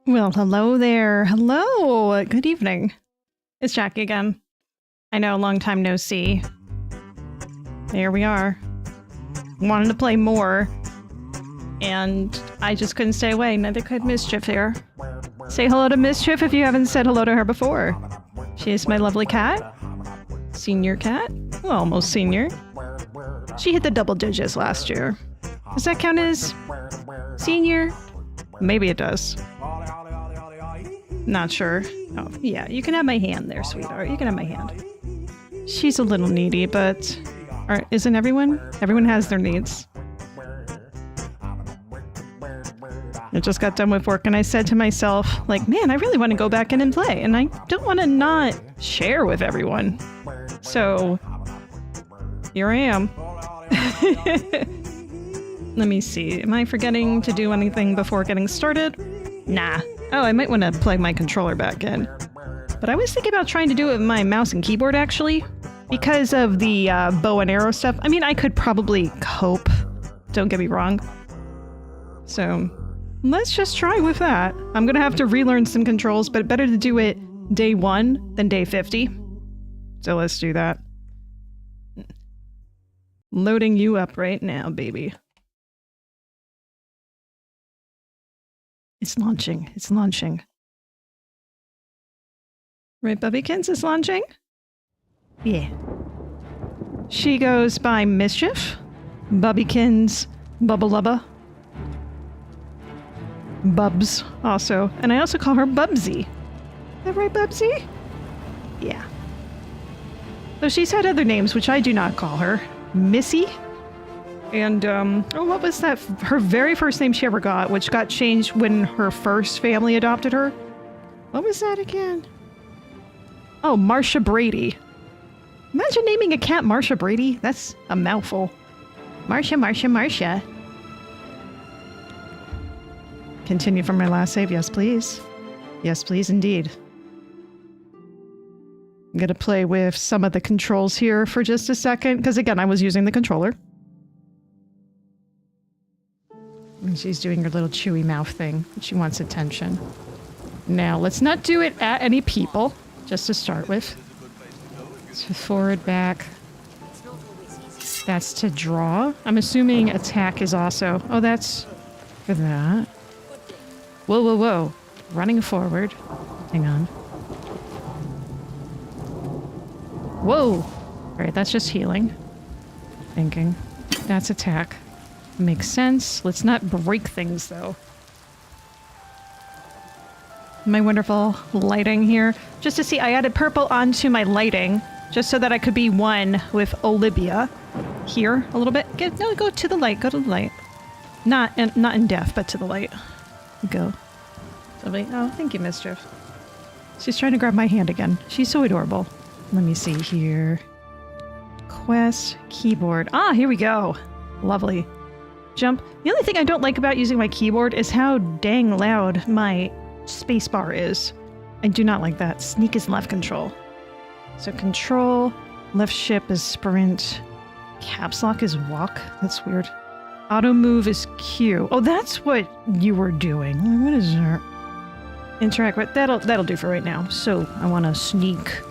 Well, hello there. Hello. Good evening. It's Jacki again. I know, long time no see. There we are. Wanted to play more, and I just couldn't stay away. Neither could Mischief here. Say hello to Mischief if you haven't said hello to her before. She is my lovely cat. Senior cat. Well, almost senior. She hit the double digits last year. Does that count as senior? Maybe it does. Not sure. Oh, yeah, you can have my hand there, sweetheart. You can have my hand. She's a little needy, but isn't everyone? Everyone has their needs. I just got done with work and I said to myself, like, man, I really want to go back in and play. And I don't want to not share with everyone. So, here I am. Let me see. Am I forgetting to do anything before getting started? Nah. Oh, I might want to plug my controller back in. But I was thinking about trying to do it with my mouse and keyboard, actually. Because of the bow and arrow stuff. I mean, I could probably cope. Don't get me wrong. So, let's just try with that. I'm going to have to relearn some controls, but better to do it day 1 than day 50. So let's do that. Loading you up right now, baby. It's launching. It's launching. Right, Bubbykins is launching? Yeah. She goes by Mischief, Bubbykins, Bubba, Bubs also. And I also call her Bubsy. Is that right, Bubsy? Yeah. Though she's had other names, which I do not call her. Missy? And, oh, what was that? Her very first name she ever got, which got changed when her first family adopted her. What was that again? Oh, Marsha Brady. Imagine naming a cat Marsha Brady. That's a mouthful. Marsha. Continue from my last save. Yes, please. Yes, please, indeed. I'm gonna play with some of the controls here for just a second, because again, I was using the controller. And she's doing her little chewy mouth thing. She wants attention. Now, let's not do it at any people, just to start with. So forward, back. That's to draw. I'm assuming attack is also... Oh, that's for that. Whoa. Running forward. Hang on. Whoa! Alright, that's just healing. Thinking. That's attack. Makes sense. Let's not break things, though. My wonderful lighting here. Just to see, I added purple onto my lighting, just so that I could be one with Olivia. Here, a little bit. Go to the light. Go to the light. Not in death, but to the light. Go. Oh, thank you, Mischief. She's trying to grab my hand again. She's so adorable. Let me see here. Quest, keyboard. Ah, here we go. Lovely. Jump. The only thing I don't like about using my keyboard is how dang loud my spacebar is. I do not like that. Sneak is left control. So control, left ship is sprint, caps lock is walk. That's weird. Auto move is Q. Oh, that's what you were doing. What is that? Interact with that'll do for right now. So I want to sneak.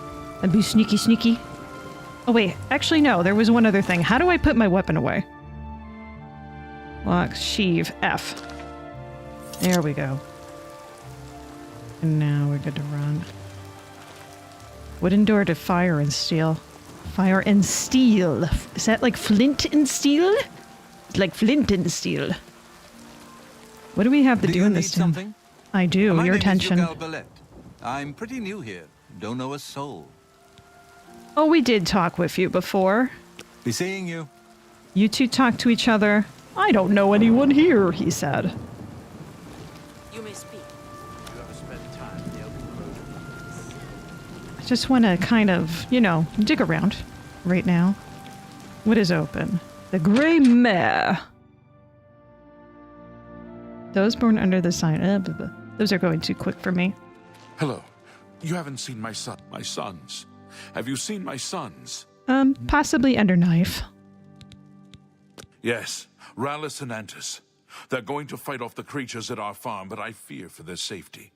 I'd be sneaky. Oh wait, actually no. There was one other thing. How do I put my weapon away? Lock, sheave, F. There we go. And now we're good to run. Wooden door to fire and steel. Fire and steel. Is that like flint and steel? Like flint and steel. What do we have to do in this town? Something? I do. Your attention. I'm pretty new here. Don't know a soul. Oh, we did talk with you before. Be seeing you. You two talk to each other. I don't know anyone here, he said. You may speak. You ever spent time in the open road? I just want to kind of, you know, dig around right now. What is open? The Grey Mare. Those born under the sign. Those are going too quick for me. Hello. You haven't seen my sons. Have you seen my sons? Possibly under knife. Yes, Rallus and Antus. They're going to fight off the creatures at our farm, but I fear for their safety.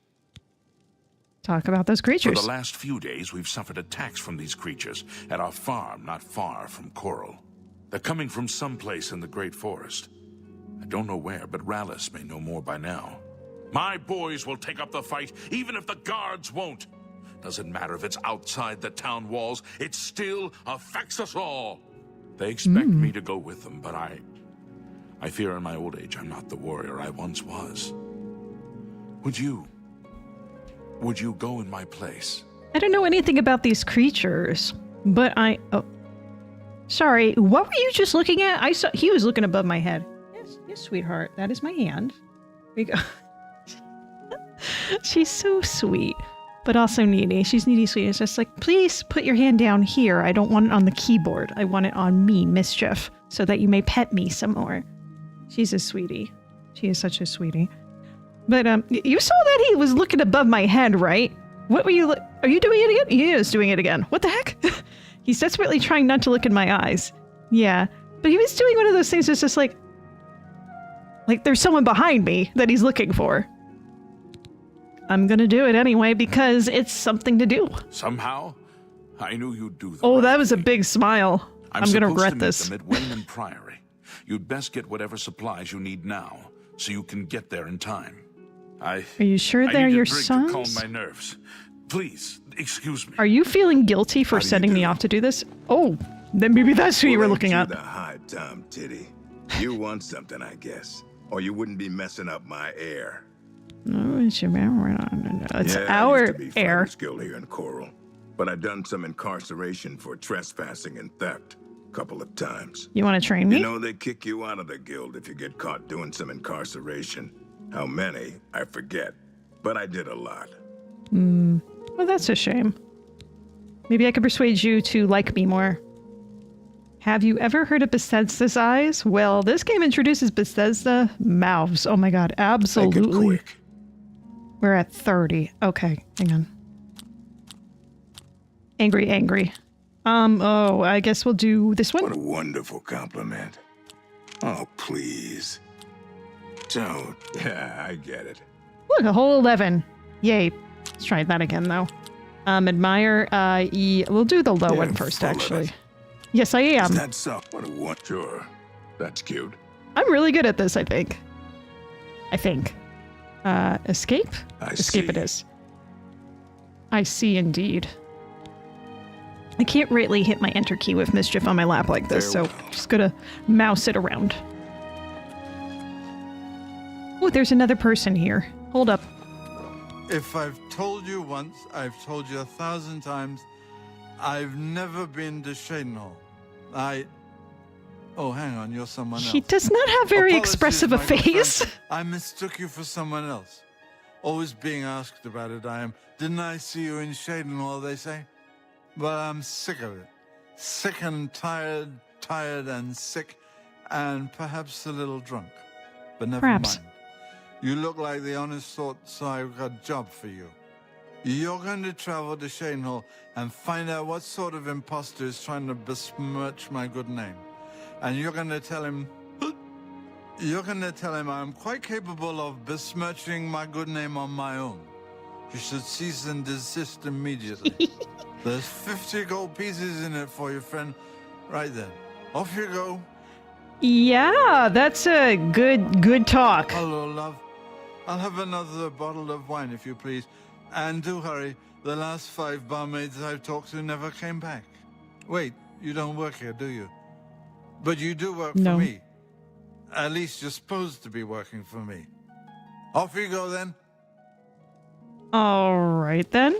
Talk about those For creatures. the last few days, we've suffered attacks from these creatures at our farm not far from Coral. They're coming from someplace in the Great Forest. I don't know where, but Rallis may know more by now. My boys will take up the fight, even if the guards won't. Doesn't matter if it's outside the town walls, it still affects us all. They expect me to go with them, but I fear in my old age I'm not the warrior I once was. Would you go in my place? I don't know anything about these creatures, but oh. Sorry, what were you just looking at? I saw he was looking above my head. Yes, sweetheart. That is my hand. Here we go. She's so sweet, but also needy. She's needy sweet. It's just like, please put your hand down here. I don't want it on the keyboard. I want it on me, Mischief, so that you may pet me some more. She's a sweetie. She is such a sweetie. But you saw that he was looking above my head, right? What were you? Are you doing it again? He is doing it again. What the heck? He's desperately trying not to look in my eyes. Yeah, but he was doing one of those things that's just like there's someone behind me that he's looking for. I'm gonna do it anyway because it's something to do. Somehow, I knew you'd do that. Oh, that was a big smile. I'm gonna regret this. I'm supposed to meet them at Wayman Priory. You'd best get whatever supplies you need now, so you can get there in time. Are you sure they're your sons? To calm my nerves. Please, excuse me. Are you feeling guilty for sending me off to do this? Oh, then maybe that's who you were looking at. The high time, Titty. You want something, I guess, or you wouldn't be messing up my air. No, it's yeah, our I used to be air. Skilled here in Coral, but I've done some incarceration for trespassing and theft a couple of times. You want to train me? You know they kick you out of the guild if you get caught doing some incarceration. How many, I forget, but I did a lot. Well, that's a shame. Maybe I could persuade you to like me more. Have you ever heard of Bethesda's eyes? Well, this game introduces Bethesda mouths. Oh my god, absolutely. Make it quick. We're at 30. Okay, hang on. Angry. Oh, I guess we'll do this one. What a wonderful compliment. Oh, please. Don't. Yeah, I get it. Look, a whole 11. Yay. Let's try that again, though. Admire, we'll do the low one first, actually. Yes, I am. Is that so? What a one. Sure. That's cute. I'm really good at this, I think. Escape? Escape it is. I see, indeed. I can't really hit my enter key with Mischief on my lap like this, so just gonna mouse it around. Oh, there's another person here. Hold up. If I've told you once, I've told you 1,000 times, I've never been to Skyrim. Oh, hang on, you're someone else. He does not have very Apologies, expressive a my good face. friend. I mistook you for someone else. Always being asked about it, I am. Didn't I see you in Skyrim, they say? But I'm sick of it. Sick and tired and sick, and perhaps a little drunk. But never mind. You look like the honest sort, so I've got a job for you. You're going to travel to Skyrim and find out what sort of imposter is trying to besmirch my good name. And you're going to tell him... I'm quite capable of besmirching my good name on my own. You should cease and desist immediately. There's 50 gold pieces in it for you, friend. Right then. Off you go. Yeah, that's a good talk. Hello, love. I'll have another bottle of wine, if you please. And do hurry. The last 5 barmaids I've talked to never came back. Wait, you don't work here, do you? But you do work for me. At least you're supposed to be working for me. Off you go, then. All right, then.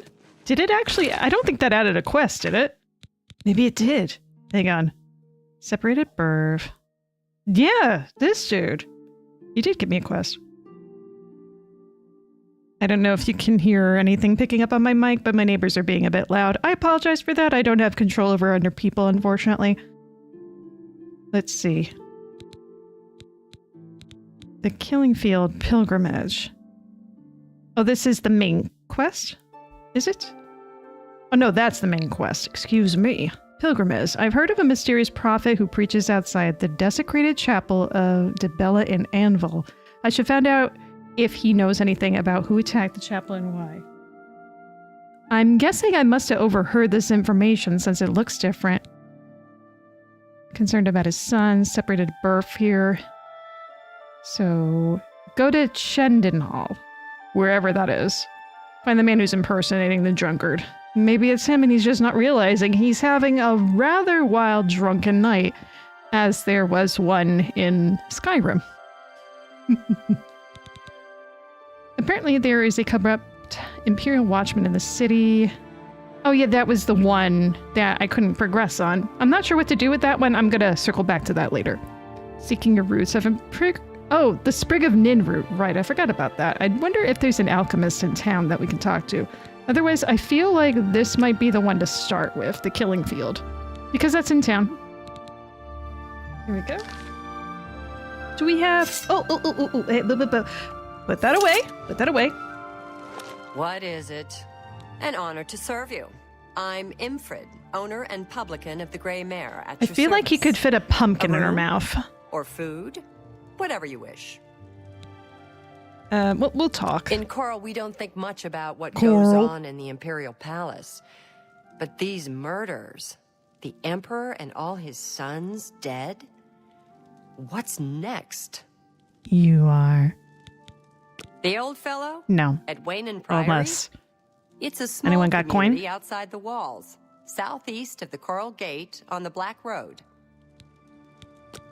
Did it actually... I don't think that added a quest, did it? Maybe it did. Hang on. Separated Burv. Yeah, this dude. He did give me a quest. I don't know if you can hear anything picking up on my mic, but my neighbors are being a bit loud. I apologize for that. I don't have control over other people, unfortunately. Let's see. The Killing Field Pilgrimage. Oh, this is the main quest? Is it? Oh no, that's the main quest. Excuse me. pilgrim is. I've heard of a mysterious prophet who preaches outside the desecrated chapel of Dibella in Anvil. I should find out if he knows anything about who attacked the chapel and why. I'm guessing I must have overheard this information since it looks different. Concerned about his son, separated birth here. So, go to Chendenhall, wherever that is. Find the man who's impersonating the drunkard. Maybe it's him and he's just not realizing he's having a rather wild drunken night, as there was one in Skyrim. Apparently there is a corrupt Imperial Watchman in the city. Oh yeah, that was the one that I couldn't progress on. I'm not sure what to do with that one. I'm gonna circle back to that later. Seeking your roots of Oh, the Sprig of Nin root. Right, I forgot about that. I wonder if there's an alchemist in town that we can talk to. Otherwise, I feel like this might be the one to start with, the Killing Field. Because that's in town. Here we go. Do we have... Hey, put that away. Put that away. What is it? An honor to serve you. I'm Imfrid, owner and publican of the Grey Mare at I your feel like he service. could fit a pumpkin in her room? mouth. Or food? Whatever you wish. We'll talk. In Coral, we don't think much about what Coral. goes on in the Imperial Palace. But these murders, the Emperor and all his sons dead? What's next? You are... The old fellow? No. At Wayne and Priory? Unless... It's a small Anyone got coin? community outside the walls, southeast of the Coral Gate on the Black Road.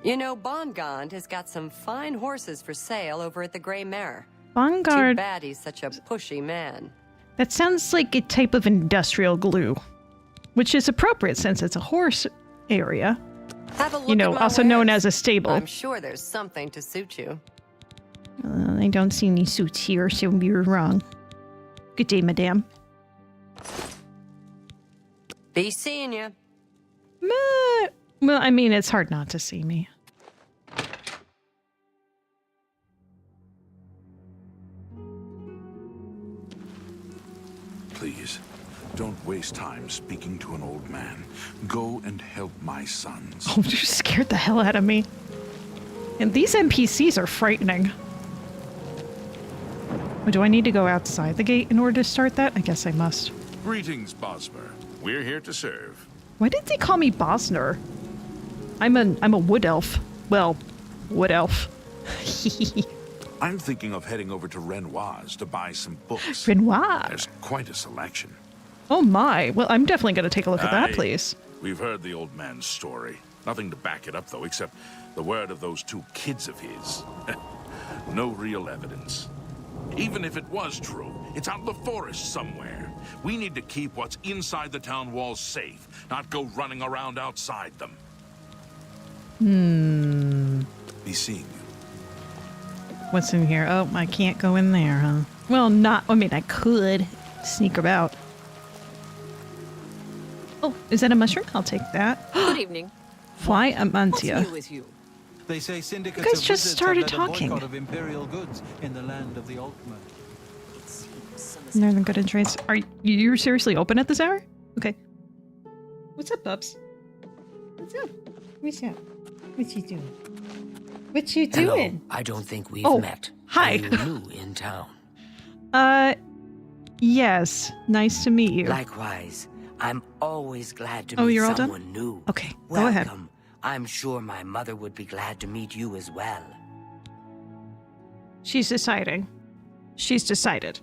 You know, Bongond has got some fine horses for sale over at the Grey Mare. Too Bongard... bad he's such a pushy man. That sounds like a type of industrial glue. Which is appropriate since it's a horse area. Have a look You know, at my also known wares. as a stable. I'm sure there's something to suit you. I don't see any suits here, so you're wrong. Good day, madame. Be seeing you. Well, I mean, it's hard not to see me. Please, don't waste time speaking to an old man. Go and help my sons. Oh, you scared the hell out of me. And these NPCs are frightening. Oh, do I need to go outside the gate in order to start that? I guess I must. Greetings, Bosmer. We're here to serve. Why did they call me Bosner? I'm a wood elf. Well, wood elf. I'm thinking of heading over to Renoir's to buy some books. Renoir. There's quite a selection. Oh my. Well, I'm definitely going to take a look at that, Aye. please. We've heard the old man's story. Nothing to back it up, though, except the word of those two kids of his. No real evidence. Even if it was true, it's out in the forest somewhere. We need to keep what's inside the town walls safe, not go running around outside them. Be seeing you. What's in here? Oh, I can't go in there, huh? Well, I mean, I could sneak about. Oh, is that a mushroom? I'll take that. Good evening. Fly What's Amantia. new with you? They say syndicates You guys of just wizards started have led a talking. boycott of imperial goods in the land of the Altman. It seems some Northern Good and Trades. Are you seriously open at this hour? Okay. What's up, Bubs? What's up? What's up? What you doing? What you Hello. doing? I don't think we've Oh, met. hi. Are you new in town? Yes. Nice to meet you. Likewise. I'm always glad to Oh, meet you're all done? someone new. Okay, go Welcome. ahead. I'm sure my mother would be glad to meet you as well. She's deciding. She's decided.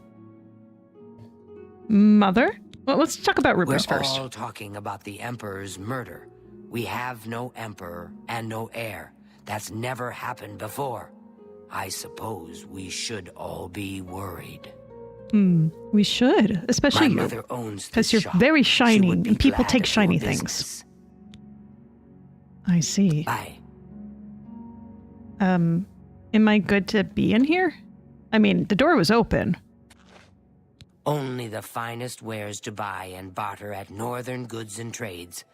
Mother? Well, let's talk about We're rumors first. all talking about the Emperor's murder. We have no Emperor and no heir. That's never happened before. I suppose we should all be worried. We should, especially My you. mother owns Because this you're shop. very She shiny, would be and people glad take of your shiny things. business. I see. Bye. Am I good to be in here? I mean, the door was open. Only the finest wares to buy and barter at Northern Goods and Trades.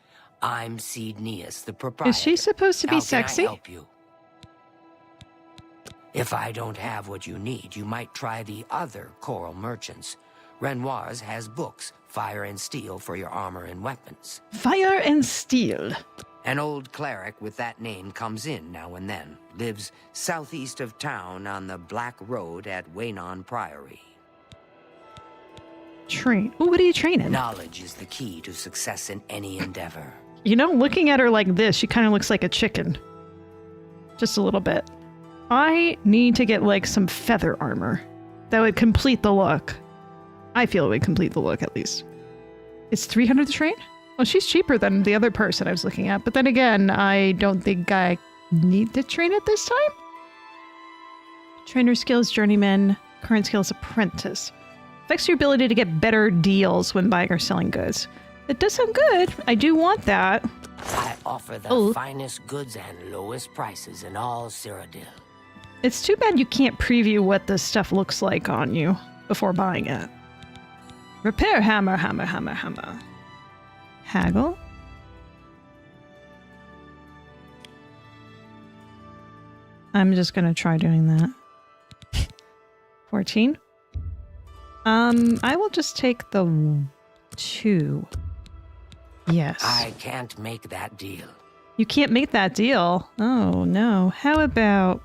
I'm Cydnius, the proprietor. Is she supposed to be How sexy? Can I help you? If I don't have what you need, you might try the other coral merchants. Renoir's has books, Fire and Steel for your armor and weapons. Fire and Steel. An old cleric with that name comes in now and then. Lives southeast of town on the Black Road at Waynon Priory. Train. Ooh, what are you training? Knowledge is the key to success in any endeavor. You know, looking at her like this, she kind of looks like a chicken. Just a little bit. I need to get, like, some feather armor. That would complete the look. I feel it would complete the look, at least. It's 300 to train? Well, she's cheaper than the other person I was looking at. But then again, I don't think I need to train at this time. Trainer skills, journeyman. Current skills, apprentice. Affects your ability to get better deals when buying or selling goods. It does sound good. I do want that. I offer the finest goods and lowest prices in all Cyrodiil. It's too bad you can't preview what this stuff looks like on you before buying it. Repair hammer, hammer, hammer, hammer. Haggle. I'm just gonna try doing that. 14. I will just take the 2. Yes. I can't make that deal. You can't make that deal? Oh, no. How about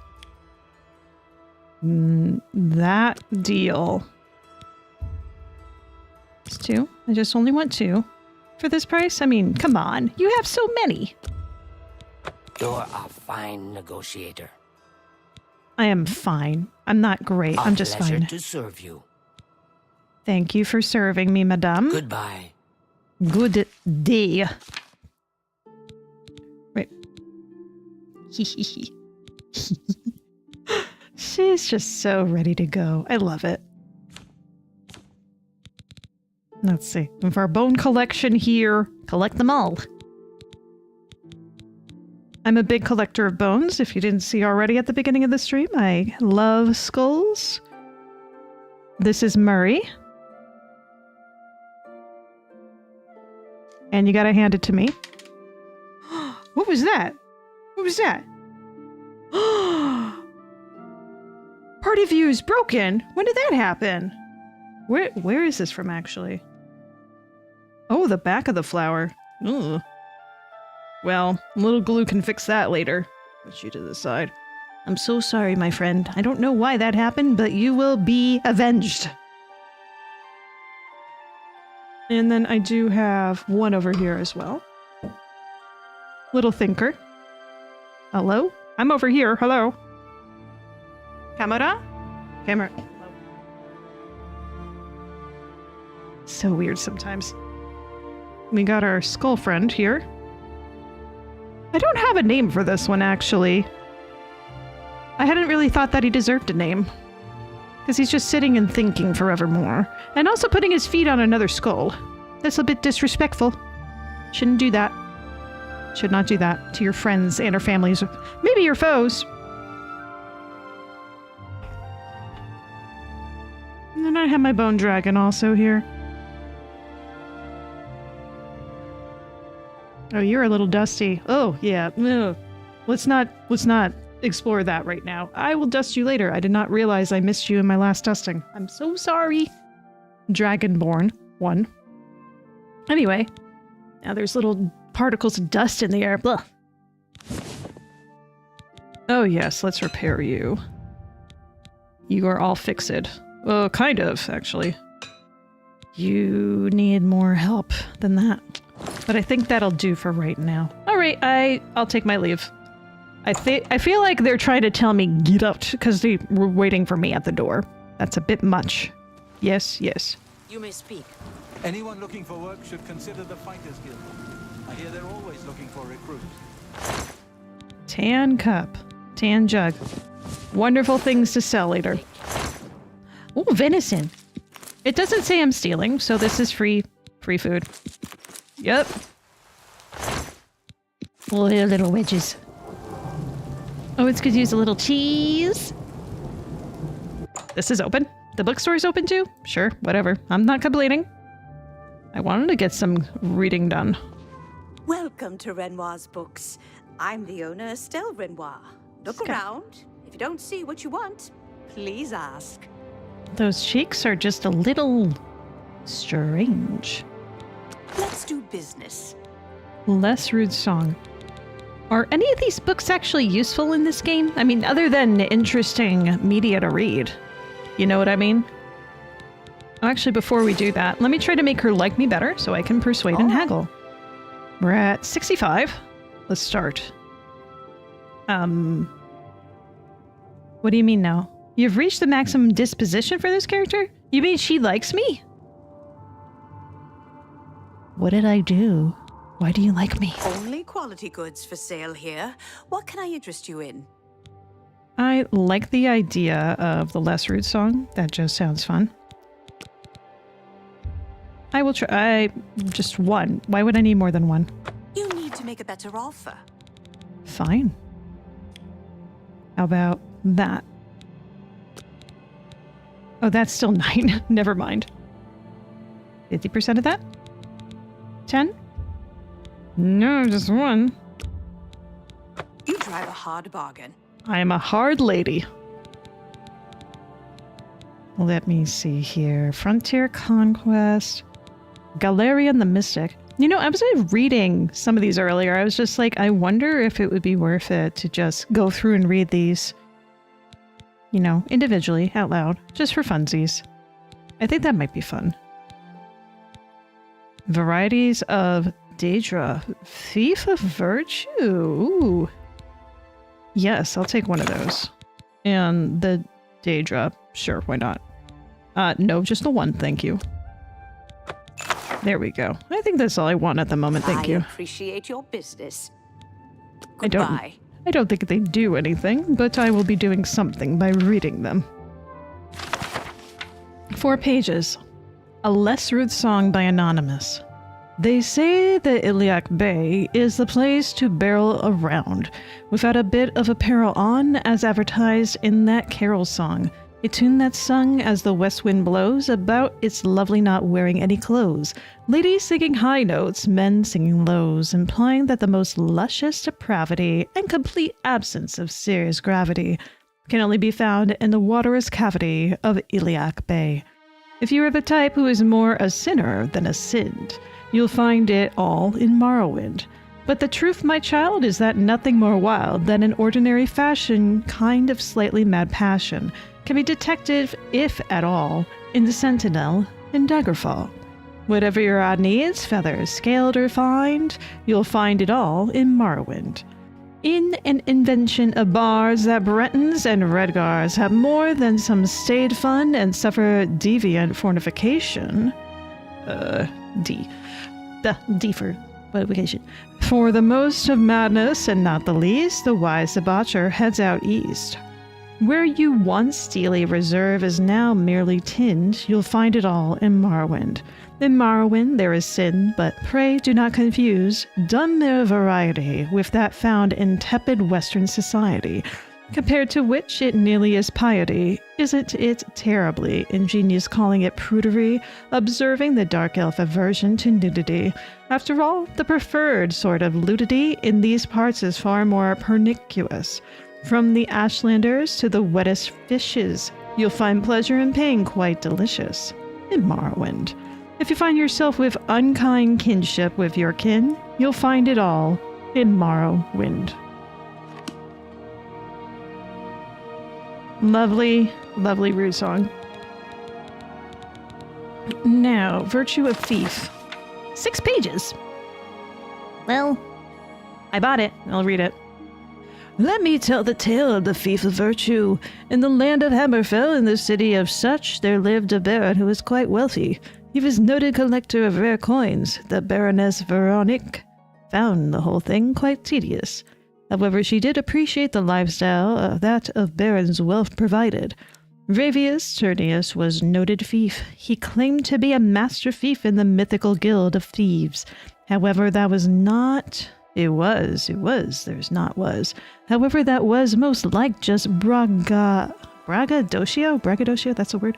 that deal? It's 2. I just only want 2. For this price? I mean, come on. You have so many. You're a fine negotiator. I am fine. I'm not great. I'm just pleasure fine. to serve you. Thank you for serving me, madame. Goodbye. Good day. Wait. She's just so ready to go. I love it. Let's see. And for our bone collection here, collect them all. I'm a big collector of bones, if you didn't see already at the beginning of the stream. I love skulls. This is Murray. And you gotta hand it to me. What was that? What was that? Party view is broken. When did that happen? Where is this from, actually? Oh, the back of the flower. Ugh. Well, a little glue can fix that later. Put you to the side. I'm so sorry, my friend. I don't know why that happened, but you will be avenged. And then I do have one over here as well. Little thinker. Hello? I'm over here. Hello? Camera? Camera. Hello. So weird sometimes. We got our skull friend here. I don't have a name for this one, actually. I hadn't really thought that he deserved a name. Because he's just sitting and thinking forevermore. And also putting his feet on another skull. That's a bit disrespectful. Shouldn't do that. Should not do that to your friends and or families. Maybe your foes. And then I have my bone dragon also here. Oh, you're a little dusty. Oh, yeah. Ugh. Let's not explore that right now. I will dust you later. I did not realize I missed you in my last dusting. I'm so sorry. Dragonborn 1. Anyway, now there's little particles of dust in the air. Blah. Oh yes, let's repair you. You are all fixed. Well, kind of, actually. You need more help than that. But I think that'll do for right now. Alright, I'll take my leave. I feel like they're trying to tell me get out because they were waiting for me at the door. That's a bit much. Yes, yes. You may speak. Anyone looking for work should consider the Fighters Guild. I hear they're always looking for recruits. Tan cup. Tan jug. Wonderful things to sell later. Ooh, venison. It doesn't say I'm stealing, so this is free food. Yep. Oh, little wedges. Oh, it's good to use a little cheese. This is open. The bookstore is open too? Sure, whatever. I'm not complaining. I wanted to get some reading done. Welcome to Renoir's Books. I'm the owner, Estelle Renoir. Look around. If you don't see what you want, please ask. Those cheeks are just a little Strange. Let's do business. Less rude song. Are any of these books actually useful in this game? I mean, other than interesting media to read. You know what I mean? Actually, before we do that, let me try to make her like me better so I can persuade and haggle. We're at 65. Let's start. What do you mean now? You've reached the maximum disposition for this character? You mean she likes me? What did I do? Why do you like me? Only quality goods for sale here. What can I interest you in? I like the idea of the less rude song. That just sounds fun. I will try. Just one. Why would I need more than one? You need to make a better offer. Fine. How about that? Oh, that's still 9. Never mind. 50% of that? 10? No, just 1. You drive a hard bargain. I am a hard lady. Let me see here. Frontier Conquest. Galerion the Mystic. You know, I was reading some of these earlier. I was just like, I wonder if it would be worth it to just go through and read these, you know, individually, out loud, just for funsies. I think that might be fun. Varieties of Daedra. Thief of Virtue. Ooh. Yes, I'll take one of those. And the Daedra. Sure, why not? No, just the one, thank you. There we go. I think that's all I want at the moment, thank you. I appreciate your business. I Goodbye. don't think they do anything, but I will be doing something by reading them. 4 pages. A less rude song by Anonymous. They say that Iliac Bay is the place to barrel around, without a bit of apparel on, as advertised in that carol song. A tune that's sung as the west wind blows about its lovely not wearing any clothes. Ladies singing high notes, men singing lows, implying that the most luscious depravity and complete absence of serious gravity can only be found in the waterous cavity of Iliac Bay. If you are the type who is more a sinner than a sinned, you'll find it all in Morrowind. But the truth, my child, is that nothing more wild than an ordinary fashion kind of slightly mad passion can be detected, if at all, in the Sentinel and Daggerfall. Whatever your odd needs, feathers, scaled or fined, you'll find it all in Morrowind. In an invention of bars that Bretons and Redgars have more than some staid fun and suffer deviant fornication. D for fornication. For the most of madness, and not the least, the wise debaucher heads out east. Where you once steely reserve is now merely tinned, you'll find it all in Morrowind. In Morrowind there is sin, but pray do not confuse dumb mere variety with that found in tepid Western society, compared to which it nearly is piety. Isn't it terribly ingenious calling it prudery, observing the dark elf aversion to nudity? After all, the preferred sort of ludity in these parts is far more pernicious. From the Ashlanders to the wettest fishes, you'll find pleasure and pain quite delicious in Morrowind. If you find yourself with unkind kinship with your kin, you'll find it all in Morrowind. Lovely, lovely rude song. Now, Virtue of Thief. 6 pages. Well, I bought it. I'll read it. Let me tell the tale of the Thief of Virtue. In the land of Hammerfell, in the city of Such, there lived a baron who was quite wealthy. He was a noted collector of rare coins. The Baroness Veronique found the whole thing quite tedious. However, she did appreciate the lifestyle that of barons wealth provided. Ravius Ternius was noted thief. He claimed to be a master thief in the mythical guild of thieves. However, that was not... It was. There's not was. However, that was most like just braggadocio, that's a word.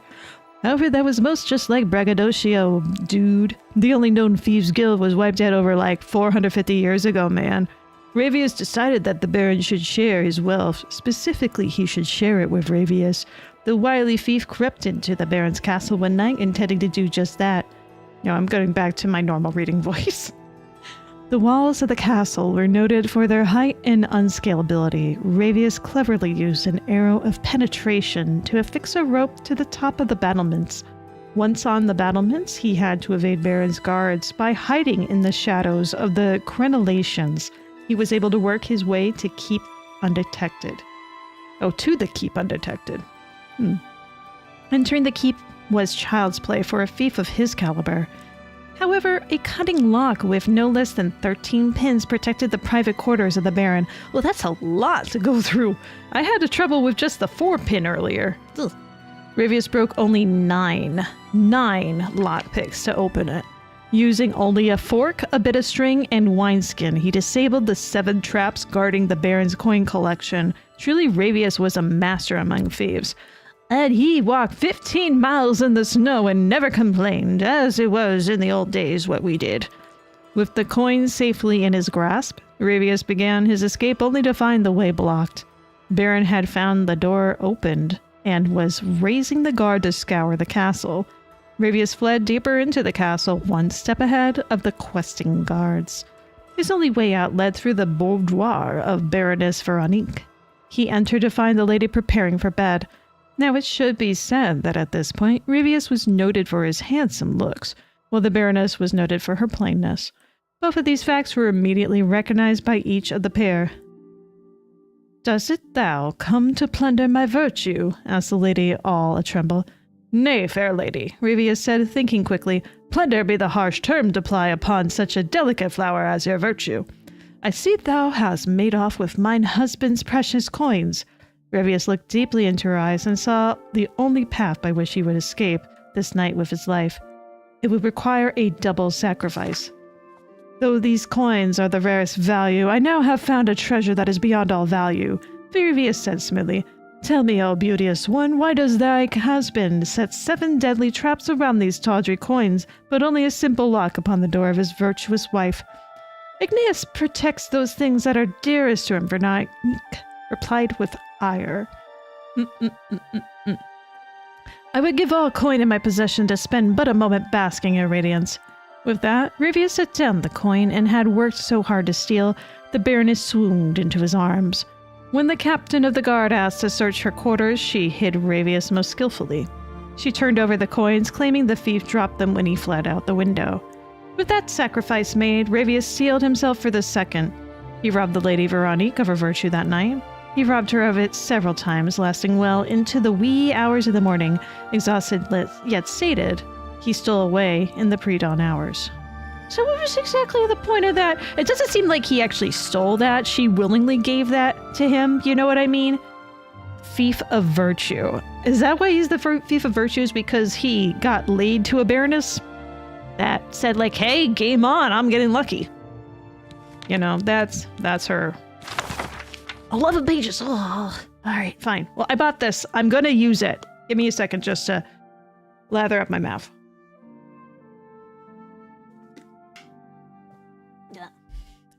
However, that was most just like braggadocio, dude. The only known thieves guild was wiped out over like 450 years ago, man. Ravius decided that the Baron should share his wealth. Specifically, he should share it with Ravius. The wily thief crept into the Baron's castle one night, intending to do just that. No, I'm going back to my normal reading voice. The walls of the castle were noted for their height and unscalability. Ravius cleverly used an arrow of penetration to affix a rope to the top of the battlements. Once on the battlements, he had to evade Baron's guards by hiding in the shadows of the crenellations. He was able to work his way to keep undetected. Oh, to the keep undetected. Entering the keep was child's play for a thief of his caliber. However, a cutting lock with no less than 13 pins protected the private quarters of the Baron. Well, that's a lot to go through. I had trouble with just the 4-pin earlier. Ugh. Ravius broke only 9 lockpicks to open it. Using only a fork, a bit of string, and wineskin, he disabled the 7 traps guarding the Baron's coin collection. Truly, Ravius was a master among thieves. And he walked 15 miles in the snow and never complained, as it was in the old days what we did. With the coins safely in his grasp, Ravius began his escape only to find the way blocked. Baron had found the door opened and was raising the guard to scour the castle. Ravius fled deeper into the castle, one step ahead of the questing guards. His only way out led through the boudoir of Baroness Veronique. He entered to find the lady preparing for bed. Now, it should be said that at this point, Ravius was noted for his handsome looks, while the Baroness was noted for her plainness. Both of these facts were immediately recognized by each of the pair. "Does it thou come to plunder my virtue?" asked the lady, all a-tremble. "Nay, fair lady," Ravius said, thinking quickly. "Plunder be the harsh term to apply upon such a delicate flower as your virtue. I see thou hast made off with mine husband's precious coins." Ravius looked deeply into her eyes and saw the only path by which he would escape this night with his life. It would require a double sacrifice. "Though these coins are the rarest value, I now have found a treasure that is beyond all value," Ravius said smoothly. "Tell me, O beauteous one, why does thy husband set 7 deadly traps around these tawdry coins, but only a simple lock upon the door of his virtuous wife?" "Igneus protects those things that are dearest to him," Veronique replied with ire. "I would give all coin in my possession to spend but a moment basking in radiance." With that, Ravius set down the coin and had worked so hard to steal, the Baroness swooned into his arms. When the captain of the guard asked to search her quarters, she hid Ravius most skillfully. She turned over the coins, claiming the thief dropped them when he fled out the window. With that sacrifice made, Ravius sealed himself for the second. He robbed the Lady Veronique of her virtue that night. He robbed her of it several times, lasting well into the wee hours of the morning. Exhausted yet sated, he stole away in the pre-dawn hours. So what was exactly the point of that? It doesn't seem like he actually stole that. She willingly gave that to him. You know what I mean? Thief of virtue. Is that why he's the thief of virtues? Because he got laid to a baroness that said like, hey, game on, I'm getting lucky. You know, that's her. 11 pages. Oh, all right, fine. Well, I bought this. I'm going to use it. Give me a second just to lather up my mouth.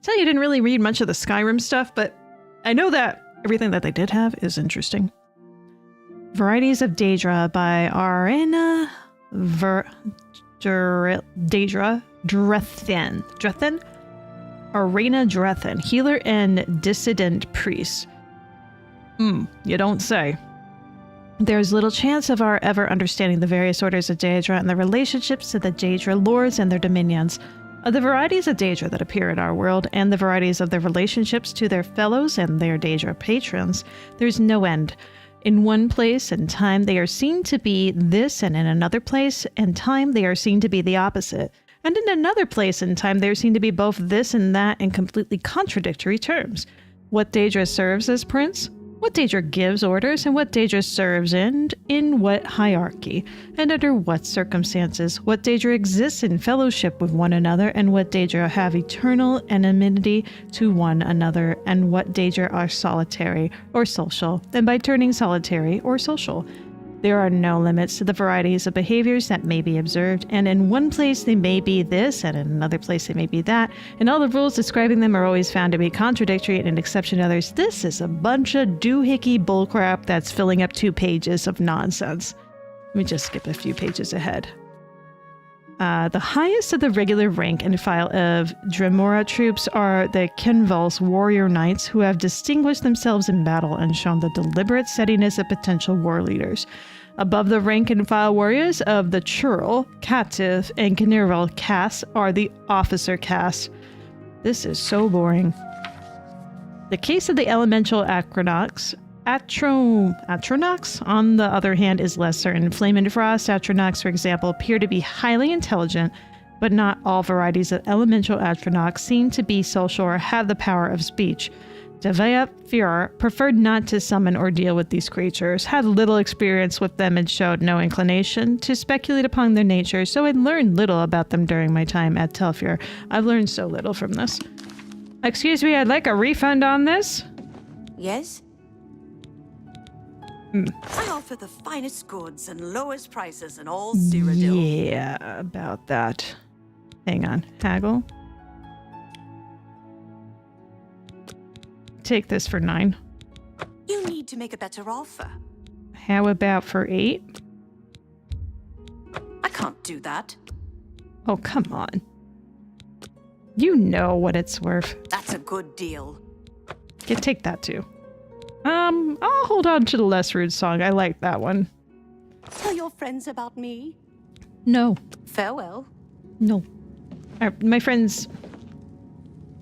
Tell you, I didn't really read much of the Skyrim stuff, but I know that everything that they did have is interesting. Varieties of Daedra by Arena Drethen. Arena Drethen, healer and dissident priest. You don't say. There's little chance of our ever understanding the various orders of Daedra and the relationships to the Daedra lords and their dominions. Of the varieties of Daedra that appear in our world, and the varieties of their relationships to their fellows and their Daedra patrons, there's no end. In one place and time they are seen to be this, and in another place and time they are seen to be the opposite. And in another place and time they are seen to be both this and that in completely contradictory terms. What Daedra serves as prince? What Daedra gives orders, and what Daedra serves in what hierarchy, and under what circumstances, what Daedra exists in fellowship with one another, and what Daedra have eternal enmity to one another, and what Daedra are solitary or social, and by turning solitary or social. There are no limits to the varieties of behaviors that may be observed, and in one place they may be this, and in another place they may be that, and all the rules describing them are always found to be contradictory and an exception to others. This is a bunch of doohickey bullcrap that's filling up 2 pages of nonsense. Let me just skip a few pages ahead. The highest of the regular rank and file of Dremora troops are the Kenval's warrior knights, who have distinguished themselves in battle and shown the deliberate steadiness of potential war leaders. Above the rank and file warriors of the Churl, Cativ, and Gnerval castes are the officer caste. This is so boring. The case of the elemental Acronox, Atronox, on the other hand, is less certain. Flame and Frost Atronox, for example, appear to be highly intelligent, but not all varieties of elemental Atronox seem to be social or have the power of speech. Devea Fior preferred not to summon or deal with these creatures, had little experience with them, and showed no inclination to speculate upon their nature, so I learned little about them during my time at Telfjord. I've learned so little from this. Excuse me, I'd like a refund on this. Yes? I offer the finest goods and lowest prices in all Cyrodiil. Yeah, about that. Hang on. Haggle. Take this for 9. You need to make a better offer. How about for 8? I can't do that. Oh, come on. You know what it's worth. That's a good deal. Take that too. I'll hold on to the less rude song. I like that one. Tell your friends about me. No. Farewell. No. My friends...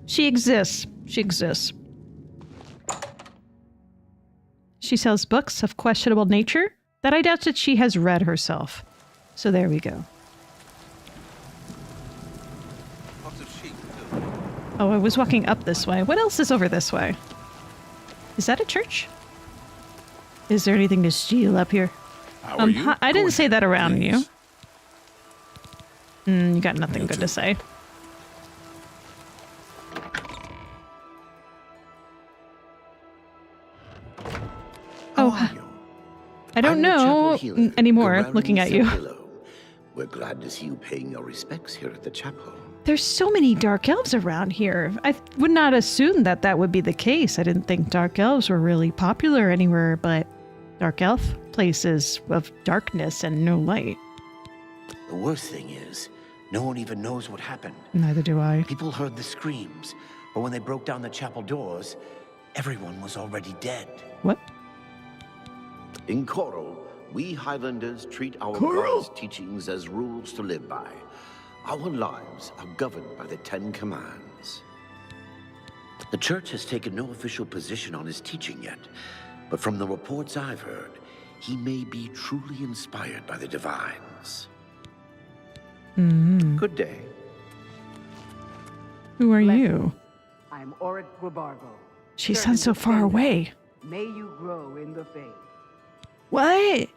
She exists. She exists. She sells books of questionable nature that I doubt that she has read herself. So there we go. Lots of sheep, too. Oh, I was walking up this way. What else is over this way? Is that a church? Is there anything to steal up here? How are you? I didn't Go say ahead, that around please. you. You got nothing good to say. Oh, I don't know anymore looking at you. We're glad to see you paying your respects here at the chapel. There's so many dark elves around here. I would not assume that that would be the case. I didn't think dark elves were really popular anywhere but dark elf places of darkness and no light. The worst thing is, no one even knows what happened. Neither do I. People heard the screams, but when they broke down the chapel doors, everyone was already dead. What? In Coral, we Highlanders treat our gods' teachings as rules to live by. Our lives are governed by the 10 Commands. The Church has taken no official position on his teaching yet, but from the reports I've heard, he may be truly inspired by the Divines. Good day. Who are you? I'm Oric Guabargo. She sounds so far away. May you grow in the faith. What?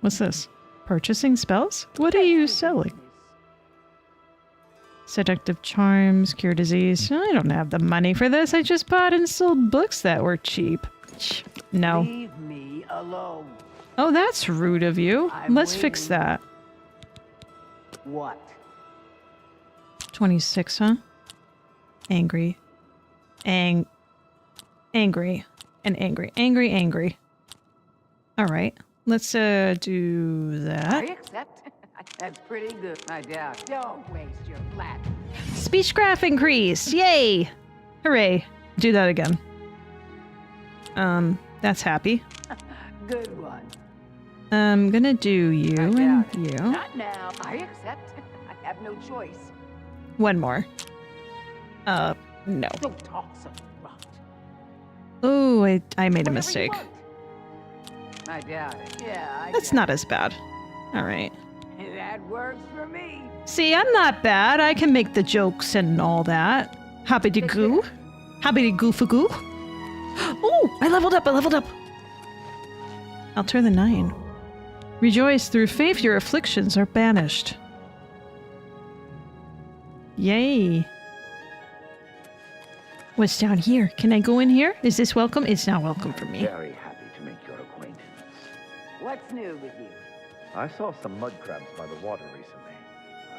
What's this? Purchasing spells? What are you selling? Seductive charms, cure disease. I don't have the money for this. I just bought and sold books that were cheap. No. Leave me alone. Oh, that's rude of you. I'm Let's fix waiting. that. What? 26, huh? Angry. Angry. And angry. Angry. Alright. Let's do I that. accept. That's pretty good, I doubt. Don't waste your flat. Speech graph increase! Yay! Hooray. Do that again. That's happy. Good one. I'm gonna do you I and doubt it. you. Not now. I accept. I have no choice. One more. No. Don't talk so rot. Oh, I made a Whatever you mistake. want. I doubt it. Yeah, I That's doubt not as bad. Alright. it. That works for me. See, I'm not bad. I can make the jokes and all that. Hoppity goo. Hoppity goofagoo. Oh, I leveled up. I'll turn the 9. Rejoice, through faith your afflictions are banished. Yay. What's down here? Can I go in here? Is this welcome? It's not welcome for me. Very happy to make your acquaintance. What's new with you? I saw some mud crabs by the water recently.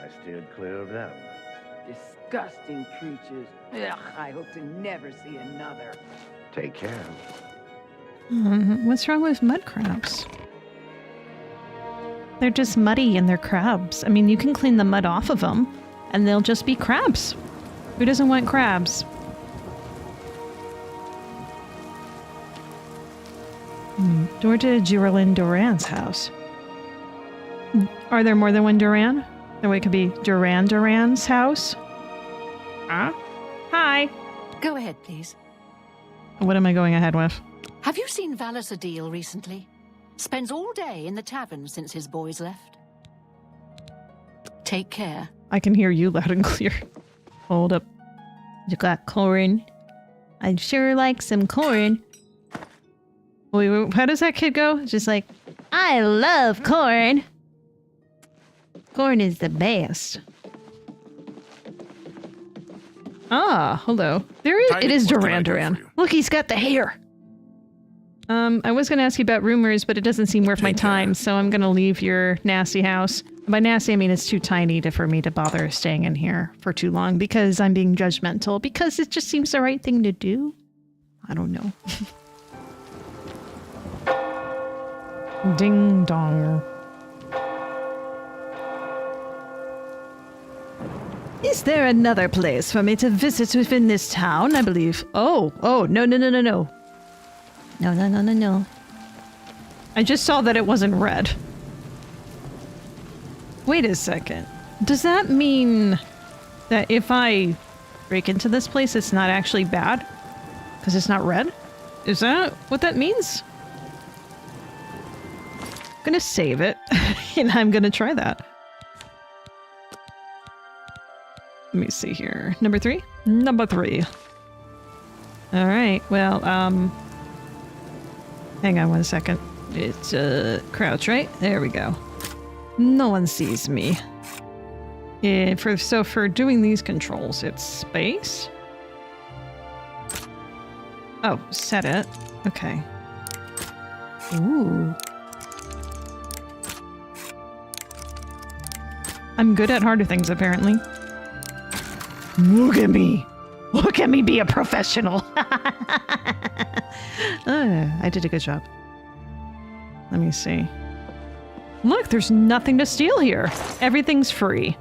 I steered clear of them. Disgusting creatures. Ugh, I hope to never see another. Take care. What's wrong with mud crabs? They're just muddy and they're crabs. I mean, you can clean the mud off of them and they'll just be crabs. Who doesn't want crabs? Door to Geraldine Duran's house. Are there more than one Duran? Then it could be Duran's house? Huh? Hi. Go ahead, please. What am I going ahead with? Have you seen Cyrodiil recently? Spends all day in the tavern since his boys left. Take care. I can hear you loud and clear. Hold up. You got corn? I'd sure like some corn. Wait, how does that kid go? Just like, I love corn. Corn is the best. Ah, hello. There is. It is Duran. Look, he's got the hair. I was going to ask you about rumors, but it doesn't seem worth my time, so I'm going to leave your nasty house. By nasty, I mean it's too tiny for me to bother staying in here for too long because I'm being judgmental, because it just seems the right thing to do. I don't know. Ding dong. Is there another place for me to visit within this town, I believe? Oh, no. No. I just saw that it wasn't red. Wait a second. Does that mean that if I break into this place, it's not actually bad? Because it's not red? Is that what that means? I'm gonna save it, and I'm gonna try that. Let me see here. Number 3? Number 3. Alright, well, hang on one second. It's, crouch, right? There we go. No one sees me. For doing these controls, it's space? Oh, set it. Okay. Ooh. I'm good at harder things, apparently. Look at me! Look at me be a professional! I did a good job. Let me see. Look, there's nothing to steal here. Everything's free.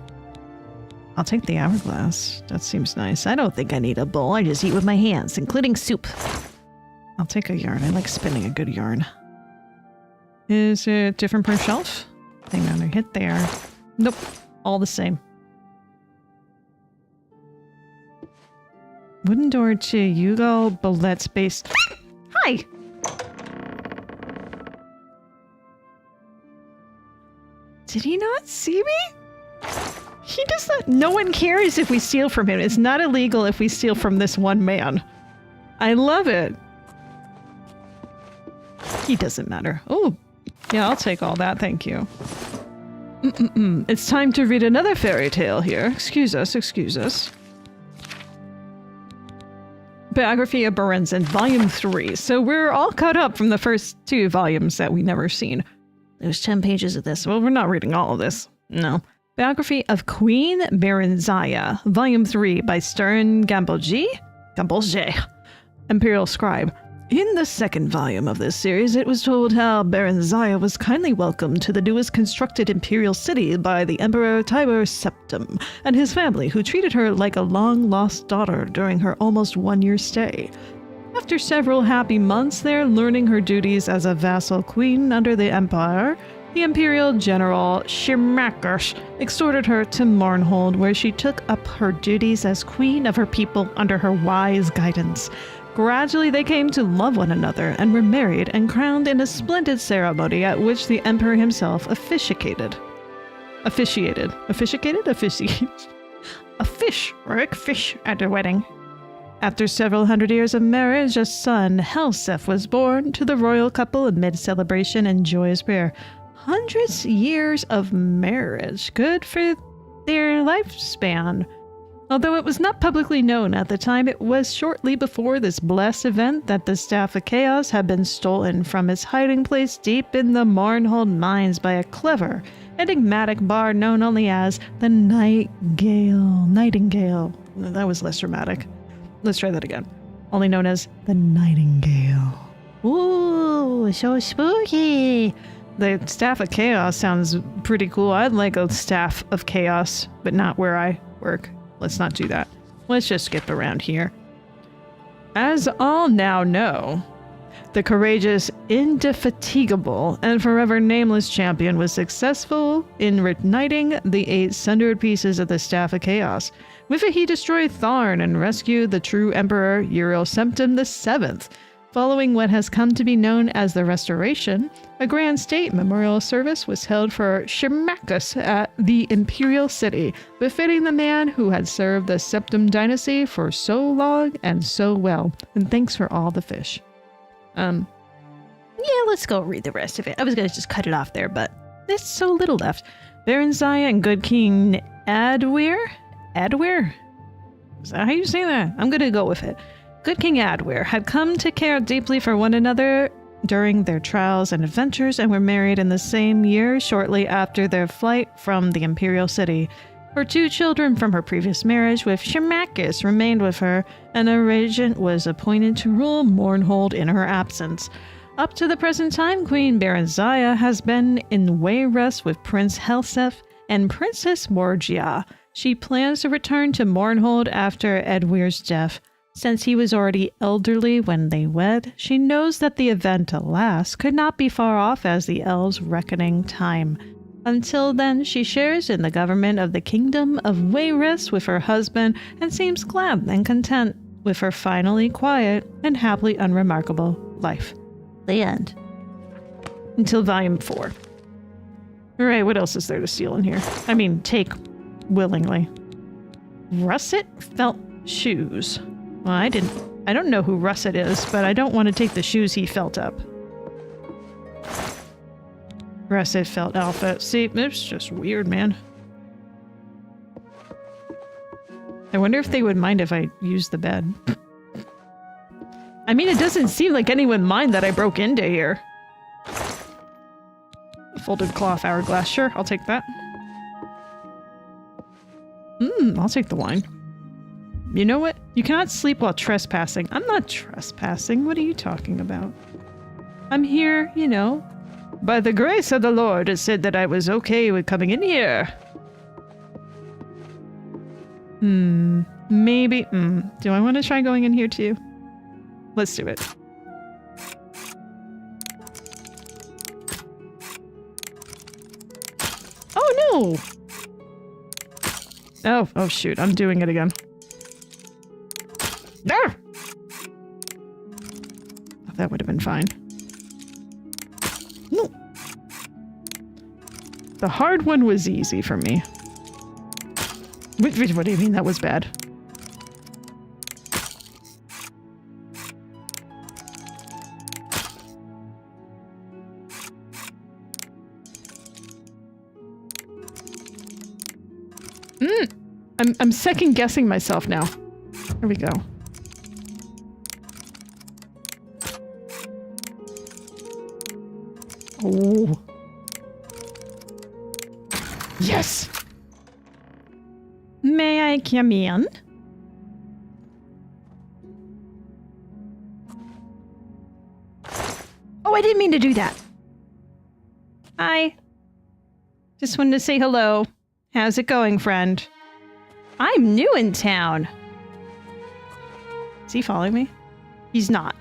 I'll take the hourglass. That seems nice. I don't think I need a bowl. I just eat with my hands, including soup. I'll take a yarn. I like spinning a good yarn. Is it different per shelf? Hang on, I hit there. Nope. All the same. Wooden door to Yugo Ballet's base. Hi! Did he not see me? He does not. No one cares if we steal from him. It's not illegal if we steal from this one man. I love it. He doesn't matter. Oh, yeah, I'll take all that. Thank you. It's time to read another fairy tale here. Excuse us. Biography of Berenzin, Volume 3. So we're all caught up from the first 2 volumes that we never seen. There's 10 pages of this. Well, we're not reading all of this. No. Biography of Queen Berenzia, Volume 3 by Stern Gamboge, Imperial Scribe. In the second volume of this series, it was told how Berenzia was kindly welcomed to the newest constructed imperial city by the Emperor Tiber Septim and his family, who treated her like a long-lost daughter during her almost 1-year stay. After several happy months there, learning her duties as a vassal queen under the Empire, the Imperial General Shimakers exhorted her to Mournhold, where she took up her duties as queen of her people under her wise guidance. Gradually they came to love one another and were married and crowned in a splendid ceremony at which the emperor himself officiated. A fish at the wedding. After several hundred years of marriage, a son, Helsef, was born to the royal couple amid celebration and joyous prayer. 100 years of marriage. Good for their lifespan. Although it was not publicly known at the time, it was shortly before this blessed event that the Staff of Chaos had been stolen from its hiding place deep in the Mournhold mines by a clever, enigmatic bard known only as the Nightingale. That was less dramatic. Let's try that again. Only known as the Nightingale. Ooh, so spooky. The Staff of Chaos sounds pretty cool. I'd like a Staff of Chaos, but not where I work. Let's not do that. Let's just skip around here. As all now know, the courageous, indefatigable, and forever nameless champion was successful in reuniting the 8 sundered pieces of the Staff of Chaos. With it, he destroyed Tharn and rescued the true Emperor Uriel Septim VII. Following what has come to be known as the Restoration, a grand state memorial service was held for Shimakus at the Imperial City, befitting the man who had served the Septim dynasty for so long and so well. And thanks for all the fish. Yeah, let's go read the rest of it. I was gonna just cut it off there, but there's so little left. Baron Zaya and good King Adweir? Adweir? Is that how you say that? I'm gonna go with it. Good King Adweir had come to care deeply for one another during their trials and adventures and were married in the same year shortly after their flight from the Imperial City. Her 2 children from her previous marriage with Shimakus remained with her, and a regent was appointed to rule Mournhold in her absence. Up to the present time, Queen Baron Zaya has been in Wayrest with Prince Helseth and Princess Morgia. She plans to return to Mournhold after Edweir's death. Since he was already elderly when they wed, she knows that the event, alas, could not be far off as the elves' reckoning time. Until then, she shares in the government of the Kingdom of Wayrest with her husband and seems glad and content with her finally quiet and happily unremarkable life. The end. Until Volume 4. Alright, what else is there to steal in here? I mean, take willingly. Russet felt shoes. Well, I don't know who Russet is, but I don't want to take the shoes he felt up. Russet felt outfit. See, it's just weird, man. I wonder if they would mind if I used the bed. I mean, it doesn't seem like anyone mind that I broke into here. Folded cloth hourglass. Sure, I'll take that. I'll take the wine. You know what? You cannot sleep while trespassing. I'm not trespassing. What are you talking about? I'm here, you know. By the grace of the Lord, it said that I was okay with coming in here. Maybe. Do I want to try going in here too? Let's do it. Oh no! Oh shoot, I'm doing it again. Ah! Oh, that would have been fine. No. The hard one was easy for me. What do you mean that was bad? I'm second guessing myself now. There we go. Oh. Yes! May I come in? Oh, I didn't mean to do that. Hi. Just wanted to say hello. How's it going, friend? I'm new in town. Is he following me? He's not.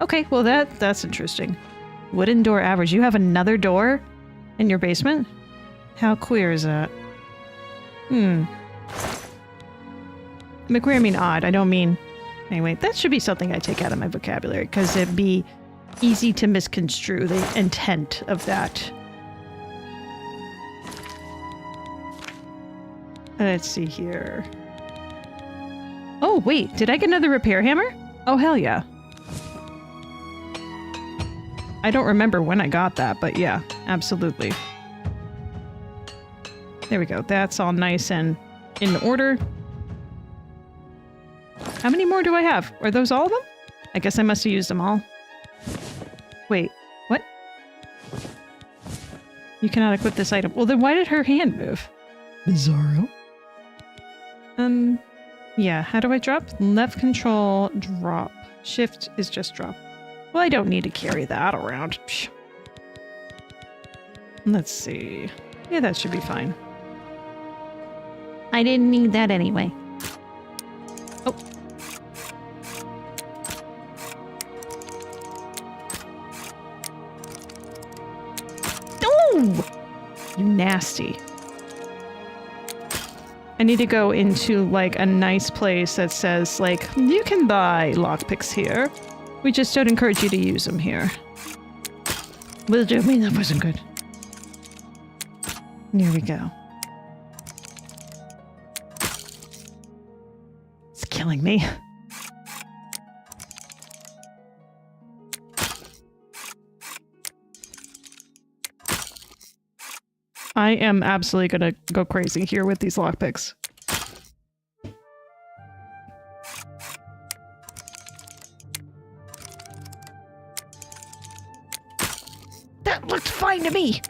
Okay, well that's interesting. Wooden door average. You have another door in your basement? How queer is that? By queer I mean odd. I don't mean... Anyway, that should be something I take out of my vocabulary, because it'd be easy to misconstrue the intent of that. Let's see here. Oh, wait. Did I get another repair hammer? Oh, hell yeah. I don't remember when I got that, but yeah, absolutely. There we go. That's all nice and in order. How many more do I have? Are those all of them? I guess I must have used them all. Wait, what? You cannot equip this item. Well, then why did her hand move? Bizarro. Yeah, how do I drop? Left control, drop. Shift is just drop. Well, I don't need to carry that around. Psh. Let's see. Yeah, that should be fine. I didn't need that anyway. Oh. Oh! You nasty. I need to go into, like, a nice place that says, like, you can buy lockpicks here. We just don't encourage you to use them here. Will do. I mean, that wasn't good. Here we go. It's killing me. I am absolutely gonna go crazy here with these lockpicks. That looked fine to me!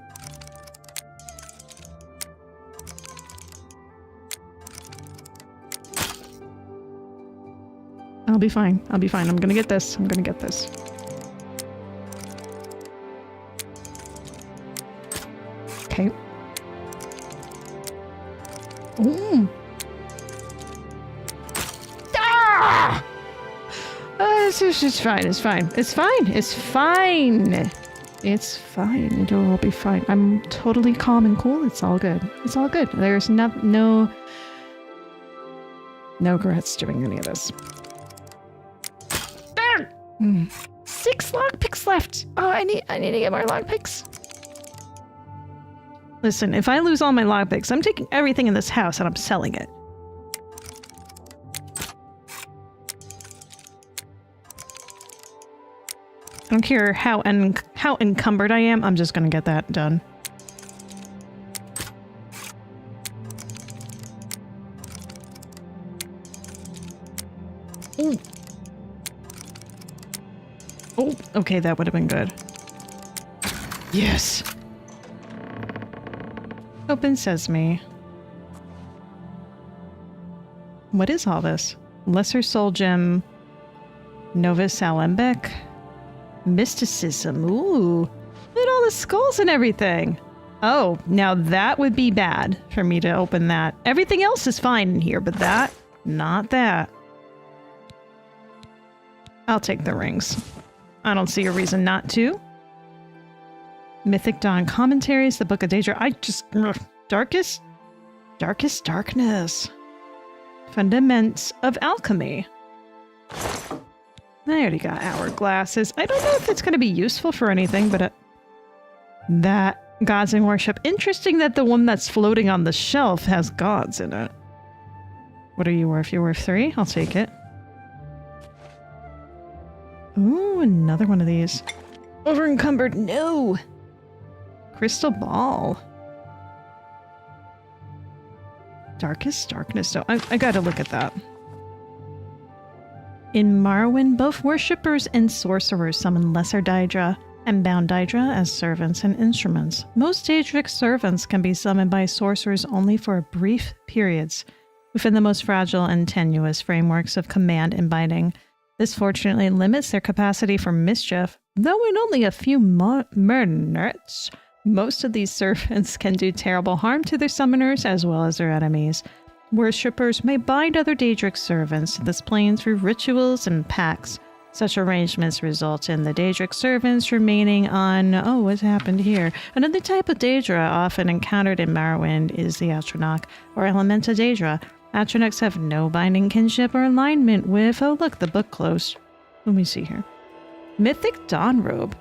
I'll be fine. I'll be fine. I'm gonna get this. I'm gonna get this. Okay. Ooh. Ah! It's fine. It's fine. It's fine. It's fine. It's fine. It'll all be fine. I'm totally calm and cool. It's all good. It's all good. There's no regrets doing any of this. 6 lockpicks left. Oh, I need to get more lockpicks. Listen, if I lose all my lockpicks, I'm taking everything in this house and I'm selling it. I don't care how encumbered I am, I'm just gonna get that done. Ooh. Oh, okay, that would have been good. Yes! Open sesame. What is all this? Lesser Soul Gem. Novus Alembic. Mysticism. Ooh. Look at all the skulls and everything. Oh, now that would be bad for me to open that. Everything else is fine in here, but that, not that. I'll take the rings. I don't see a reason not to. Mythic Dawn Commentaries, the Book of Daedra. Darkest Darkness. Fundaments of Alchemy. I already got hourglasses. I don't know if it's going to be useful for anything, but that gods in worship. Interesting that the one that's floating on the shelf has gods in it. What are you worth? You're worth 3? I'll take it. Ooh, another one of these. Over encumbered. No! Crystal Ball. Darkest Darkness. So I gotta look at that. In Morrowind, both worshippers and sorcerers summon lesser Daedra and bound Daedra as servants and instruments. Most Daedric servants can be summoned by sorcerers only for brief periods within the most fragile and tenuous frameworks of command and binding. This fortunately limits their capacity for mischief, though in only a few minutes. Most of these servants can do terrible harm to their summoners as well as their enemies. Worshippers may bind other Daedric servants to this plane through rituals and pacts. Such arrangements result in the Daedric servants remaining on... Oh, what's happened here? Another type of Daedra often encountered in Morrowind is the Atronach, or Elementa Daedra. Atronachs have no binding kinship or alignment with... Oh, look, the book closed. Let me see here. Mythic Dawn Robe.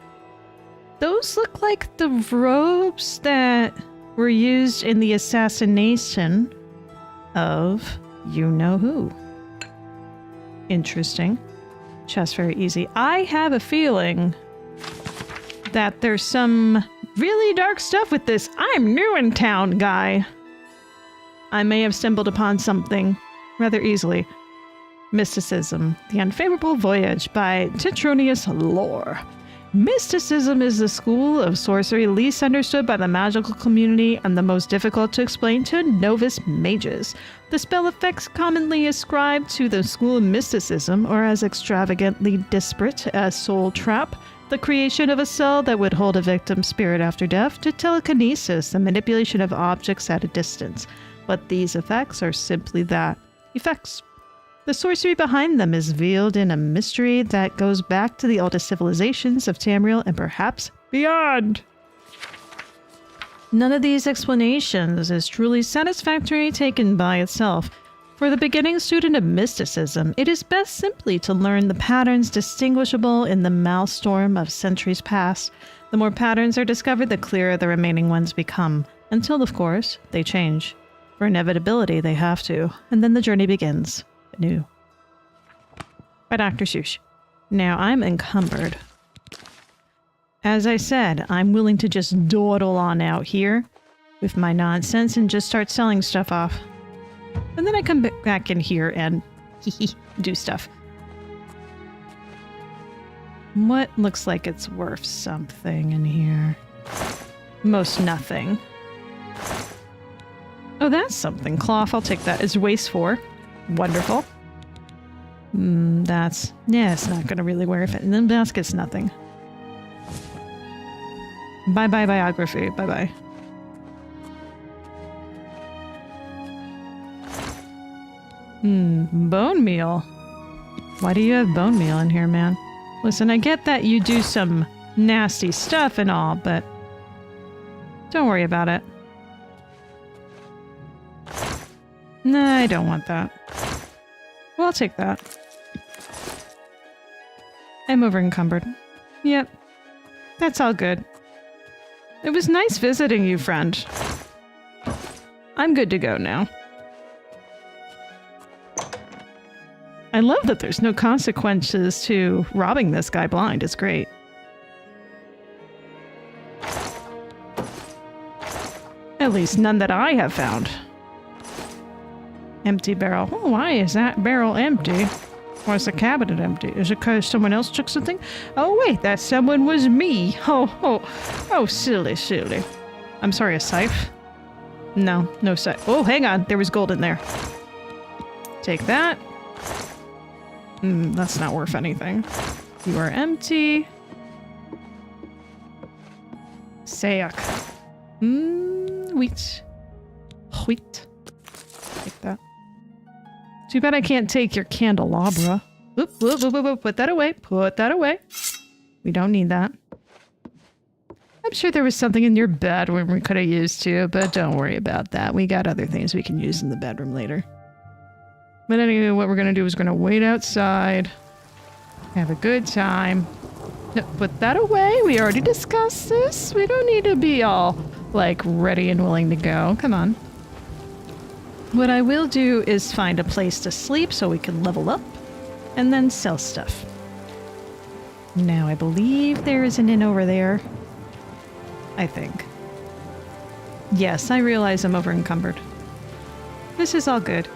Those look like the robes that were used in the assassination of you-know-who. Interesting. Chest very easy. I have a feeling that there's some really dark stuff with this I'm new in town guy. I may have stumbled upon something rather easily. Mysticism, The Unfavorable Voyage by Titronius Lore. Mysticism is the school of sorcery least understood by the magical community and the most difficult to explain to novice mages. The spell effects commonly ascribed to the school of mysticism are as extravagantly disparate as Soul Trap, the creation of a cell that would hold a victim's spirit after death, to telekinesis, the manipulation of objects at a distance. But these effects are simply that, effects. The sorcery behind them is veiled in a mystery that goes back to the oldest civilizations of Tamriel and perhaps beyond. None of these explanations is truly satisfactory taken by itself. For the beginning student of mysticism, it is best simply to learn the patterns distinguishable in the maelstrom of centuries past. The more patterns are discovered, the clearer the remaining ones become, until, of course, they change. For inevitability, they have to, and then the journey begins anew. By Dr. Seuss. Now, I'm encumbered. As I said, I'm willing to just dawdle on out here with my nonsense and just start selling stuff off. And then I come back in here and do stuff. What looks like it's worth something in here? Most nothing. Oh, that's something. Cloth, I'll take that. Is waist 4. Wonderful. It's not going to really wear it. And then basket's nothing. Bye-bye biography. Bye-bye. Bone meal. Why do you have bone meal in here, man? Listen, I get that you do some nasty stuff and all, but don't worry about it. Nah, I don't want that. Well, I'll take that. I'm over encumbered. Yep. That's all good. It was nice visiting you, friend. I'm good to go now. I love that there's no consequences to robbing this guy blind. It's great. At least none that I have found. Empty barrel. Oh, why is that barrel empty? Why is the cabinet empty? Is it because someone else took something? Oh, wait, that someone was me. Oh, silly. I'm sorry, a scythe? No scythe. Oh, hang on. There was gold in there. Take that. That's not worth anything. You are empty. Sayak. Wheat. Take that. Too bad I can't take your candelabra. Whoop. Put that away. We don't need that. I'm sure there was something in your bedroom we could have used too, but don't worry about that. We got other things we can use in the bedroom later. But anyway, what we're going to do is we're going to wait outside. Have a good time. No, put that away. We already discussed this. We don't need to be all, like, ready and willing to go. Come on. What I will do is find a place to sleep so we can level up and then sell stuff. Now, I believe there is an inn over there. I think. Yes, I realize I'm over encumbered. This is all good.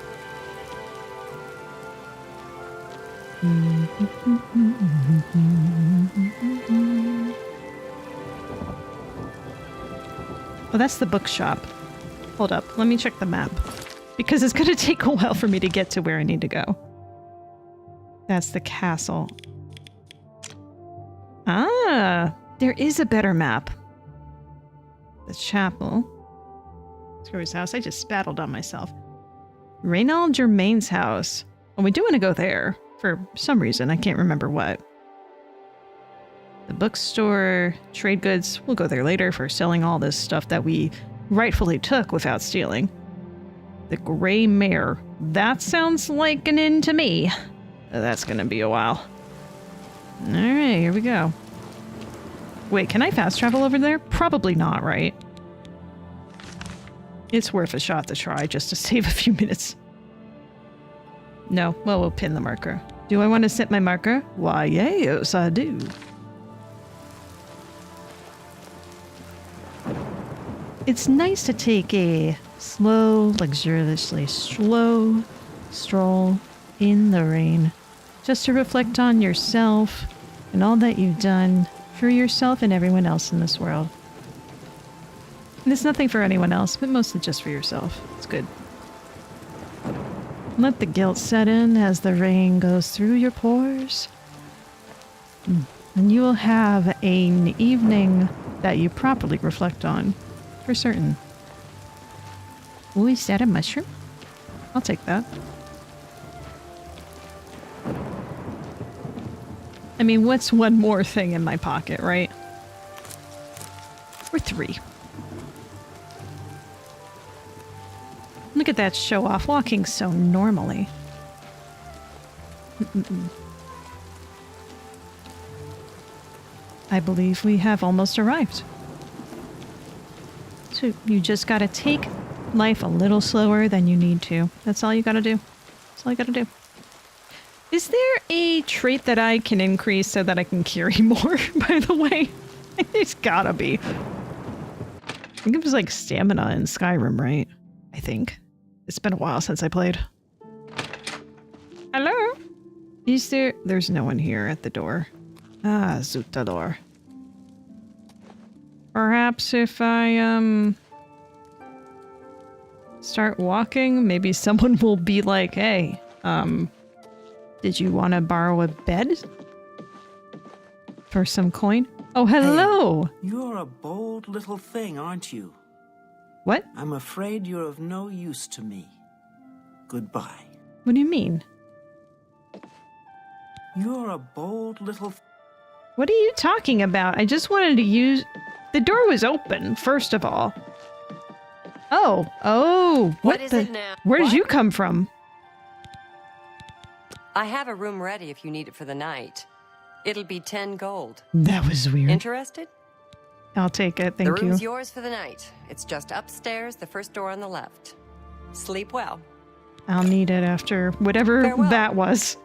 Oh, that's the bookshop. Hold up, let me check the map. Because it's going to take a while for me to get to where I need to go. That's the castle. Ah, there is a better map. The chapel. Screw his house. I just spattled on myself. Reynald Germain's house. Oh, we do want to go there. For some reason. I can't remember what. The bookstore. Trade goods. We'll go there later for selling all this stuff that we rightfully took without stealing. The Gray Mare. That sounds like an inn to me. That's gonna be a while. Alright, here we go. Wait, can I fast travel over there? Probably not, right? It's worth a shot to try just to save a few minutes. No, well, we'll pin the marker. Do I want to set my marker? Why, yes, I do. It's nice to take a slow, luxuriously slow stroll in the rain, just to reflect on yourself and all that you've done for yourself and everyone else in this world. And it's nothing for anyone else, but mostly just for yourself. It's good. Let the guilt set in as the rain goes through your pores. And you will have an evening that you properly reflect on, for certain. Ooh, is that a mushroom? I'll take that. I mean, what's one more thing in my pocket, right? Or 3. Look at that show off, walking so normally. I believe we have almost arrived. So you just gotta take life a little slower than you need to. That's all you gotta do. That's all you gotta do. Is there a trait that I can increase so that I can carry more, by the way? There's gotta be. I think it was like stamina in Skyrim, right? I think. It's been a while since I played. Hello? Is there... There's no one here at the door. Ah, Zutador. Perhaps if I, start walking, maybe someone will be like, hey, did you want to borrow a bed? For some coin? Oh, hello! Hey, you're a bold little thing, aren't you? What? I'm afraid you're of no use to me. Goodbye. What do you mean? You're a bold little... What are you talking about? I just wanted to use... The door was open, first of all. Oh, what is it now? Where did you come from? I have a room ready if you need it for the night. It'll be 10 gold. That was weird. Interested? I'll take it, thank you. The room's yours for the night. It's just upstairs, the first door on the left. Sleep well. I'll need it after whatever Farewell. that was.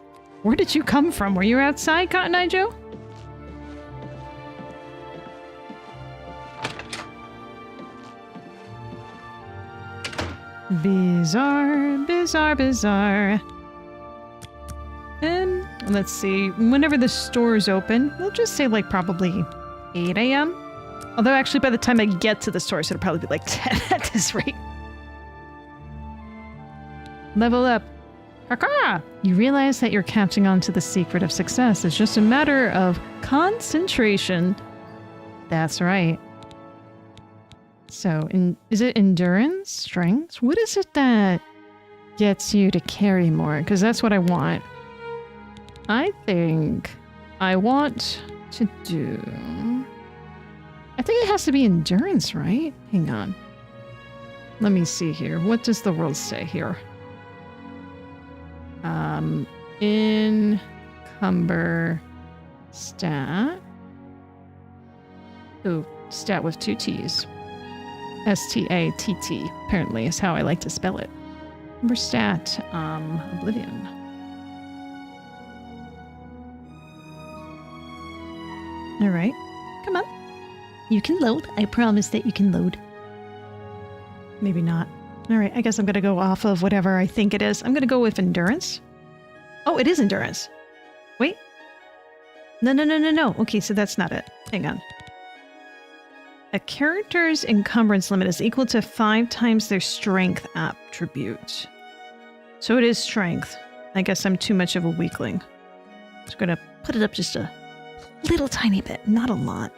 Where did you come from? Were you outside, Cotton Eye Joe? Bizarre, bizarre, bizarre. And let's see, whenever the store's open, we'll just say like probably 8 a.m. Although actually by the time I get to the store, it'll probably be like 10 at this rate. Level up. Caca! You realize that you're catching on to the secret of success. It's just a matter of concentration. That's right. So, is it endurance? Strength? What is it that gets you to carry more? Because that's what I want. I think I want to do... I think it has to be endurance, right? Hang on. Let me see here. What does the world say here? Encumber stat. Ooh, stat with 2 T's. S-T-A-T-T, apparently, is how I like to spell it. Number stat, Oblivion. Alright, come on. You can load. I promise that you can load. Maybe not. Alright, I guess I'm gonna go off of whatever I think it is. I'm gonna go with endurance. Oh, it is endurance. Wait. No. Okay, so that's not it. Hang on. A character's encumbrance limit is equal to 5 times their strength attribute. So it is strength. I guess I'm too much of a weakling. Just gonna put it up just a little tiny bit, not a lot.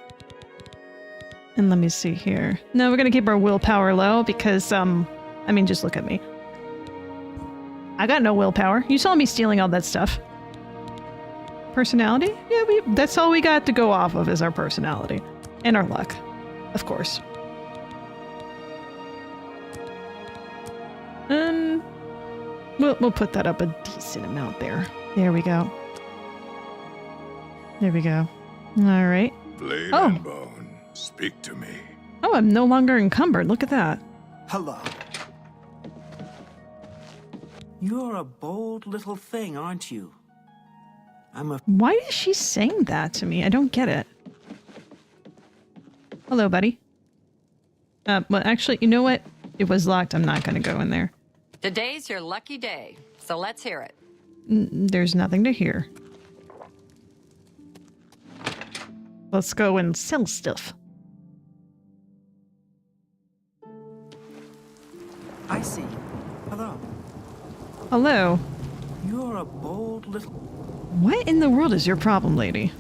And let me see here. No, we're gonna keep our willpower low because, I mean, just look at me. I got no willpower. You saw me stealing all that stuff. Personality? Yeah, that's all we got to go off of is our personality. And our luck. Of course. We'll put that up a decent amount there. There we go. There we go. All right. Blade and bone, speak to me. Oh, I'm no longer encumbered. Look at that. Hello. You're a bold little thing, aren't you? Why is she saying that to me? I don't get it. Hello, buddy. Well, actually, you know what? It was locked. I'm not going to go in there. Today's your lucky day, so let's hear it. There's nothing to hear. Let's go and sell stuff. I see you. Hello. Hello. You're a bold little... What in the world is your problem, lady?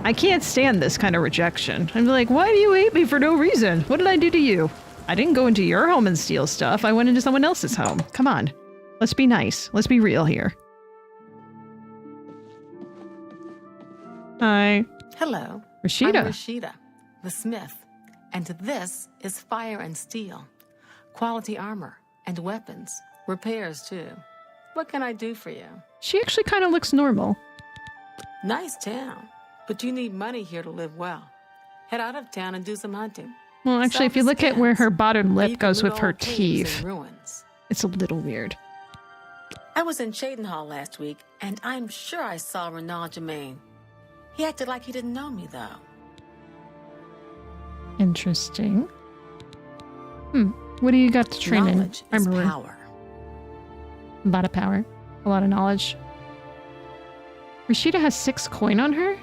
I can't stand this kind of rejection. I'm like, why do you hate me for no reason? What did I do to you? I didn't go into your home and steal stuff. I went into someone else's home. Come on. Let's be nice. Let's be real here. Hi. Hello. Rashida. I'm Rashida, the smith. And this is fire and steel. Quality armor and weapons. Repairs, too. What can I do for you? She actually kind of looks normal. Nice town. But you need money here to live well. Head out of town and do some hunting. Well, actually, if you look at where her bottom lip goes with her caves teeth, and ruins. it's a little weird. I was in Cheydinhall last week, and I'm sure I saw Renal Germain. He acted like he didn't know me, though. Interesting. What do you got to train in? Knowledge is Armorer. power. A lot of power. A lot of knowledge. Rashida has 6 coin on her?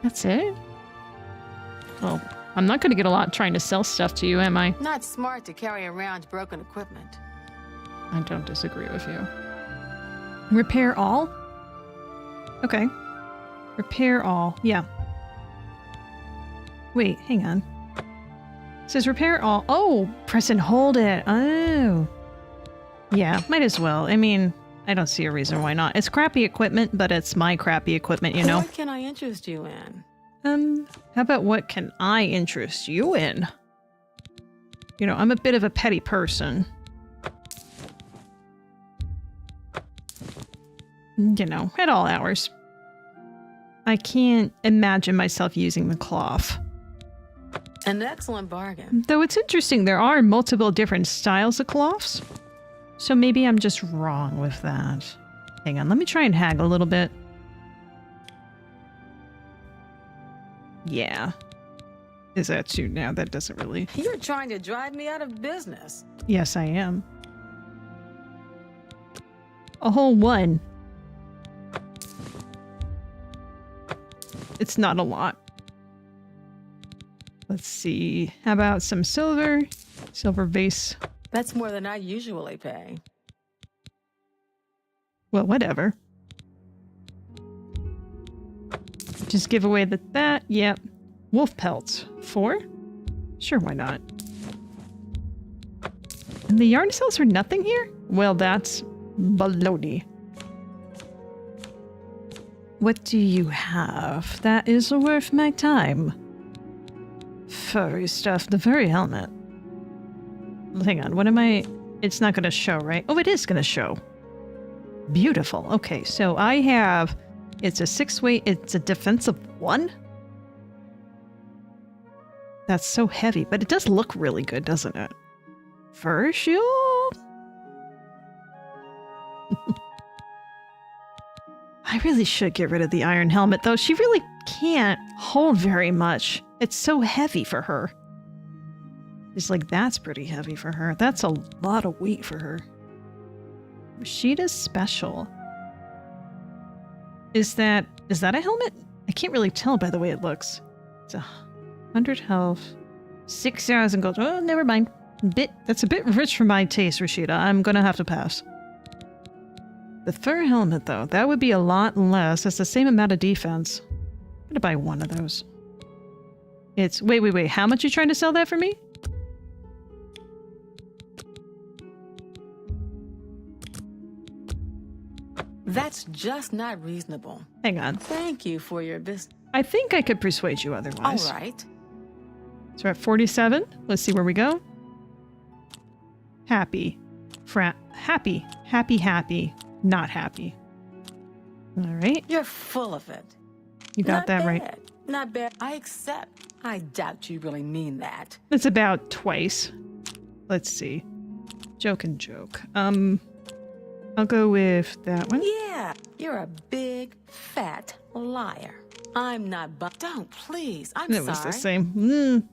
That's it? Well, I'm not going to get a lot trying to sell stuff to you, am I? Not smart to carry around broken equipment. I don't disagree with you. Repair all? Okay. Repair all. Yeah. Wait, hang on. It says repair all. Oh, press and hold it. Oh. Yeah, might as well. I mean, I don't see a reason why not. It's crappy equipment, but it's my crappy equipment, you know? What can I interest you in? How about what can I interest you in? You know, I'm a bit of a petty person. You know, at all hours. I can't imagine myself using the cloth. An excellent bargain. Though it's interesting, there are multiple different styles of cloths. So maybe I'm just wrong with that. Hang on, let me try and haggle a little bit. Yeah. Is that too now? That doesn't really... You're trying to drive me out of business. Yes, I am. A whole 1. It's not a lot. Let's see. How about some silver? Silver base. That's more than I usually pay. Well, whatever. Just give away that. Yep. Wolf pelts. 4? Sure, why not? And the yarn sells for nothing here? Well, that's baloney. What do you have that is worth my time? Furry stuff. The furry helmet. Hang on, what am I... It's not going to show, right? Oh, it is going to show. Beautiful. Okay, so I have... It's a 6-weight. It's a defensive 1? That's so heavy, but it does look really good, doesn't it? Fur shield? I really should get rid of the iron helmet, though. She really can't hold very much. It's so heavy for her. It's like, that's pretty heavy for her. That's a lot of weight for her. Rashida's special. Is that a helmet? I can't really tell by the way it looks. It's 100 health. 6,000 gold. Oh, never mind. That's a bit rich for my taste, Rashida. I'm gonna have to pass. The fur helmet, though, that would be a lot less. That's the same amount of defense. I'm gonna buy 1 of those. It's... Wait. How much you trying to sell that for me? That's just not reasonable. Hang on. Thank you for your business. I think I could persuade you otherwise. All right. So we're at 47. Let's see where we go. Happy. Happy. Happy. Not happy. All right. You're full of it. You got that right. Not bad. I accept. I doubt you really mean that. It's about twice. Let's see. Joke and joke. I'll go with that one. Yeah, you're a big, fat liar. I'm not Don't, please. I'm sorry. It was the same.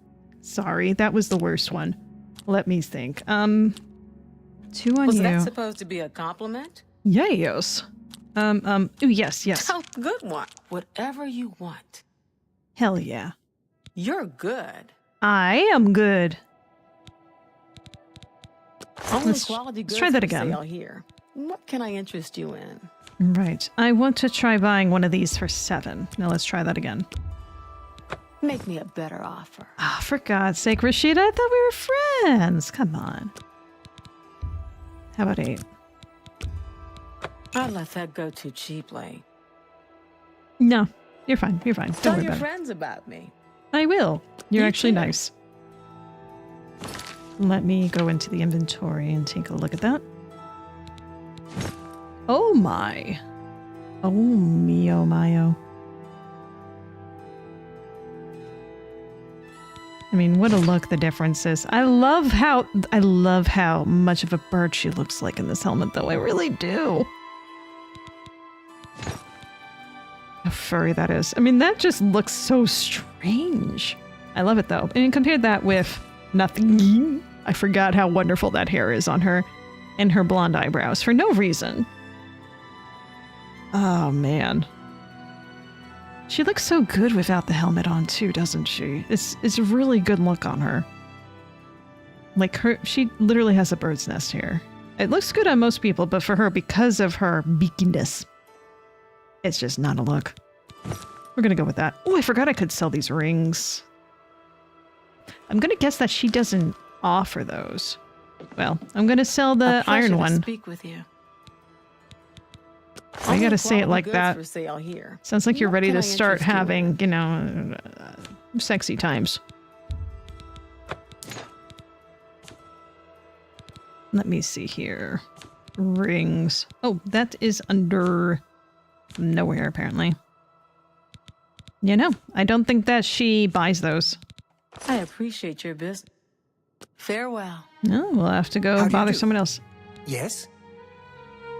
Sorry, that was the worst one. Let me think. 2 on you. Was that supposed to be a compliment? Yes. Ooh, yes. Oh, good one. Whatever you want. Hell yeah. You're good. I am good. Only quality goods let's try that for again. sale here. What can I interest you in? Right. I want to try buying one of these for 7. Now let's try that again. Make me a better offer. Ah, for God's sake, Rashida, I thought we were friends. Come on. How about 8? I let that go too cheaply. No, you're fine. You're fine. Don't Tell worry your about it. friends about me. I will. You're You actually too. nice. Let me go into the inventory and take a look at that. Oh my. Oh mio mio. I mean, what a look the difference is. I love how much of a bird she looks like in this helmet, though. I really do. How furry that is. I mean, that just looks so strange. I love it, though. And compare that with nothing. I forgot how wonderful that hair is on her and her blonde eyebrows for no reason. Oh, man. She looks so good without the helmet on, too, doesn't she? It's a really good look on her. Like, she literally has a bird's nest here. It looks good on most people, but for her, because of her beakiness, it's just not a look. We're gonna go with that. Oh, I forgot I could sell these rings. I'm gonna guess that she doesn't offer those. Well, I'm gonna sell the iron one. Speak with you. I gotta say it like Goods that. For sale here. Sounds like you're What ready can to I start interest you in? having, you know, sexy times. Let me see here. Rings. Oh, that is under nowhere, apparently. You know, I don't think that she buys those. I appreciate your business. Farewell. No, we'll have to go bother someone else. Yes?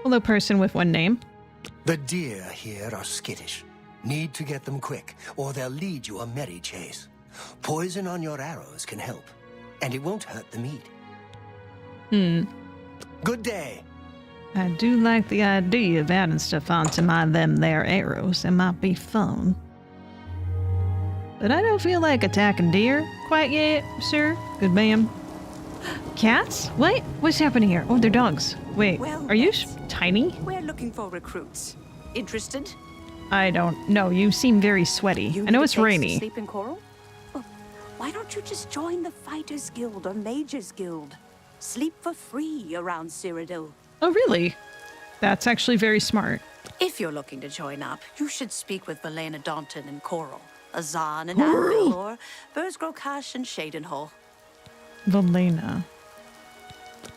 Hello, person with one name. The deer here are skittish. Need to get them quick, or they'll lead you a merry chase. Poison on your arrows can help, and it won't hurt the meat. Good day. I do like the idea of adding stuff onto them there arrows. It might be fun. But I don't feel like attacking deer quite yet, sir. Good ma'am. Cats? What? What's happening here? Oh, they're dogs. Wait, Well, are you yes. tiny? We're looking for recruits. Interested? I don't know. You seem very sweaty. You I know need a it's place to rainy. sleep in Coral? Well, why don't you just join the Fighters Guild or Mages Guild? Sleep for free around Cyrodiil. Oh, really? That's actually very smart. If you're looking to join up, you should speak with Valena Daunton and Coral, Azan and Anvil, or Burzgrokash and Shadenhall. Valena.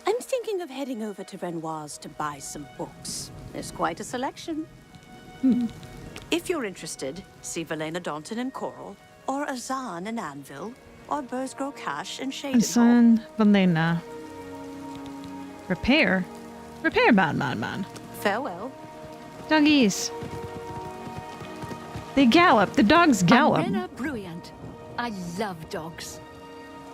I'm thinking of heading over to Renoir's to buy some books. There's quite a selection. If you're interested, see Valena Daunton and Coral, or Azan and Anvil, or Burzgrokash and Shadenhall. Son, Valena. Repair? Repair, man. Farewell. Doggies. They gallop. The dogs gallop. Arena Bruyant. I love dogs.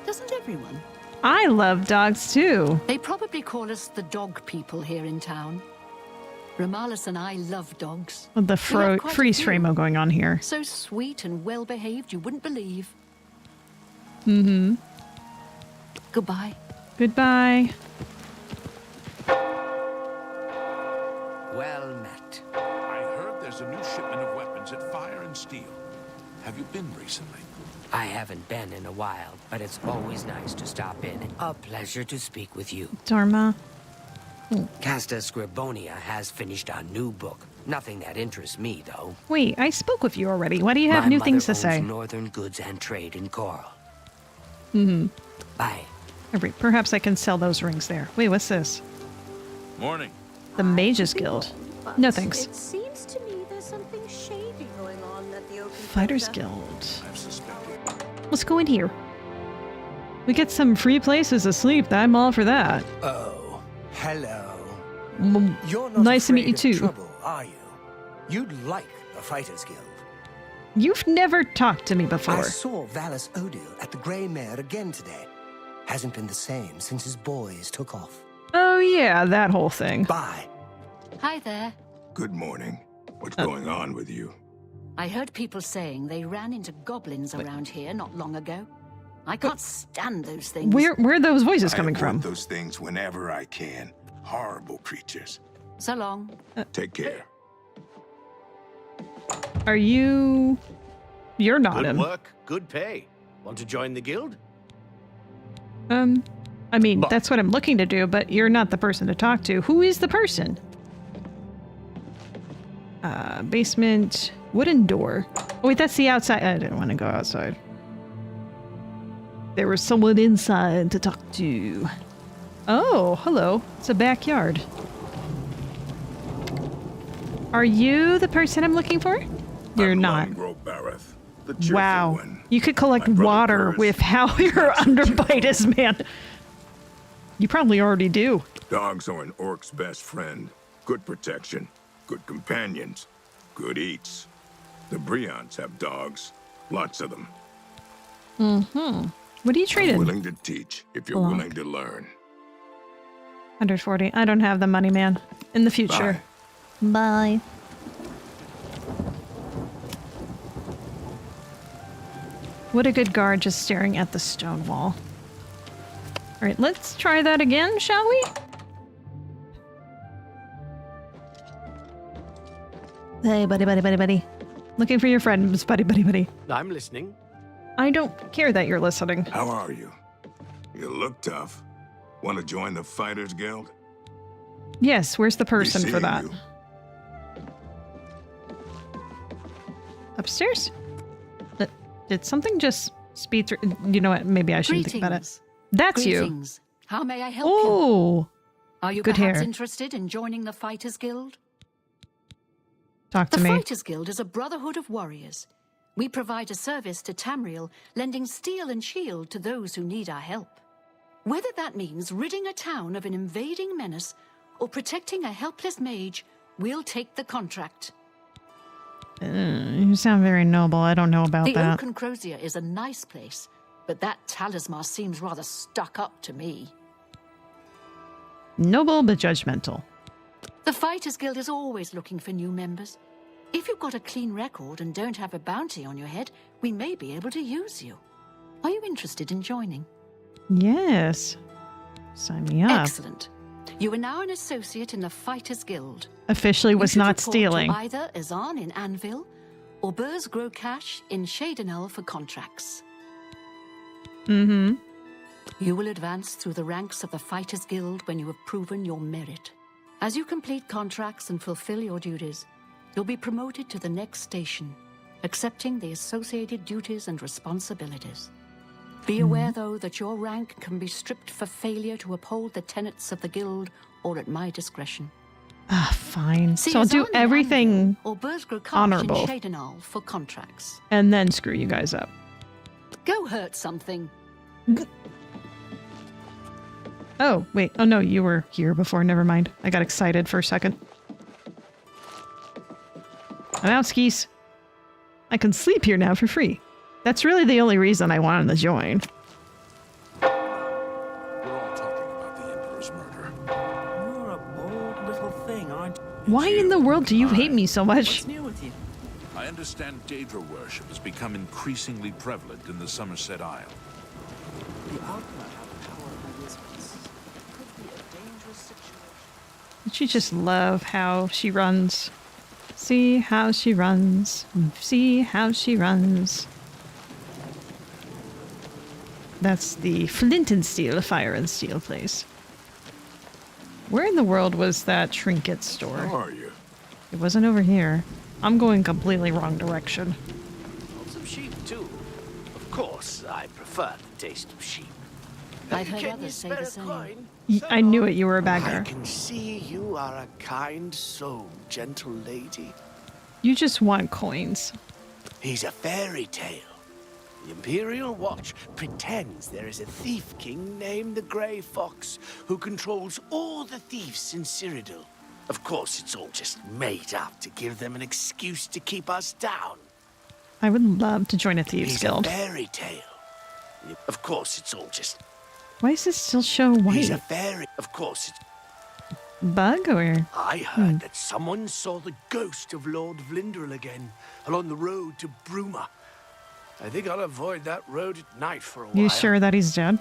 Doesn't everyone? I love dogs too. They probably call us the dog people here in town. Romalis and I love dogs. The We have quite a freeze few. frame going on here. So sweet and well-behaved you wouldn't believe. Goodbye. Goodbye. Well met. I heard there's a new shipment of weapons at Fire and Steel. Have you been recently? I haven't been in a while, but it's always nice to stop in. A pleasure to speak with you. Dharma. Casta Scribonia has finished a new book. Nothing that interests me, though. Wait, I spoke with you already. Why do you have My new mother things to owns say? Northern Goods and Trade in Coral. Bye. Perhaps I can sell those rings there. Wait, what's this? Morning. The Mages Guild. No thanks. It seems to me there's something shady going on at the Open Fighters Plaza. Guild. I've suspected. Let's go in here. We get some free places to sleep. I'm all for that. Oh, hello. Mm, You're not nice to meet you afraid of too. trouble, are you? You'd like the Fighters Guild. You've never talked to me I before. saw Valis Odile at the Grey Mare again today. Hasn't been the same since his boys took off. Oh yeah, that whole thing. Bye. Hi there. Good morning. What's going on with you? I heard people saying they ran into goblins around here not long ago. I can't stand those things. Where are those voices coming I from? avoid those things whenever I can. Horrible creatures. So long. Take care. Are you... You're not Good him. work, good pay. Want to join the guild? I mean, that's what I'm looking to do, but you're not the person to talk to. Who is the person? Basement, wooden door. Oh wait, that's the outside. I didn't want to go outside. There was someone inside to talk to. Oh, hello. It's a backyard. Are you the person I'm looking for? You're not. Wow. You could collect water with how your underbite is, man. You probably already do. Dogs are an orc's best friend. Good protection, good companions, good eats. The Breons have dogs. Lots of them. Mm-hmm. What are you trading? I'm willing to teach if you're willing to learn. 140. I don't have the money, man. In the future. Bye. What a good guard just staring at the stone wall. Alright, let's try that again, shall we? Hey, buddy. Looking for your friends, buddy. I'm listening. I don't care that you're listening. How are you? You look tough. Want to join the Fighters Guild? Yes, where's the person for that? Upstairs? Did something just speed through? You know what? Maybe I shouldn't think about it. That's Greetings. How may I help you? you? Are you good perhaps hair. interested in joining the Fighters Guild? Talk to the me. Fighters Guild is a brotherhood of warriors. We provide a service to Tamriel, lending steel and shield to those who need our help. Whether that means ridding a town of an invading menace or protecting a helpless mage, we'll take the contract. You sound very noble. I don't know about The that. Oaken Crozier is a nice place, but that talisman seems rather stuck up to me. Noble but judgmental. The Fighters Guild is always looking for new members. If you've got a clean record and don't have a bounty on your head, we may be able to use you. Are you interested in joining? Yes. Sign me up. Excellent. You are now an associate in the Fighters Guild. Officially was You should not report stealing. to either Azan in Anvil or Burrs Grow Cash in Shadinel for contracts. Mm-hmm. You will advance through the ranks of the Fighters Guild when you have proven your merit. As you complete contracts and fulfill your duties, you'll be promoted to the next station, accepting the associated duties and responsibilities. Be aware, though, that your rank can be stripped for failure to uphold the tenets of the Guild or at my discretion. Fine. See So I'll do Azan in everything Anvil or Burrs Grow Cash in honorable. Shadinel for contracts. And then screw you guys up. Go hurt something. Oh, wait. Oh, no, you were here before. Never mind. I got excited for a second. I'm out, skis. I can sleep here now for free. That's really the only reason I wanted to join. We're all talking about the Emperor's murder. You're a bold little thing, aren't you? Why in the world do you hate me so much? What's new with you? I understand Daedra worship has become increasingly prevalent in the Somerset Isle. The outlaw have power over this place. Could be a dangerous situation. Don't you just love how she runs? See how she runs. See how she runs. That's the Flint and Steel, Fire and Steel place. Where in the world was that trinket store? How are you? It wasn't over here. I'm going completely wrong direction. Some sheep, too. Of course, I prefer the taste of sheep. I've heard Can others you say spare the a same. coin? I knew it. You were a I beggar. can see you are a kind soul, gentle lady. You just want coins. He's a fairy tale. The Imperial Watch pretends there is a thief king named the Grey Fox who controls all the thieves in Cyrodiil. Of course, it's all just made up to give them an excuse to keep us down. I would love to join a thieves He's guild. a fairy tale. Of course, it's all just... Why does this still show white? He's a fairy. Of course, it's... Bug or? I heard that someone saw the ghost of Lord Vlindrel again along the road to Bruma. I think I'll avoid that road at night for a while. You sure that he's dead?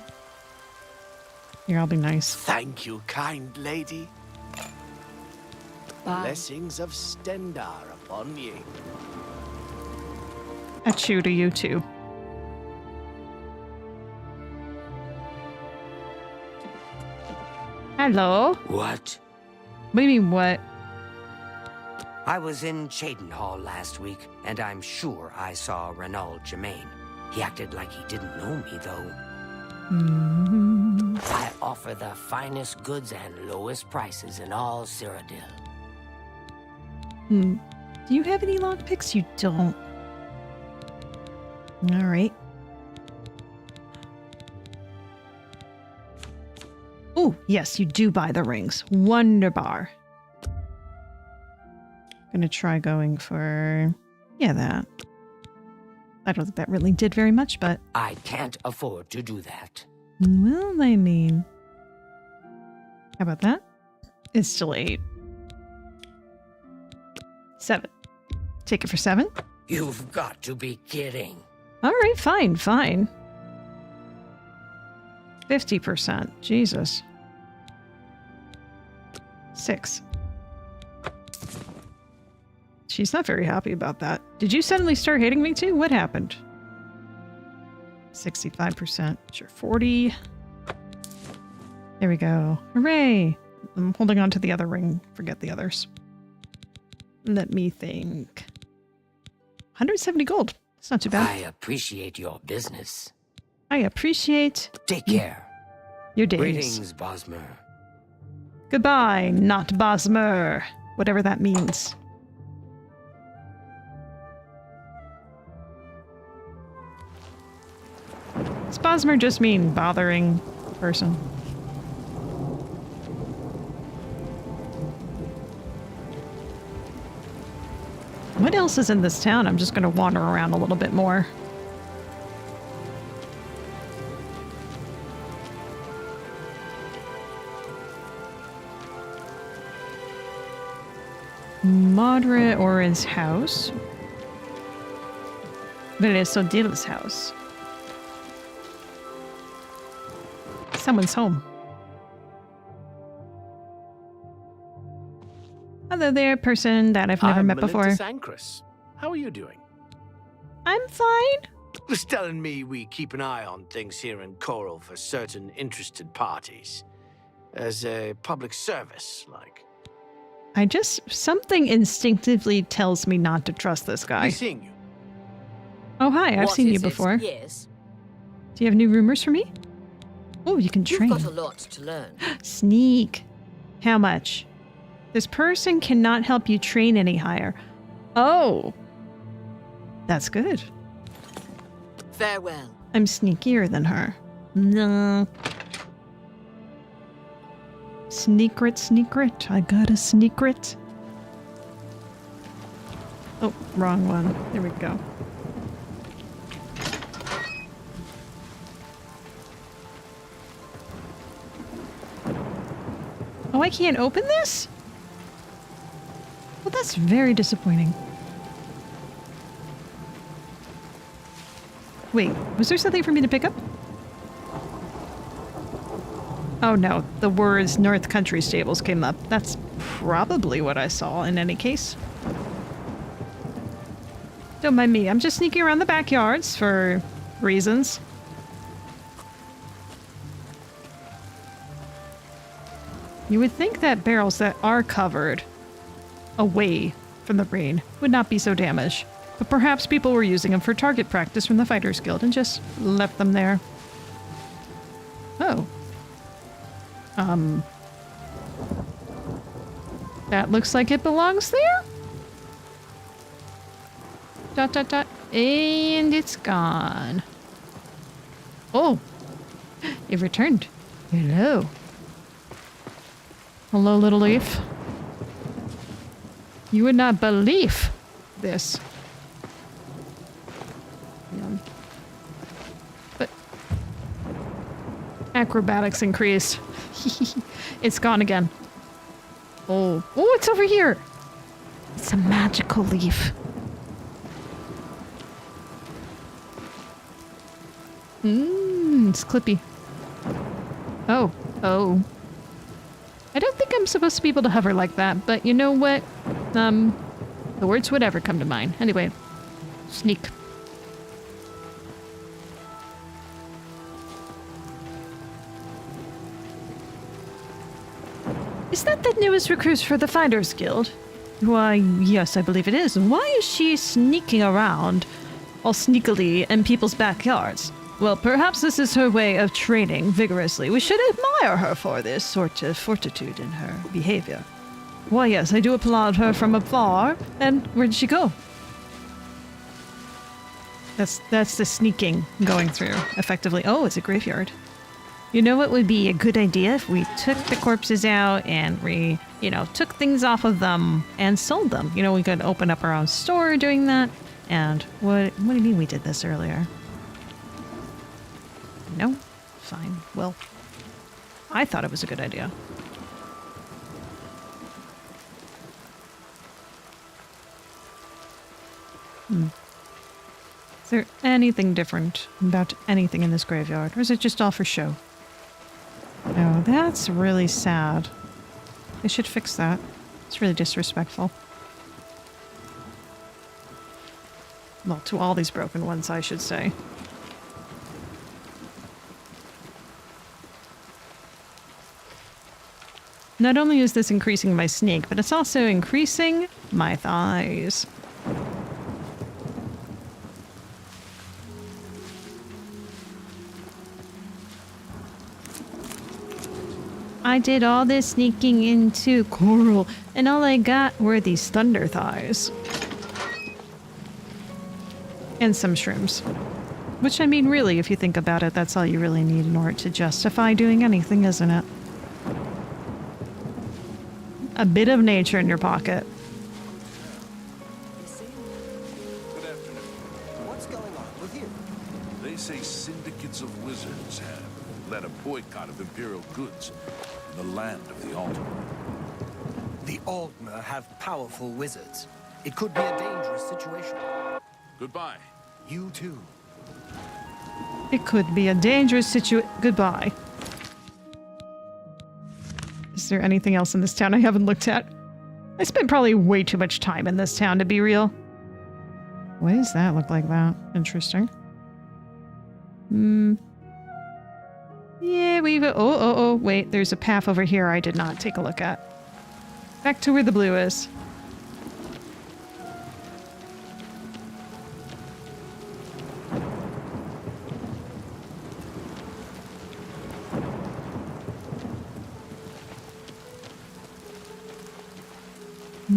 Here, I'll be nice. Thank you, kind lady. Bye. Blessings of Stendar upon ye. Achoo to you too. Hello? What? What do you mean, what? I was in Cheydinhall last week, and I'm sure I saw Renaud Germain. He acted like he didn't know me, though. I offer the finest goods and lowest prices in all Cyrodiil. Do you have any lockpicks? You don't. Alright. Oh, yes, you do buy the rings. Wonderbar. Gonna try going for... yeah, that. I don't think that really did very much, but... I can't afford to do that. Well, I mean... how about that? It's still 8. 7. Take it for 7? You've got to be kidding. Alright, fine, fine. 50%. Jesus. 6. She's not very happy about that. Did you suddenly start hating me too? What happened? 65%. Sure, 40. There we go. Hooray! I'm holding on to the other ring. Forget the others. Let me think. 170 gold. It's not too bad. I appreciate your business. I appreciate... Take care. Your days. Greetings, Bosmer. Goodbye, not Bosmer. Whatever that means. Does Bosmer just mean bothering person? What else is in this town? I'm just going to wander around a little bit more. Madre Ora's house. But it is Cyrodiil's house. Someone's home. Hello there, person that I've never met before. Sancris. How are you doing? I'm fine. Was telling me we keep an eye on things here in Coral for certain interested parties. As a public service, like. Something instinctively tells me not to trust this guy. Nice seeing you. Oh, hi, I've seen you before. Yes. Do you have new rumors for me? Oh, you can train. You've got a lot to learn. Sneak. How much? This person cannot help you train any higher. Oh. That's good. Farewell. I'm sneakier than her. No. Sneakret. I got a sneakret. Oh, wrong one. There we go. Oh, I can't open this? Well, that's very disappointing. Wait, was there something for me to pick up? Oh no, the words North Country Stables came up. That's probably what I saw in any case. Don't mind me, I'm just sneaking around the backyards for reasons. You would think that barrels that are covered away from the rain would not be so damaged, but perhaps people were using them for target practice from the Fighters Guild and just left them there. Oh. That looks like it belongs there? ... And it's gone. Oh! It returned. Hello. Hello, little leaf. You would not believe this. But acrobatics increased. It's gone again. Oh, it's over here. It's a magical leaf. It's clippy. Oh. I don't think I'm supposed to be able to hover like that, but you know what? The words would ever come to mind. Anyway, sneak. Is that the newest recruit for the Fighters Guild? Why, yes, I believe it is. Why is she sneaking around all sneakily in people's backyards? Well, perhaps this is her way of training vigorously. We should admire her for this sort of fortitude in her behavior. Why, yes, I do applaud her from afar. And where did she go? That's the sneaking going through, effectively. Oh, it's a graveyard. You know what would be a good idea if we took the corpses out and we, took things off of them and sold them? We could open up our own store doing that. And what do you mean we did this earlier? No? Fine. Well, I thought it was a good idea. Is there anything different about anything in this graveyard? Or is it just all for show? Oh, that's really sad. They should fix that. It's really disrespectful. Well, to all these broken ones, I should say. Not only is this increasing my sneak, but it's also increasing my thighs. I did all this sneaking into Coral, and all I got were these thunder thighs. And some shrooms. Which, I mean, really, if you think about it, that's all you really need in order to justify doing anything, isn't it? A bit of nature in your pocket. What's going on with you? They say syndicates of wizards have led a boycott of Imperial goods in the land of the Altmer. The Altmer have powerful wizards. It could be a dangerous situation. Goodbye. You too. It could be a dangerous situation. Goodbye. Is there anything else in this town I haven't looked at? I spent probably way too much time in this town, to be real. Why does that look like that? Interesting. Yeah, we've... Oh, wait. There's a path over here I did not take a look at. Back to where the blue is.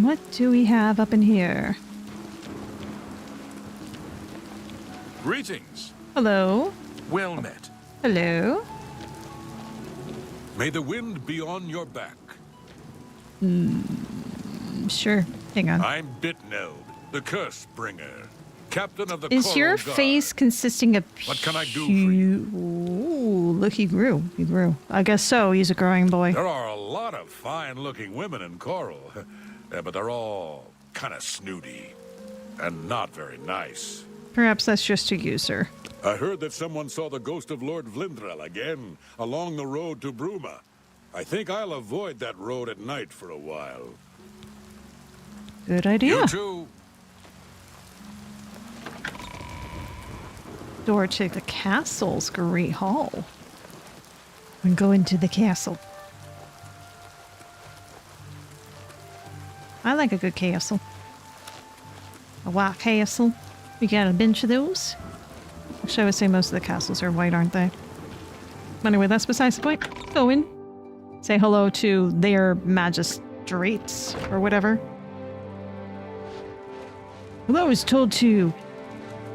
What do we have up in here? Greetings. Hello. Well met. Hello. May the wind be on your back. Sure. Hang on. I'm Bitneld, the Curse Bringer, captain of the Is Coral your Guard. face consisting of... What can I do for you? Ooh, look, he grew. He grew. I guess so. He's a growing boy. There are a lot of fine-looking women in Coral, but they're all kind of snooty and not very nice. Perhaps that's just to you, sir. I heard that someone saw the ghost of Lord Vlindrel again along the road to Bruma. I think I'll avoid that road at night for a while. Good idea. You too. Door to the castle's great hall. And go into the castle. I like a good castle. A white castle. We got a bunch of those. Actually, I would say most of the castles are white, aren't they? Anyway, that's besides the point. Go in. Say hello to their magistrates or whatever. Well, I was told to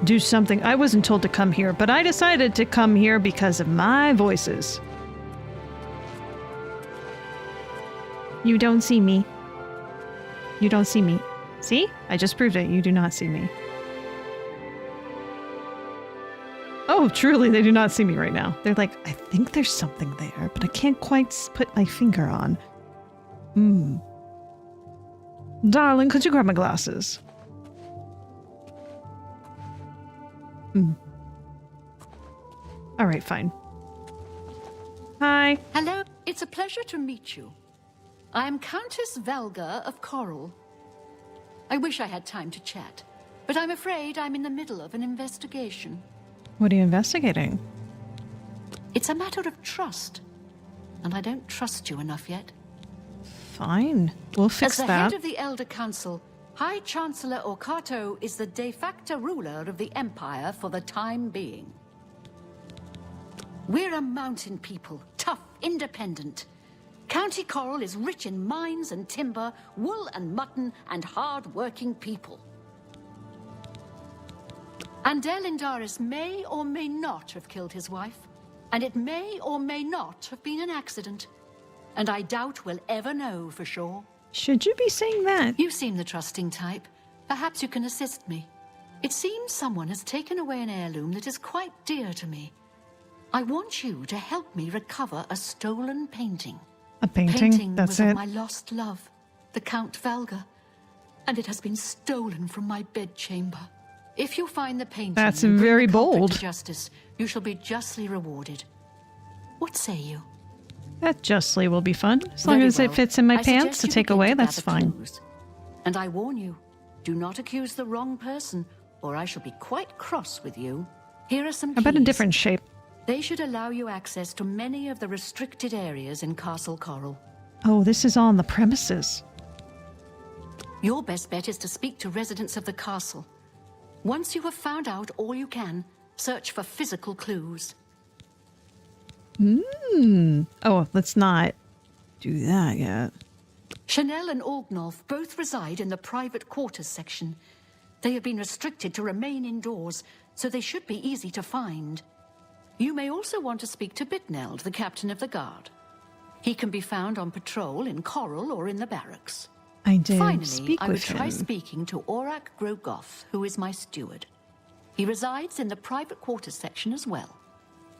do something. I wasn't told to come here, but I decided to come here because of my voices. You don't see me. You don't see me. See? I just proved it. You do not see me. Oh, truly, they do not see me right now. They're like, I think there's something there, but I can't quite put my finger on. Darling, could you grab my glasses? All right, fine. Hi. Hello. It's a pleasure to meet you. I am Countess Valga of Coral. I wish I had time to chat, but I'm afraid I'm in the middle of an investigation. What are you investigating? It's a matter of trust, and I don't trust you enough yet. Fine. We'll fix As the that. head of the Elder Council, High Chancellor Orkato is the de facto ruler of the Empire for the time being. We're a mountain people, tough, independent. County Coral is rich in mines and timber, wool and mutton, and hard-working people. Andel Indaris may or may not have killed his wife, and it may or may not have been an accident. And I doubt we'll ever know for sure. Should you be saying that? You seem the trusting type. Perhaps you can assist me. It seems someone has taken away an heirloom that is quite dear to me. I want you to help me recover a stolen painting. A painting? That's was it? of my lost love, the Count Valga, and it has been stolen from my bedchamber. If you find the painting, That's and bring very the culprit bold. to justice, you shall be justly rewarded. What say you? That justly will be fun. As long Very as well. it fits in my I pants suggest to you take begin away, to that's gather fine. clues. And I warn you, do not accuse the wrong person, or I shall be quite cross with you. Here are some How about a keys. different shape? They should allow you access to many of the restricted areas in Castle Coral. Oh, this is all on the premises. Your best bet is to speak to residents of the castle. Once you have found out all you can, search for physical clues. Oh, let's not do that yet. Chanel and Orgnolf both reside in the private quarters section. They have been restricted to remain indoors, so they should be easy to find. You may also want to speak to Bitneld, the captain of the guard. He can be found on patrol in Coral or in the barracks. I did Finally, speak I would with try him. speaking to Orak Grogoth, who is my steward. He resides in the private quarters section as well.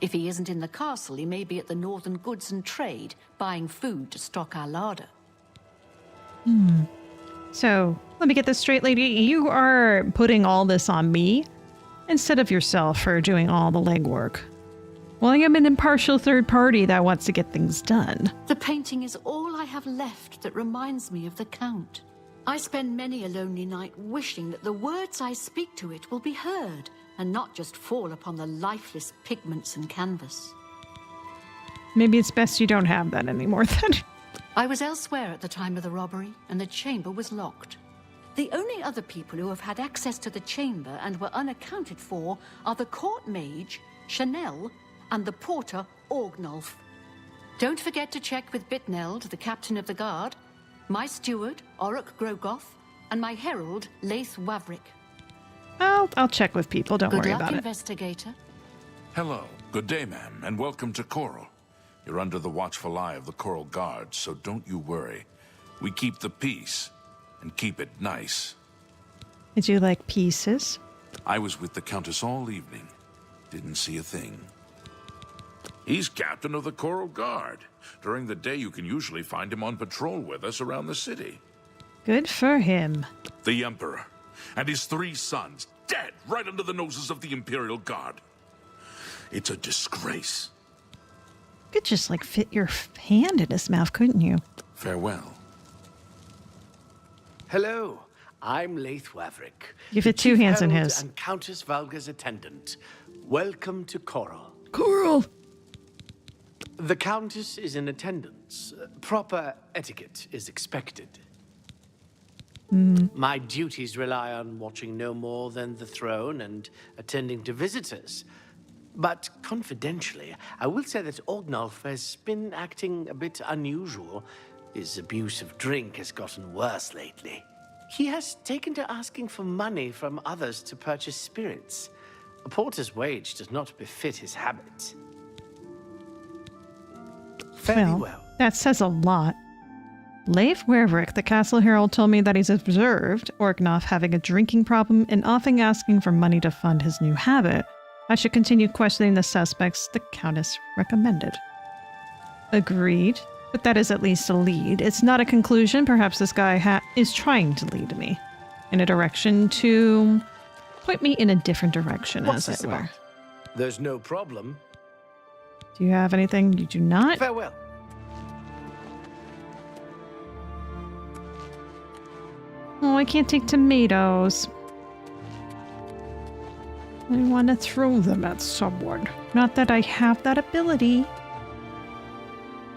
If he isn't in the castle, he may be at the Northern Goods and Trade, buying food to stock our larder. So, let me get this straight, lady. You are putting all this on me instead of yourself for doing all the legwork. Well, I am an impartial third party that wants to get things done. The painting is all I have left that reminds me of the Count. I spend many a lonely night wishing that the words I speak to it will be heard and not just fall upon the lifeless pigments and canvas. Maybe it's best you don't have that anymore then. I was elsewhere at the time of the robbery, and the chamber was locked. The only other people who have had access to the chamber and were unaccounted for are the court mage, Chanel, and the porter, Orgnolf. Don't forget to check with Bitneld, the captain of the guard, my steward, Orak Grogoth, and my herald, Laith Wavrick. I'll check with people, don't Good worry luck, about it. investigator. Hello. Good day, ma'am, and welcome to Coral. You're under the watchful eye of the Coral Guard, so don't you worry. We keep the peace, and keep it nice. Did you like pieces? I was with the Countess all evening. Didn't see a thing. He's captain of the Coral Guard. During the day, you can usually find him on patrol with us around the city. Good for him. The Emperor and his 3 sons dead right under the noses of the Imperial Guard. It's a disgrace. You could just, like, fit your hand in his mouth, couldn't you? Farewell. Hello, I'm Laith Wavrick. You the fit 2 Chief hands in Herald his. And Countess Valga's attendant. Welcome to Coral. Coral! The Countess is in attendance. Proper etiquette is expected. My duties rely on watching no more than the throne and attending to visitors. But confidentially, I will say that Orgnolf has been acting a bit unusual. His abuse of drink has gotten worse lately. He has taken to asking for money from others to purchase spirits. A porter's wage does not befit his habit. Fairly well. That says a lot. Leif Werverick, the Castle Herald, told me that he's observed Orgnoff having a drinking problem and often asking for money to fund his new habit. I should continue questioning the suspects the Countess recommended. Agreed, but that is at least a lead. It's not a conclusion. Perhaps this guy is trying to lead me in a direction to point me in a different direction, What's as this it were. about? There's no problem. Do you have anything? You do not? Farewell. Oh, I can't take tomatoes. I want to throw them at someone. Not that I have that ability.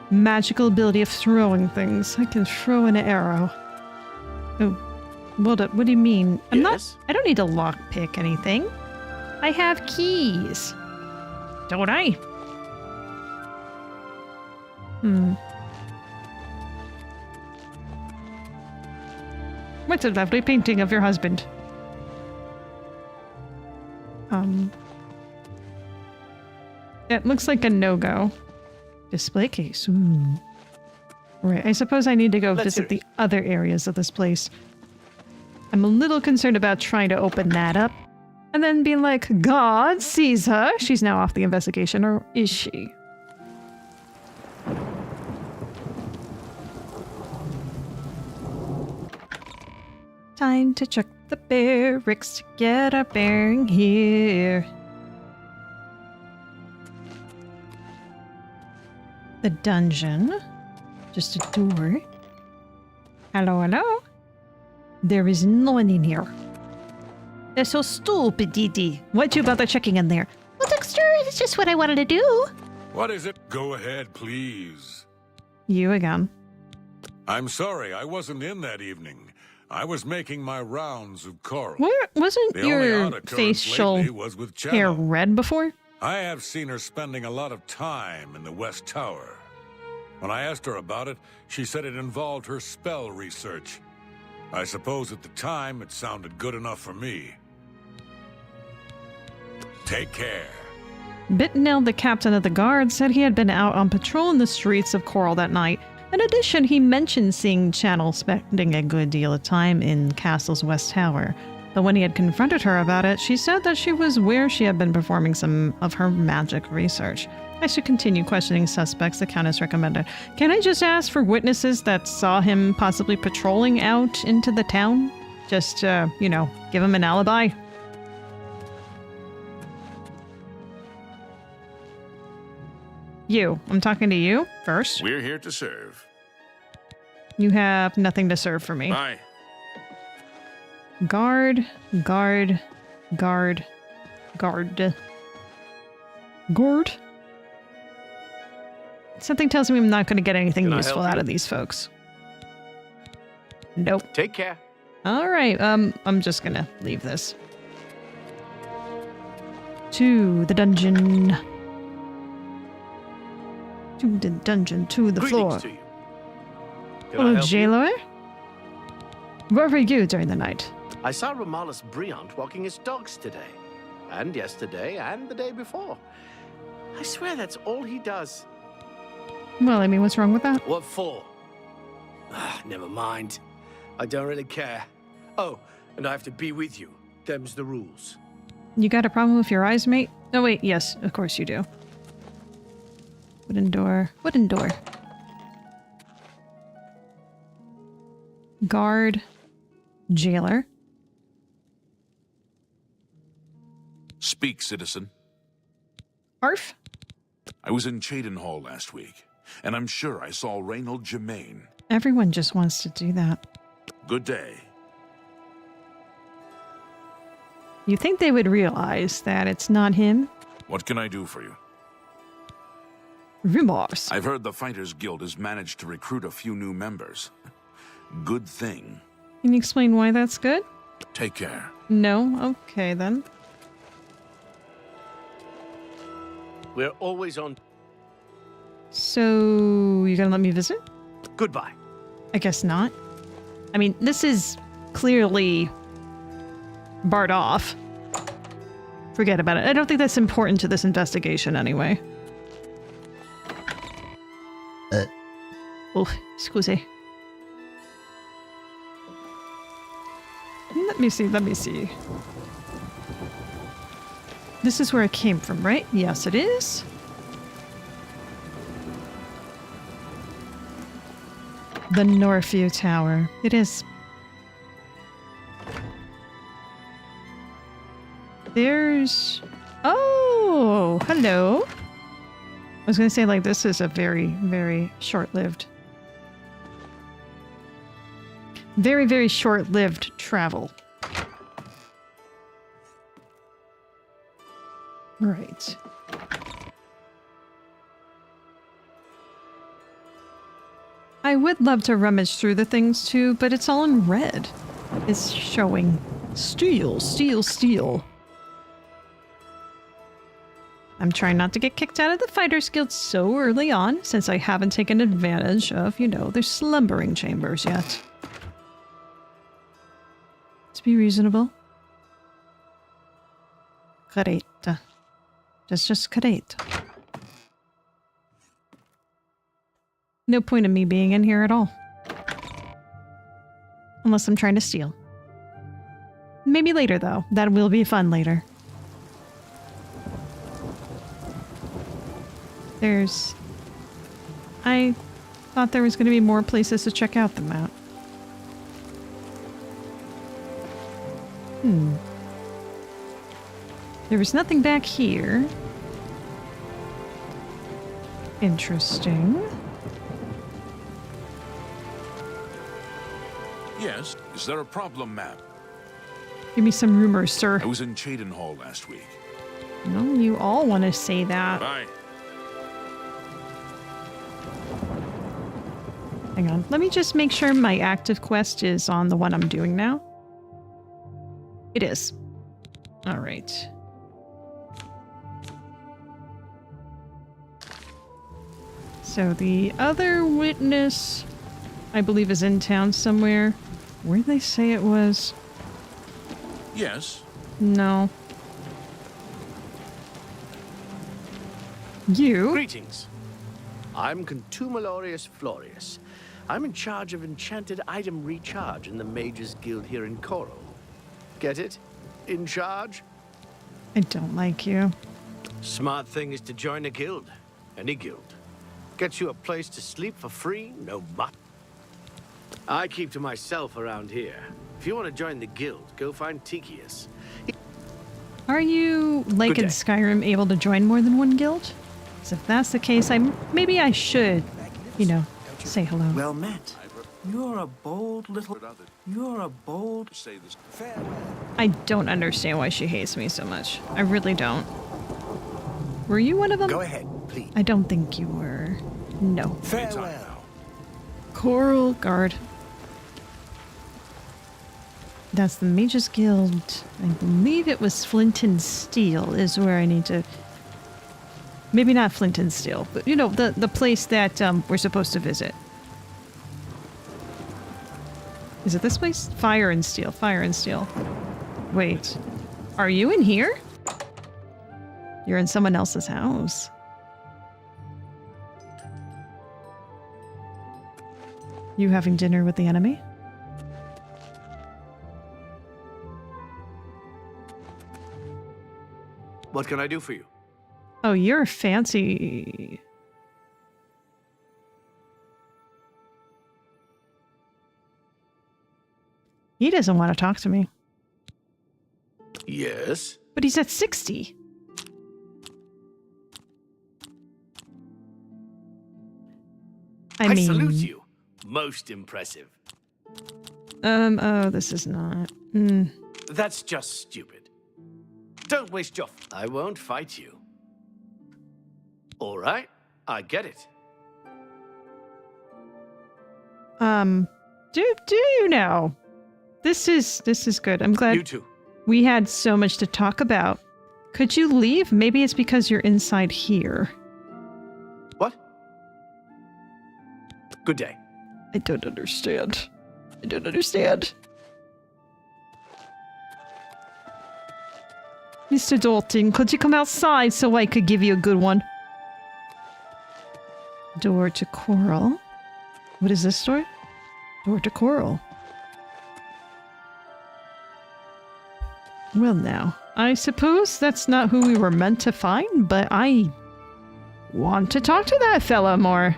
magical ability of throwing things. I can throw an arrow. Oh, hold up. What do you mean? I don't need to lockpick anything. I have keys. Don't I? What's a lovely painting of your husband? It looks like a no-go. Display case. Ooh. Right, I suppose I need to go visit the other areas of this place. I'm a little concerned about trying to open that up. And then being like, God sees her. She's now off the investigation, or is she? Time to check the barracks to get our bearing here. The dungeon. Just a door. Hello, hello. There is no one in here. That's so stupid, Didi. Why'd you bother checking in there? Well, Dexter, it's just what I wanted to do. What is it? Go ahead, please. You again. I'm sorry, I wasn't in that evening. I was making my rounds of Coral. Wasn't your facial hair red before? I have seen her spending a lot of time in the West Tower. When I asked her about it, she said it involved her spell research. I suppose at the time it sounded good enough for me. Take care. Bitnell, the captain of the guard, said he had been out on patrol in the streets of Coral that night. In addition, he mentioned seeing Channel spending a good deal of time in Castle's West Tower. But when he had confronted her about it, she said that she was where she had been performing some of her magic research. I should continue questioning suspects, the Countess recommended. Can I just ask for witnesses that saw him possibly patrolling out into the town? Just, you know, give him an alibi? You. I'm talking to you first. We're here to serve. You have nothing to serve for me. Bye. Guard, guard, guard, guard. Guard? Something tells me I'm not going to get anything useful out of these folks. Nope. Take care. All right, I'm just going to leave this. To the dungeon. To the dungeon, to the floor. To you. Hello, jailer. Where were you during the night? I saw Romalis Briant walking his dogs today. And yesterday, and the day before. I swear that's all he does. Well, I mean, what's wrong with that? What for? Never mind. I don't really care. Oh, and I have to be with you. Them's the rules. You got a problem with your eyes, mate? Oh, wait, yes, of course you do. Wooden door. Wooden door. Guard. Jailer. Speak, citizen. Arf? I was in Cheydinhall last week, and I'm sure I saw Reynold Germain. Everyone just wants to do that. Good day. You think they would realize that it's not him? What can I do for you? Remorse. I've heard the Fighters Guild has managed to recruit a few new members. Good thing. Can you explain why that's good? Take care. No? Okay, then. We're always on. So, you gonna let me visit? Goodbye. I guess not. I mean, this is clearly barred off. Forget about it. I don't think that's important to this investigation anyway. Oh, scusi. Let me see, let me see. This is where it came from, right? Yes, it is. The Northview Tower. It is. There's... Oh, hello. I was going to say, like, this is a very, very short-lived... Very, very short-lived travel. Right. I would love to rummage through the things too, but it's all in red. It's showing steel, steel, steel. I'm trying not to get kicked out of the Fighters Guild so early on, since I haven't taken advantage of, you know, their slumbering chambers yet. Let's be reasonable. Great. Just great. No point in me being in here at all. Unless I'm trying to steal. Maybe later, though. That will be fun later. I thought there was going to be more places to check out than that. There was nothing back here. Interesting. Yes. Is there a problem, ma'am? Give me some rumors, sir. I was in Cheydinhall last week. No, you all want to say that. Bye. Hang on. Let me just make sure my active quest is on the one I'm doing now. It is. All right. So the other witness, I believe, is in town somewhere. Where did they say it was? Yes. No. You? Greetings. I'm Contumelorius Florius. I'm in charge of enchanted item recharge in the Mages Guild here in Coral. Get it? In charge? I don't like you. Smart thing is to join a guild. Any guild. Gets you a place to sleep for free, no mutt. I keep to myself around here. If you want to join the guild, go find Tikius. Are you, like in Skyrim, able to join more than one guild? Because if that's the case, maybe I should, you know, say hello. Well met. You're a bold little... You're a bold... I don't understand why she hates me so much. I really don't. Were you one of them? Go ahead, please. I don't think you were. No. Farewell. Coral Guard. That's the Mages Guild. I believe it was Flint and Steel is where I need to... Maybe not Flint and Steel, but you know, the place that we're supposed to visit. Is it this place? Fire and Steel. Fire and Steel. Wait. Are you in here? You're in someone else's house. You having dinner with the enemy? What can I do for you? Oh, you're fancy. He doesn't want to talk to me. Yes? But he's at 60. I mean... salute you. Most impressive. Oh, this is not... That's just stupid. Don't waste your... I won't fight you. All right, I get it. Do you know? This is good. I'm glad You too. we had so much to talk about. Could you leave? Maybe it's because you're inside here. What? Good day. I don't understand. I don't understand. Mr. Dalton, could you come outside so I could give you a good one? Door to Coral. What is this door? Door to Coral. Well now, I suppose that's not who we were meant to find, but I want to talk to that fella more.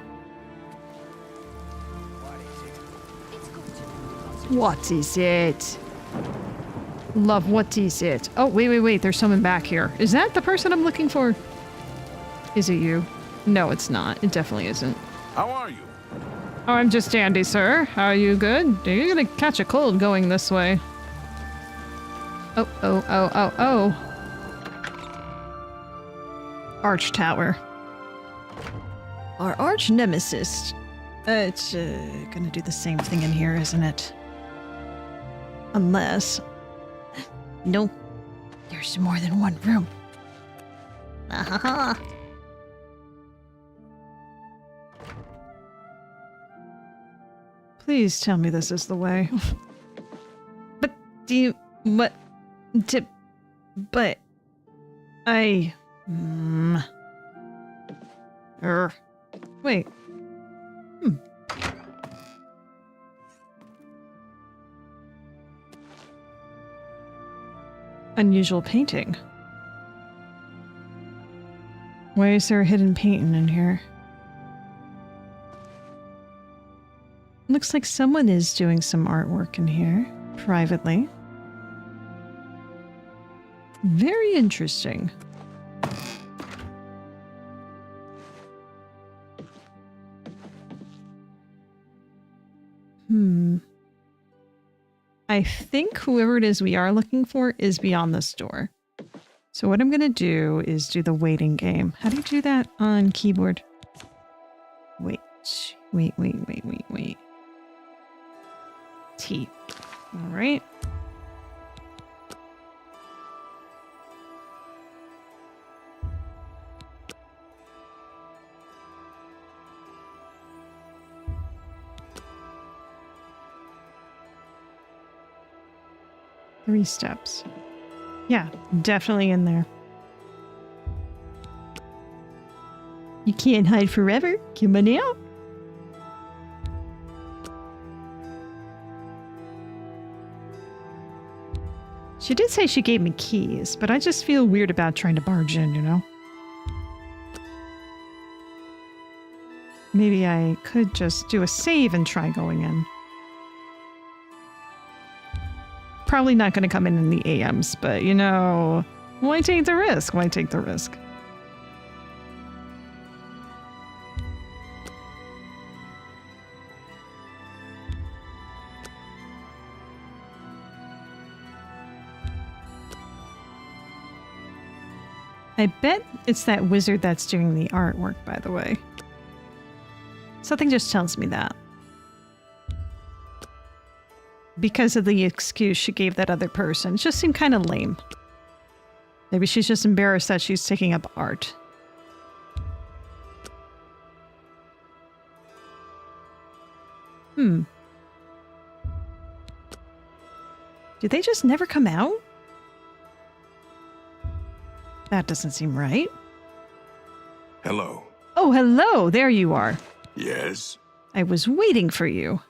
What is it? Love, what is it? Oh, wait, there's someone back here. Is that the person I'm looking for? Is it you? No, it's not. It definitely isn't. How are you? Oh, I'm just dandy, sir. How are you good? You're gonna catch a cold going this way. Oh. Arch Tower. Our arch nemesis. It's gonna do the same thing in here, isn't it? Unless... No. There's more than one room. Ahaha. Please tell me this is the way. But do you... What... But... I... Wait. Unusual painting. Why is there a hidden painting in here? Looks like someone is doing some artwork in here, privately. Very interesting. I think whoever it is we are looking for is beyond this door. So what I'm going to do is do the waiting game. How do you do that on keyboard? Wait. T. All right. Three steps. Yeah, definitely in there. You can't hide forever. Come on out. She did say she gave me keys, but I just feel weird about trying to barge in, you know? Maybe I could just do a save and try going in. Probably not going to come in the AMs, but you know, why take the risk? Why take the risk? I bet it's that wizard that's doing the artwork, by the way. Something just tells me that. Because of the excuse she gave that other person. It just seemed kind of lame. Maybe she's just embarrassed that she's taking up art. Did they just never come out? That doesn't seem right. Hello. Oh, hello. There you are. Yes? I was waiting for you.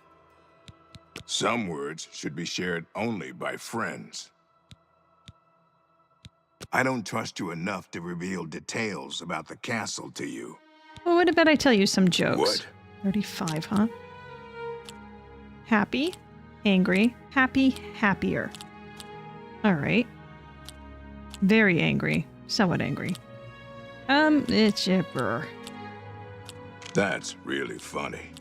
Some words should be shared only by friends. I don't trust you enough to reveal details about the castle to you. Well, what about I tell you some jokes? What? 35, huh? Happy, angry, happy, happier. All right. Very angry. Somewhat angry. It's a brr. That's really funny.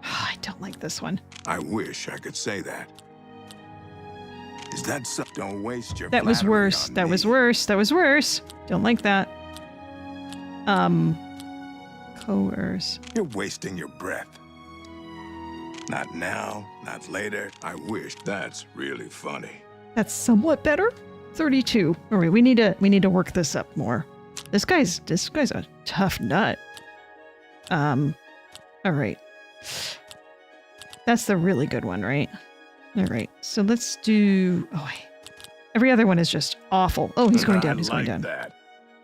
I don't like this one. I wish I could say that. Is that so? Don't waste your That was flattery worse. on That me. was worse. That was worse. Don't like that. Coerce. You're wasting your breath. Not now, not later. I wish. That's really funny. That's somewhat better. 32. All right, we need to work this up more. This guy's a tough nut. All right. That's the really good one, right? All right. So let's do. Oh, wait. Every other one is just awful. Oh, he's going down. He's going down. That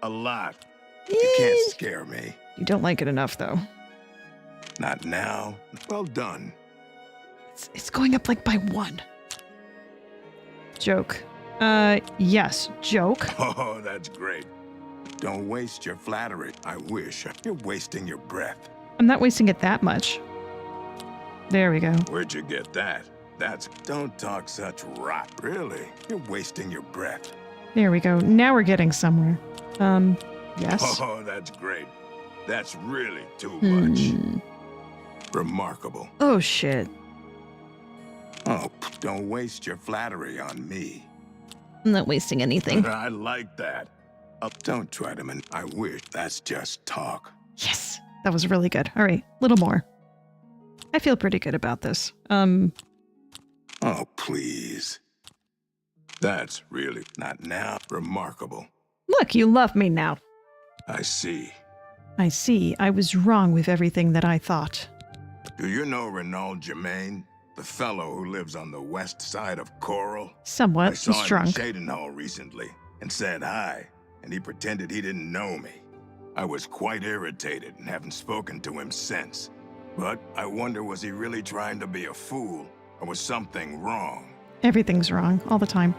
a lot. You can't scare me. You don't like it enough, though. Not now. Well done. It's going up like by 1. Joke. Yes, joke. Oh, that's great. Don't waste your flattery. I wish. You're wasting your breath. I'm not wasting it that much. There we go. Where'd you get that? Don't talk such rot. Really? You're wasting your breath. There we go. Now we're getting somewhere. Yes. Oh, that's great. That's really too much. Remarkable. Oh, shit. Oh, don't waste your flattery on me. I'm not wasting anything. I like that. Don't try to I wish that's just talk. Yes, that was really good. All right, little more. I feel pretty good about this. Oh, please. That's really not now remarkable. Look, you love me now. I see. I see. I was wrong with everything that I thought. Do you know Renaud Germain? The fellow who lives on the west side of Coral? Somewhat. I saw He's him drunk. in Cyrodiil recently and said hi, and he pretended he didn't know me. I was quite irritated and haven't spoken to him since. But I wonder, was he really trying to be a fool, or was something wrong? Everything's wrong all the time.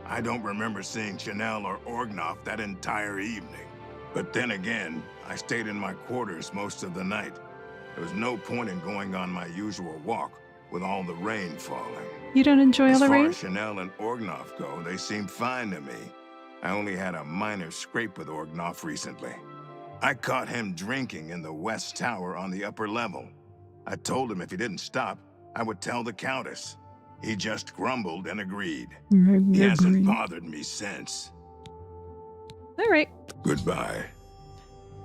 I don't remember seeing Chanel or Orgnoff that entire evening. But then again, I stayed in my quarters most of the night. There was no point in going on my usual walk with all the rain falling. You don't enjoy all the rain? As far as Chanel and Orgnoff go, they seem fine to me. I only had a minor scrape with Orgnoff recently. I caught him drinking in the West Tower on the upper level. I told him if he didn't stop, I would tell the Countess. He just grumbled and agreed. He hasn't bothered me since. All right. Goodbye.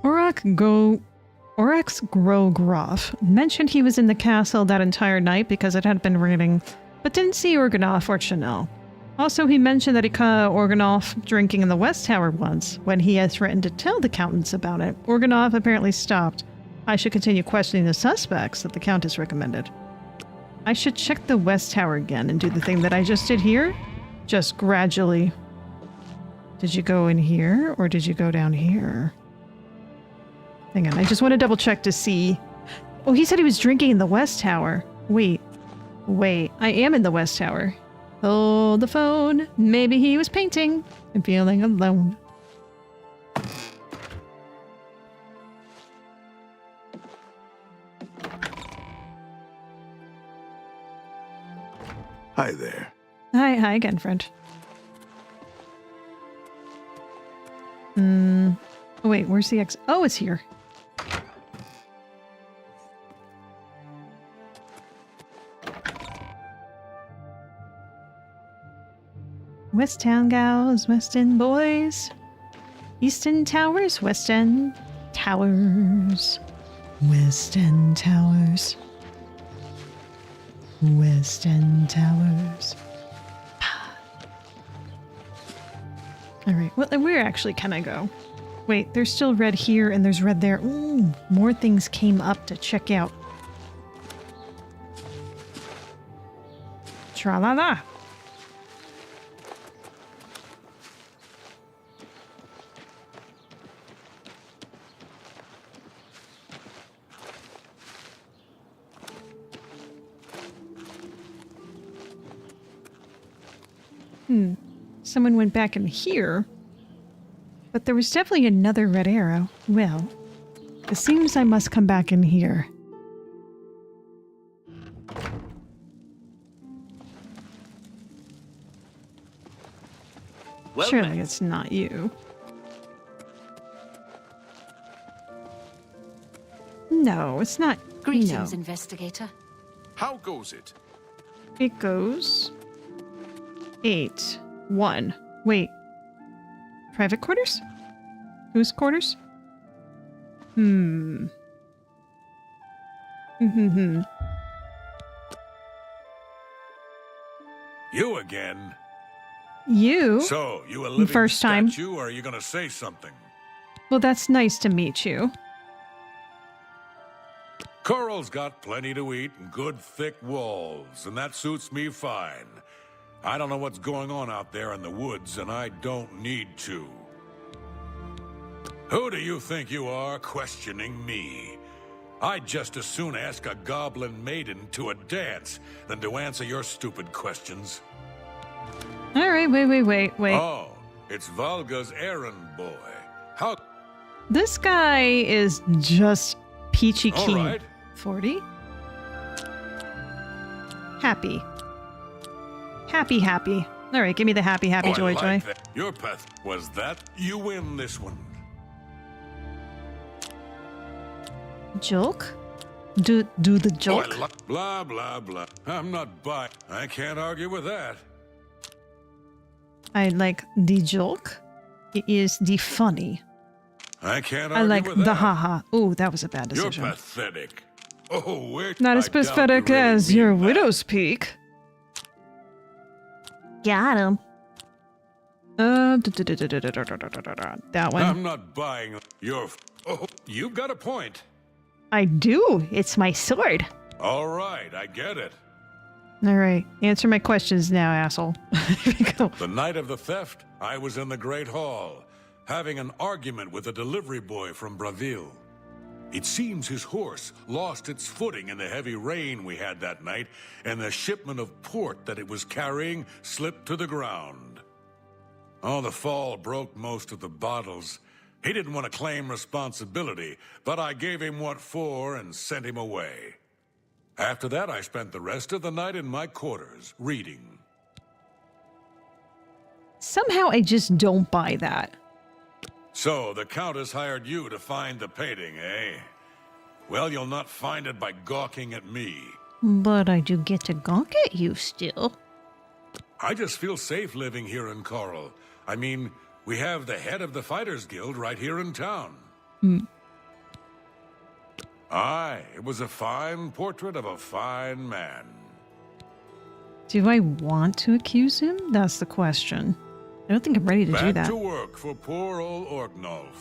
Oryx Grogroff mentioned he was in the castle that entire night because it had been raining, but didn't see Organoff or Chanel. Also, he mentioned that he caught Organoff drinking in the West Tower once, when he had threatened to tell the Countess about it. Organoff apparently stopped. I should continue questioning the suspects that the Countess recommended. I should check the West Tower again and do the thing that I just did here? Just gradually. Did you go in here, or did you go down here? Hang on, I just want to double check to see. Oh, he said he was drinking in the West Tower. Wait, I am in the West Tower. Hold the phone. Maybe he was painting and feeling alone. Hi there. Hi again, friend. Oh, wait, where's the X? Oh, it's here. West Town gals, West End boys. East End towers, West End towers. West End towers. West End towers. Alright, well, where actually can I go? Wait, there's still red here and there's red there. Ooh, more things came up to check out. Tra-la-la. Someone went back in here. But there was definitely another red arrow. Well, it seems I must come back in here. Well, surely it's not you. No, it's not. Greetings, no. investigator. How goes it? It goes 8-1. Wait. Private quarters? Whose quarters? You again? You? So, you a living first time. statue, or are you gonna say something? Well, that's nice to meet you. Coral's got plenty to eat and good thick walls, and that suits me fine. I don't know what's going on out there in the woods, and I don't need to. Who do you think you are questioning me? I'd just as soon ask a goblin maiden to a dance than to answer your stupid questions. All right, wait. Oh, it's Valga's errand boy. How? This guy is just peachy keen. All right. 40. Happy. Happy. All right, give me the happy, joy. That. Your path was that. You win this one. Joke? Do the joke? Blah, blah, blah. I'm not buying. I can't argue with that. I like the joke. It is the funny. I can't I argue like with the that. haha. Oh, that was a bad You're decision. pathetic. Oh, where Not as I doubt you pathetic really as mean your that. widow's peak. Got him. That one. I'm not buying your... Oh, you've got a point. I do. It's my sword. All right, I get it. All right. Answer my questions now, asshole. Here we go. The night of the theft, I was in the Great Hall, having an argument with a delivery boy from Braville. It seems his horse lost its footing in the heavy rain we had that night, and the shipment of port that it was carrying slipped to the ground. Oh, the fall broke most of the bottles. He didn't want to claim responsibility, but I gave him what for and sent him away. After that, I spent the rest of the night in my quarters, reading. Somehow I just don't buy that. So, the Countess hired you to find the painting, eh? Well, you'll not find it by gawking at me. But I do get to gawk at you still. I just feel safe living here in Coral. I mean, we have the head of the Fighters Guild right here in town. Aye, it was a fine portrait of a fine man. Do I want to accuse him? That's the question. I don't think I'm ready to do Back that. to work for poor old Orgnolf.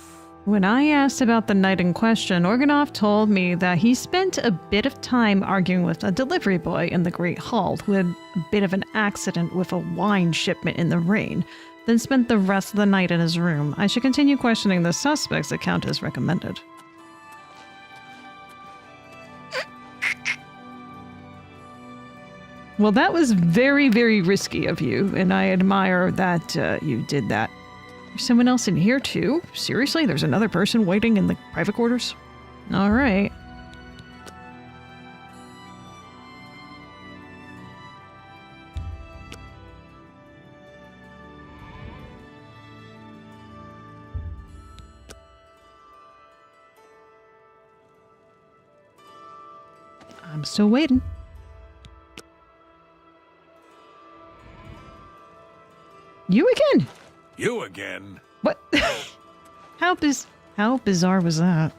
When I asked about the night in question, Organoff told me that he spent a bit of time arguing with a delivery boy in the Great Hall who had a bit of an accident with a wine shipment in the rain, then spent the rest of the night in his room. I should continue questioning the suspects the Countess recommended. Well, that was very, very risky of you, and I admire that you did that. There's someone else in here, too? Seriously? There's another person waiting in the private quarters? All right. I'm still waiting. You again? You again? What? How bizarre was that?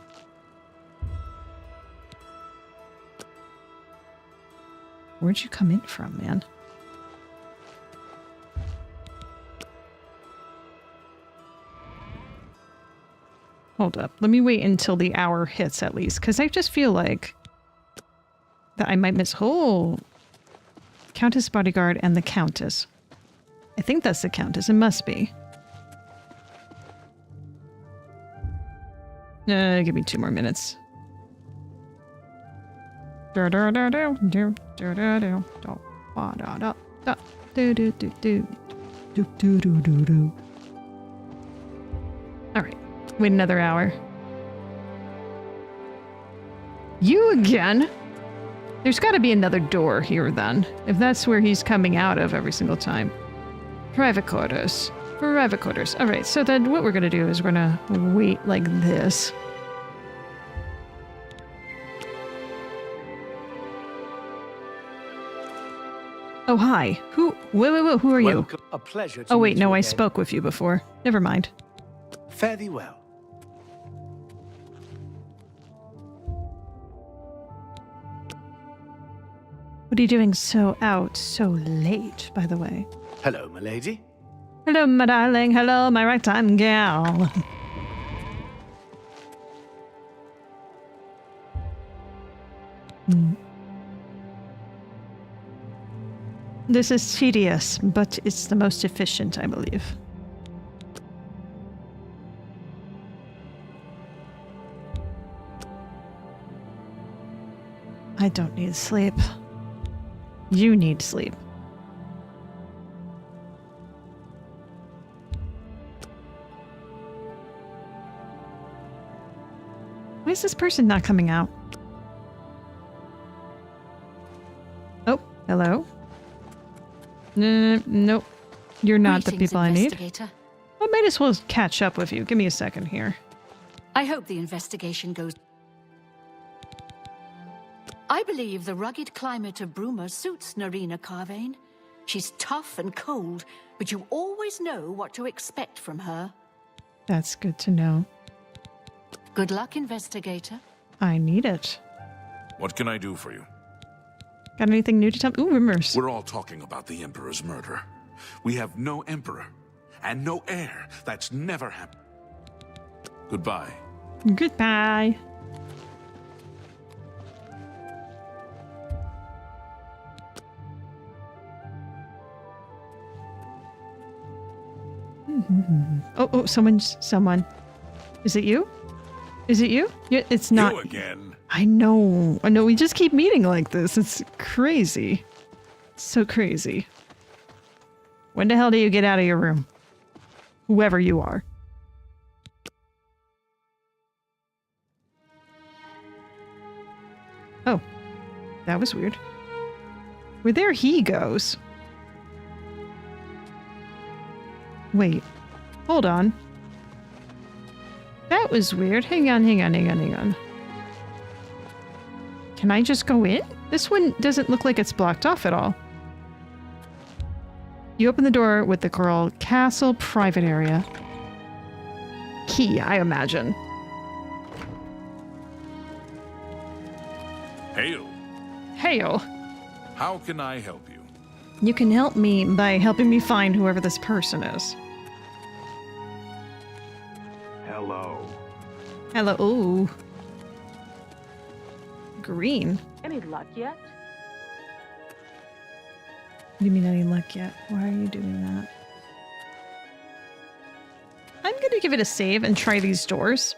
Where'd you come in from, man? Hold up. Let me wait until the hour hits at least, because I just feel like that I might miss Countess Bodyguard and the Countess. I think that's the Countess. It must be. Give me 2 more minutes. Alright. Wait another hour. You again? There's got to be another door here then, if that's where he's coming out of every single time. Private quarters. Private quarters. Alright, so then what we're gonna do is we're gonna wait like this. Oh, hi. Who are you? Welcome. A pleasure to Oh, wait, meet no, you I again. spoke with you before. Never mind. Fare thee well. What are you doing so late, by the way? Hello, my lady. Hello, my darling. Hello, my ragtime gal. This is tedious, but it's the most efficient, I believe. I don't need sleep. You need sleep. Why is this person not coming out? Oh, hello? Nope. You're not the Greetings, people I need. investigator. I might as well catch up with you. Give me a second here. I hope the investigation goes... I believe the rugged climate of Bruma suits Narina Carvane. She's tough and cold, but you always know what to expect from her. That's good to know. Good luck, investigator. I need it. What can I do for you? Got anything new to tell me? Ooh, rumors. We're all talking about the Emperor's murder. We have no Emperor and no heir. That's never happened. Goodbye. Goodbye. Oh, someone. Is it you? Is it you? Yeah, it's not. You again. I know. We just keep meeting like this. It's crazy. So crazy. When the hell do you get out of your room? Whoever you are. Oh. That was weird. Where there he goes. Wait. Hold on. That was weird. Hang on. Can I just go in? This one doesn't look like it's blocked off at all. You open the door with the Coral Castle private area. Key, I imagine. Hail. Hail. How can I help you? You can help me by helping me find whoever this person is. Hello. Hello. Ooh. Green. Any luck yet? What do you mean any luck yet? Why are you doing that? I'm gonna give it a save and try these doors.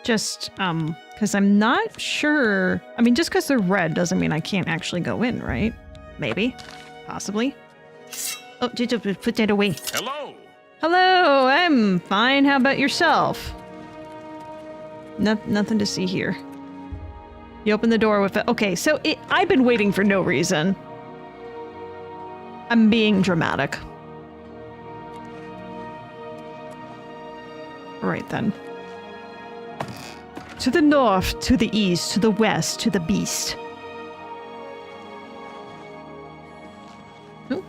Just, because I'm not sure. I mean, just because they're red doesn't mean I can't actually go in, right? Maybe. Possibly. Oh, just put that away. Hello. Hello, I'm fine. How about yourself? Nothing to see here. You open the door with it. Okay, so I've been waiting for no reason. I'm being dramatic. Right then. To the north, to the east, to the west, to the beast. Oh,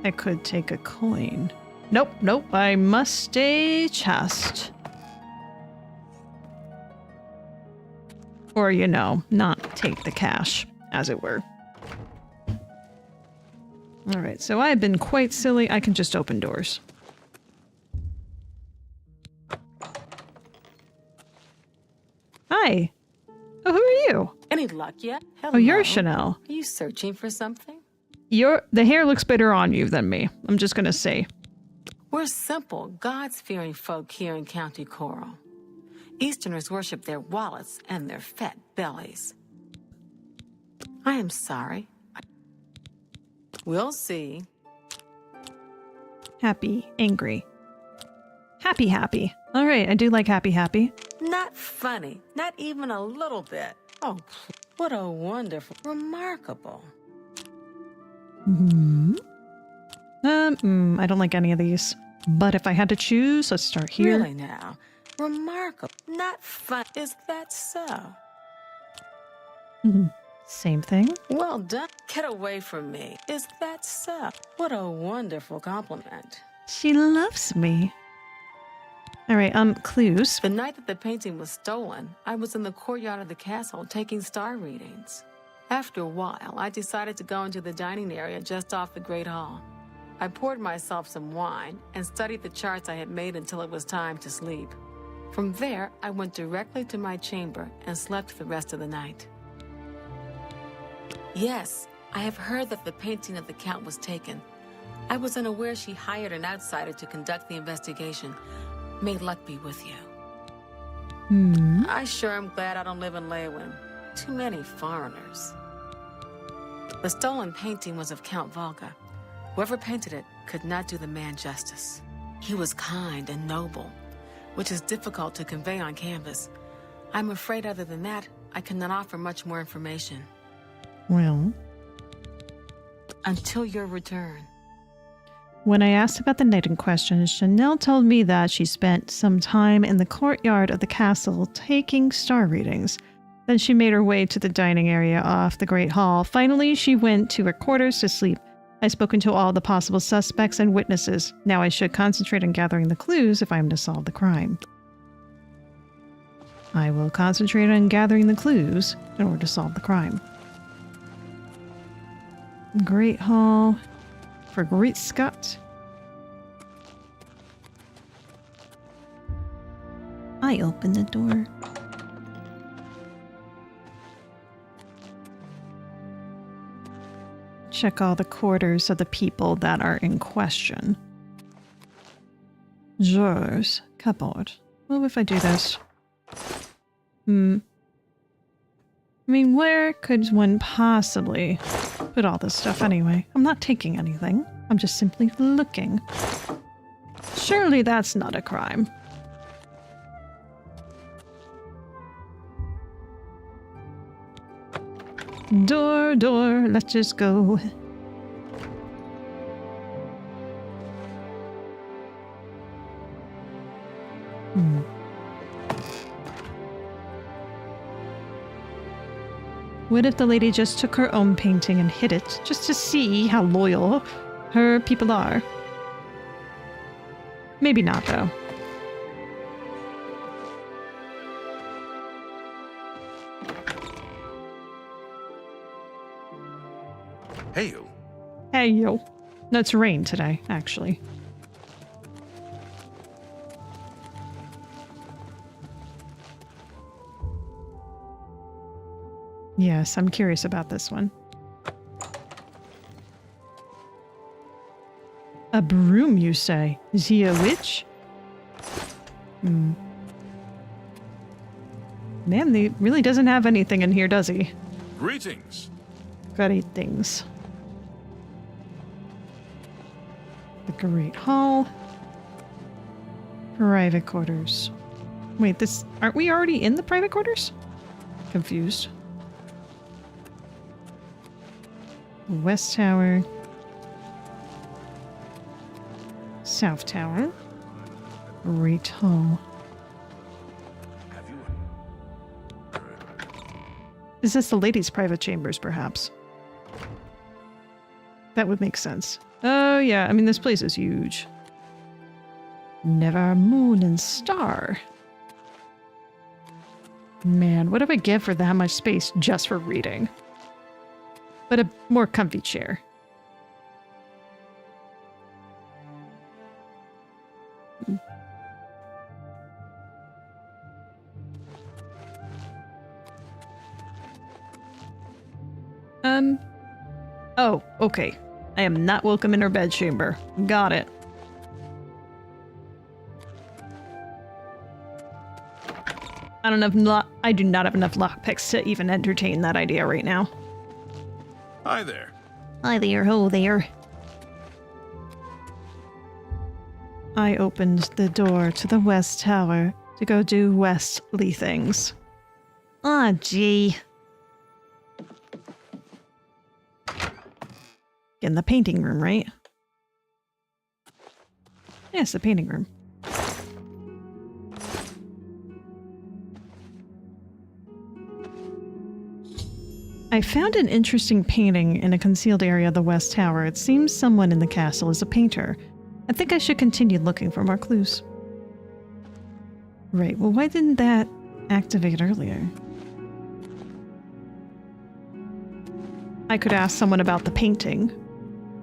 I could take a coin. Nope. I must stay chest. Or, not take the cash, as it were. Alright, so I've been quite silly. I can just open doors. Hi. Oh, who are you? Any luck yet? Hello. Oh, you're Chanel. Are you searching for something? The hair looks better on you than me. I'm just gonna say. We're simple, God-fearing folk here in County Coral. Easterners worship their wallets and their fat bellies. I am sorry. We'll see. Happy, angry. Happy. All right, I do like happy. Not funny. Not even a little bit. Oh, what a wonderful, remarkable. I don't like any of these. But if I had to choose, let's start here. Really now? Remarkable. Not fun. Is that so? Same thing. Well done. Get away from me. Is that so? What a wonderful compliment. She loves me. All right, clues. The night that the painting was stolen, I was in the courtyard of the castle taking star readings. After a while, I decided to go into the dining area just off the Great Hall. I poured myself some wine and studied the charts I had made until it was time to sleep. From there, I went directly to my chamber and slept the rest of the night. Yes, I have heard that the painting of the Count was taken. I was unaware she hired an outsider to conduct the investigation. May luck be with you. I sure am glad I don't live in Lewin. Too many foreigners. The stolen painting was of Count Volga. Whoever painted it could not do the man justice. He was kind and noble, which is difficult to convey on canvas. I'm afraid other than that, I cannot offer much more information. Well. Until your return. When I asked about the night in question, Chanel told me that she spent some time in the courtyard of the castle taking star readings. Then she made her way to the dining area off the Great Hall. Finally, she went to her quarters to sleep. I've spoken to all the possible suspects and witnesses. Now I should concentrate on gathering the clues if I am to solve the crime. I will concentrate on gathering the clues in order to solve the crime. Great Hall for Great Scott. I open the door. Check all the quarters of the people that are in question. Drawers. Cupboard. What if I do this? I mean, where could one possibly put all this stuff anyway? I'm not taking anything. I'm just simply looking. Surely that's not a crime. Door, let's just go. What if the lady just took her own painting and hid it, just to see how loyal her people are? Maybe not, though. Hey, you. Hey, yo. No, it's rain today, actually. Yes, I'm curious about this one. A broom, you say? Is he a witch? Man, he really doesn't have anything in here, does he? Greetings. Greetings. The Great Hall. Private quarters. Wait, aren't we already in the private quarters? Confused. West Tower. South Tower. Great Hall. Is this the ladies' private chambers, perhaps? That would make sense. Oh, yeah. I mean, this place is huge. Never moon and star. Man, what do I give for that much space just for reading? But a more comfy chair. Oh, okay. I am not welcome in her bedchamber. Got it. I do not have enough lockpicks to even entertain that idea right now. Hi there. Hi there, ho there. I opened the door to the West Tower to go do Westly things. Ah, gee. In the painting room, right? Yes, the painting room. I found an interesting painting in a concealed area of the West Tower. It seems someone in the castle is a painter. I think I should continue looking for more clues. Right, well, why didn't that activate earlier? I could ask someone about the painting.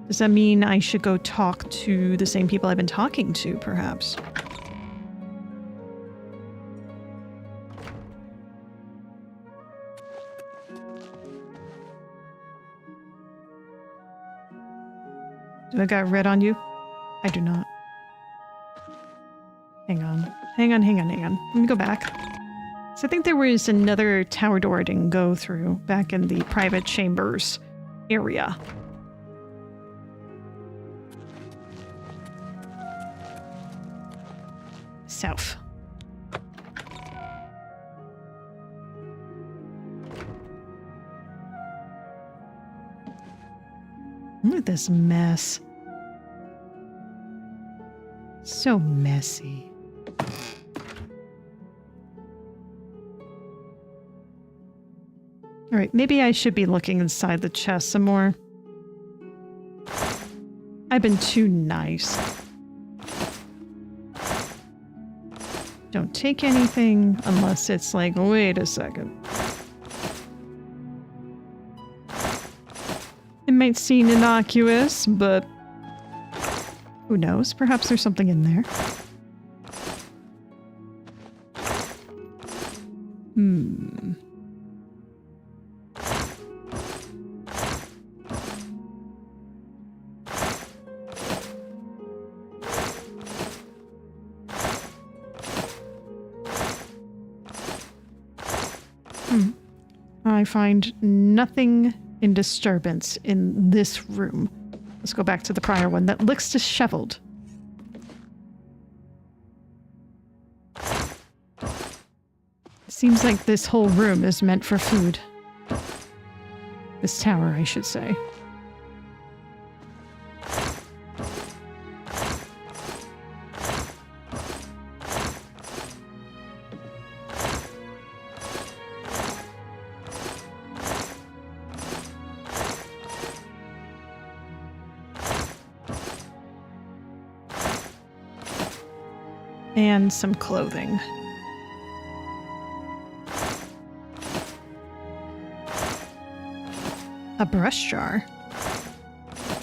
Does that mean I should go talk to the same people I've been talking to, perhaps? Do I got red on you? I do not. Hang on. Hang on. Let me go back. So I think there was another tower door I didn't go through back in the private chambers area. South. Look at this mess. So messy. Alright, maybe I should be looking inside the chest some more. I've been too nice. Don't take anything unless it's like, wait a second. It might seem innocuous, but who knows? Perhaps there's something in there. I find nothing in disturbance in this room. Let's go back to the prior one that looks disheveled. Seems like this whole room is meant for food. This tower, I should say. And some clothing. A brush jar.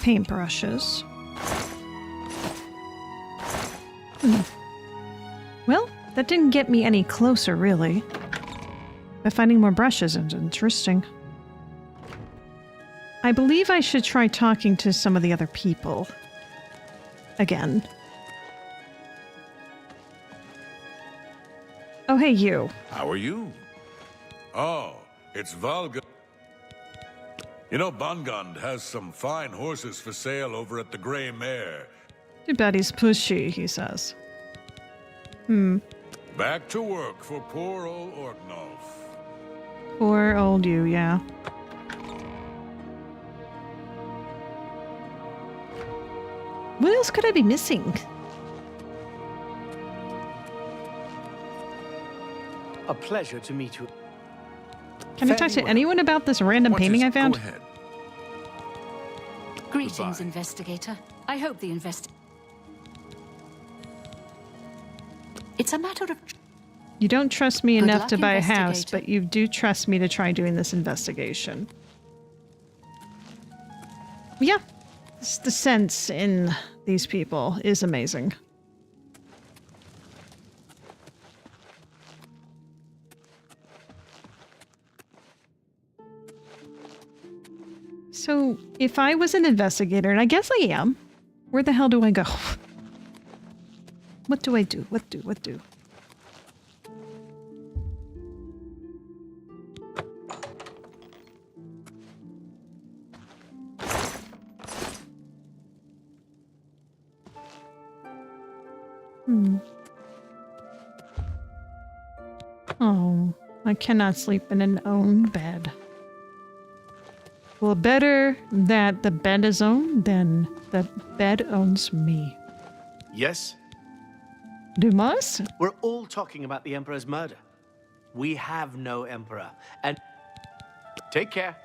Paintbrushes. Well, that didn't get me any closer, really. But finding more brushes is interesting. I believe I should try talking to some of the other people. Again. Oh, hey, you. How are you? Oh, it's Valga. You know, Bongond has some fine horses for sale over at the Grey Mare. Too bad he's pushy, he says. Back to work for poor old Orknolf. Poor old you, yeah. What else could I be missing? A pleasure to meet you. Can I talk to anyone about this random painting I found? Go ahead. Greetings, Goodbye. investigator. I hope the It's a matter of... You don't trust me Good enough luck, to buy a house, investigator. but you do trust me to try doing this investigation. Yeah. The sense in these people is amazing. So, if I was an investigator, and I guess I am, where the hell do I go? What do I do? What do? Oh, I cannot sleep in an owned bed. Well, better that the bed is owned than the bed owns me. Yes? Dumas? We're all talking about the Emperor's murder. We have no Emperor, and... Take care.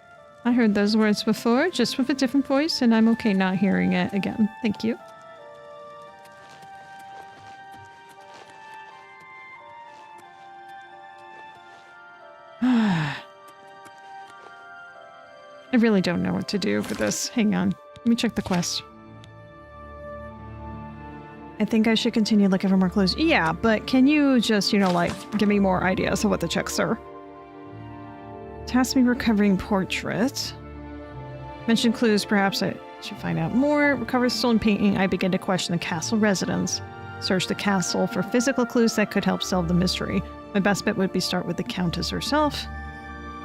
I heard those words before, just with a different voice, and I'm okay not hearing it again. Thank you. I really don't know what to do for this. Hang on. Let me check the quest. I think I should continue looking for more clues. Yeah, but can you just, like, give me more ideas of what the checks are? Task me recovering portrait. Mention clues, perhaps I should find out more. Recover stolen painting. I begin to question the castle residents. Search the castle for physical clues that could help solve the mystery. My best bet would be start with the Countess herself.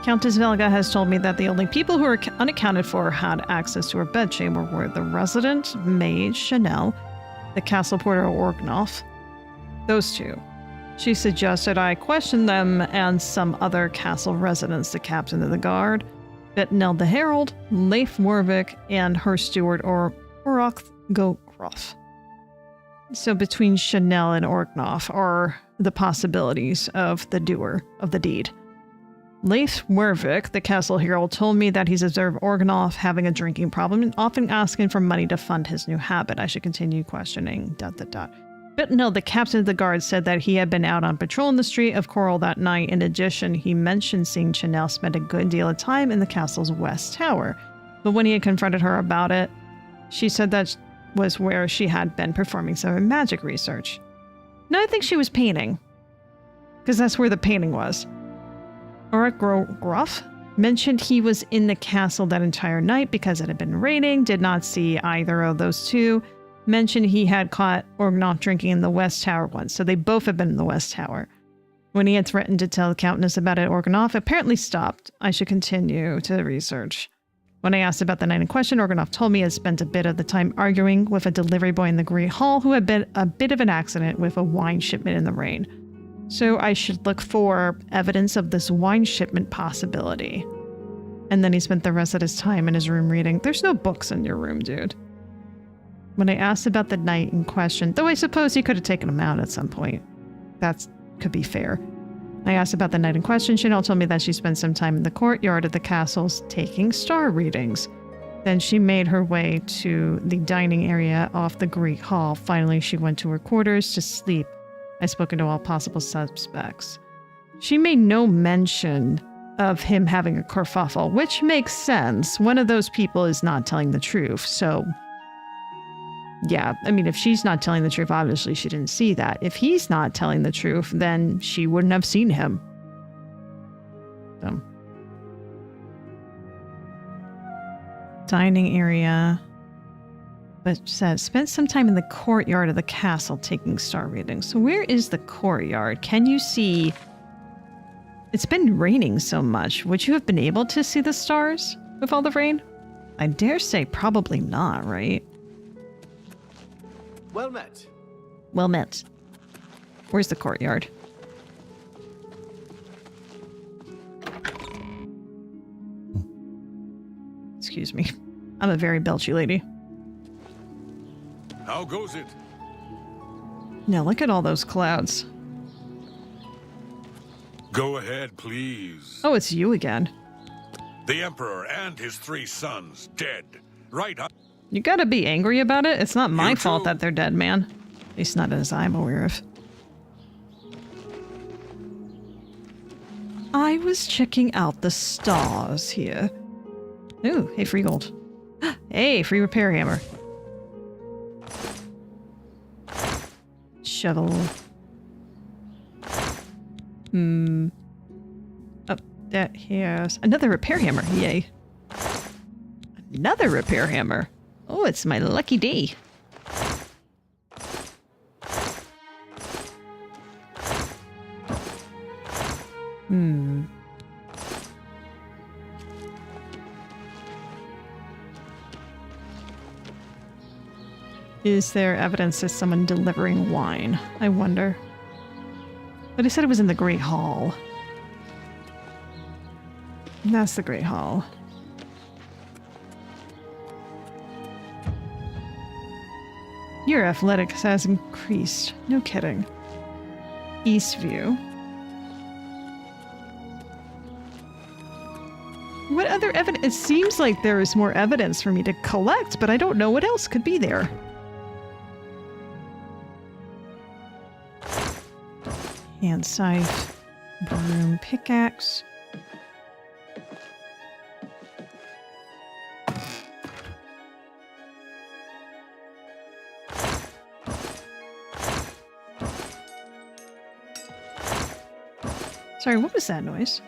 Countess Velga has told me that the only people who are unaccounted for had access to her bedchamber were the resident maid, Chanel, the castle porter, Orknolf. Those two. She suggested I question them and some other castle residents, the captain of the guard, Betnell the Herald, Leif Warwick, and her steward, Orok Gokroff. So between Chanel and Orknolf are the possibilities of the doer of the deed. Leif Wervik, the castle herald, told me that he's observed Organoff having a drinking problem and often asking for money to fund his new habit. I should continue questioning. ... But no, the captain of the guard said that he had been out on patrol in the street of Coral that night. In addition, he mentioned seeing Chanel spend a good deal of time in the castle's west tower. But when he had confronted her about it, she said that was where she had been performing some magic research. No, I think she was painting. Because that's where the painting was. Ulrich Gruff mentioned he was in the castle that entire night because it had been raining, did not see either of those two. Mentioned he had caught Organoff drinking in the West Tower once, so they both have been in the West Tower. When he had threatened to tell the Countess about it, Organoff apparently stopped. I should continue to research. When I asked about the night in question, Organoff told me he had spent a bit of the time arguing with a delivery boy in the Great Hall who had been a bit of an accident with a wine shipment in the rain. So I should look for evidence of this wine shipment possibility. And then he spent the rest of his time in his room reading. There's no books in your room, dude. When I asked about the night in question, though I suppose he could have taken him out at some point. That could be fair. I asked about the night in question. Chanel told me that she spent some time in the courtyard of the castles taking star readings. Then she made her way to the dining area off the Great Hall. Finally, she went to her quarters to sleep. I've spoken to all possible suspects. She made no mention of him having a kerfuffle, which makes sense. One of those people is not telling the truth, so... Yeah, I mean, if she's not telling the truth, obviously she didn't see that. If he's not telling the truth, then she wouldn't have seen him. So. Dining area... But says, spent some time in the courtyard of the castle taking star readings. So where is the courtyard? Can you see... It's been raining so much. Would you have been able to see the stars with all the rain? I dare say probably not, right? Well met. Well met. Where's the courtyard? Excuse me. I'm a very belchy lady. How goes it? Now look at all those clouds. Go ahead, please. Oh, it's you again. The Emperor and his 3 sons dead. Right. You gotta be angry about it. It's not my fault that they're dead, man. At least not as I'm aware of. I was checking out the stars here. Ooh, hey, free gold. Hey, free repair hammer. Shovel. Oh, that here's another repair hammer. Yay. Another repair hammer. Oh, it's my lucky day. Is there evidence of someone delivering wine? I wonder. But he said it was in the Great Hall. That's the Great Hall. Your athletics has increased. No kidding. Eastview. What other evidence? It seems like there is more evidence for me to collect, but I don't know what else could be there. Hand scythe, broom, pickaxe. Sorry, what was that noise?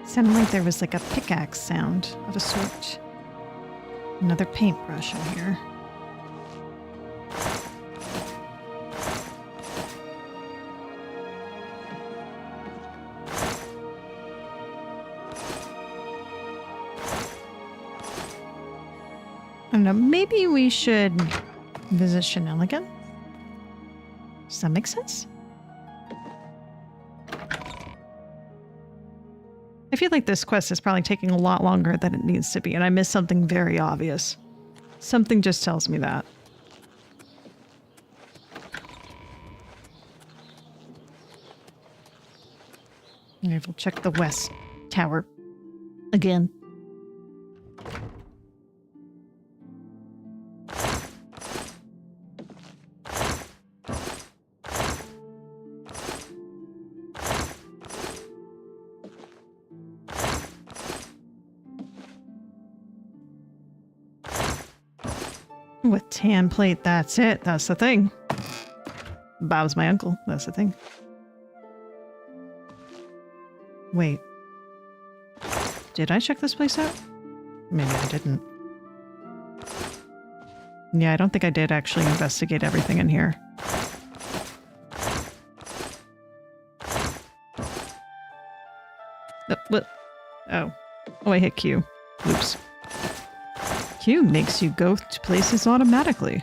Sounded like there was like a pickaxe sound of a sort. Another paintbrush in here. I don't know, maybe we should visit Chanel again? Does that make sense? I feel like this quest is probably taking a lot longer than it needs to be, and I missed something very obvious. Something just tells me that. Alright, we'll check the west tower again. With tan plate, that's it. That's the thing. Bob's my uncle. That's the thing. Wait. Did I check this place out? Maybe I didn't. Yeah, I don't think I did actually investigate everything in here. What? Oh. Oh, I hit Q. Oops. Q makes you go to places automatically.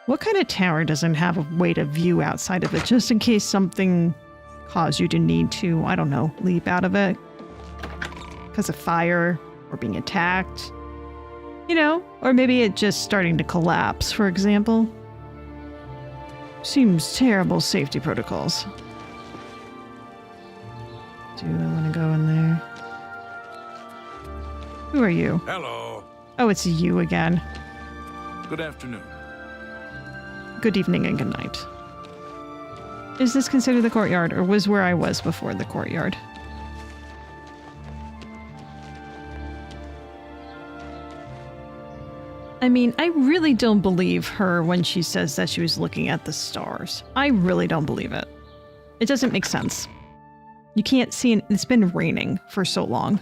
What kind of tower doesn't have a way to view outside of it, just in case something caused you to need to, I don't know, leap out of it? Because of fire or being attacked? You know, or maybe it just starting to collapse, for example. Seems terrible safety protocols. Do I want to go in there? Who are you? Hello. Oh, it's you again. Good afternoon. Good evening and good night. Is this considered the courtyard, or was where I was before the courtyard? I mean, I really don't believe her when she says that she was looking at the stars. I really don't believe it. It doesn't make sense. You can't see, it's been raining for so long.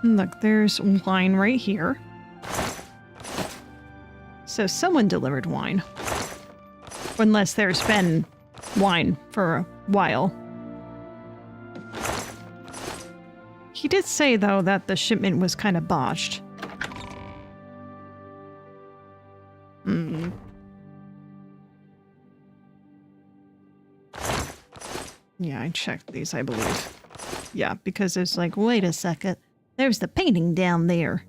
Look, there's wine right here. So someone delivered wine. Unless there's been wine for a while. He did say, though, that the shipment was kind of botched. Hmm. Yeah, I checked these, I believe. Yeah, because it's like, wait a second. There's the painting down there.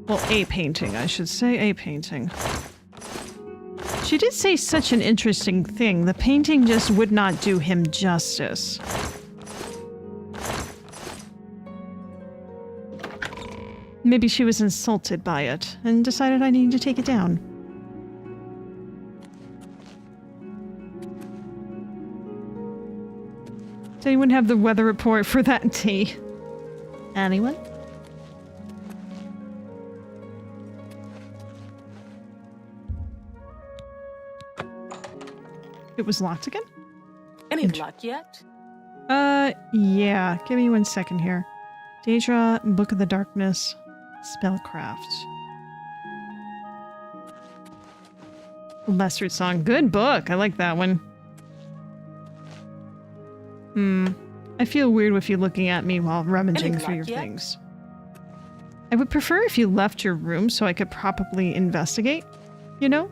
Well, a painting, I should say. A painting. She did say such an interesting thing. The painting just would not do him justice. Maybe she was insulted by it and decided I needed to take it down. Does anyone have the weather report for that tea? Anyone? It was locked again? Any luck yet? Yeah. Give me 1 second here. Daedra, Book of the Darkness, Spellcraft. Lester's Song. Good book. I like that one. I feel weird with you looking at me while rummaging through your things. I would prefer if you left your room so I could probably investigate, you know?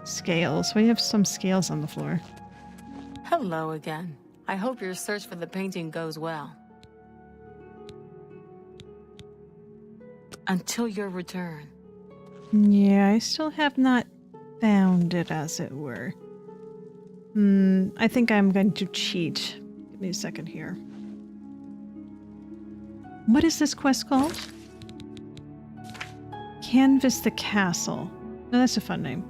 Scales. We have some scales on the floor. Hello again. I hope your search for the painting goes well. Until your return. Yeah, I still have not found it, as it were. I think I'm going to cheat. Give me a second here. What is this quest called? Canvas the Castle. No, that's a fun name.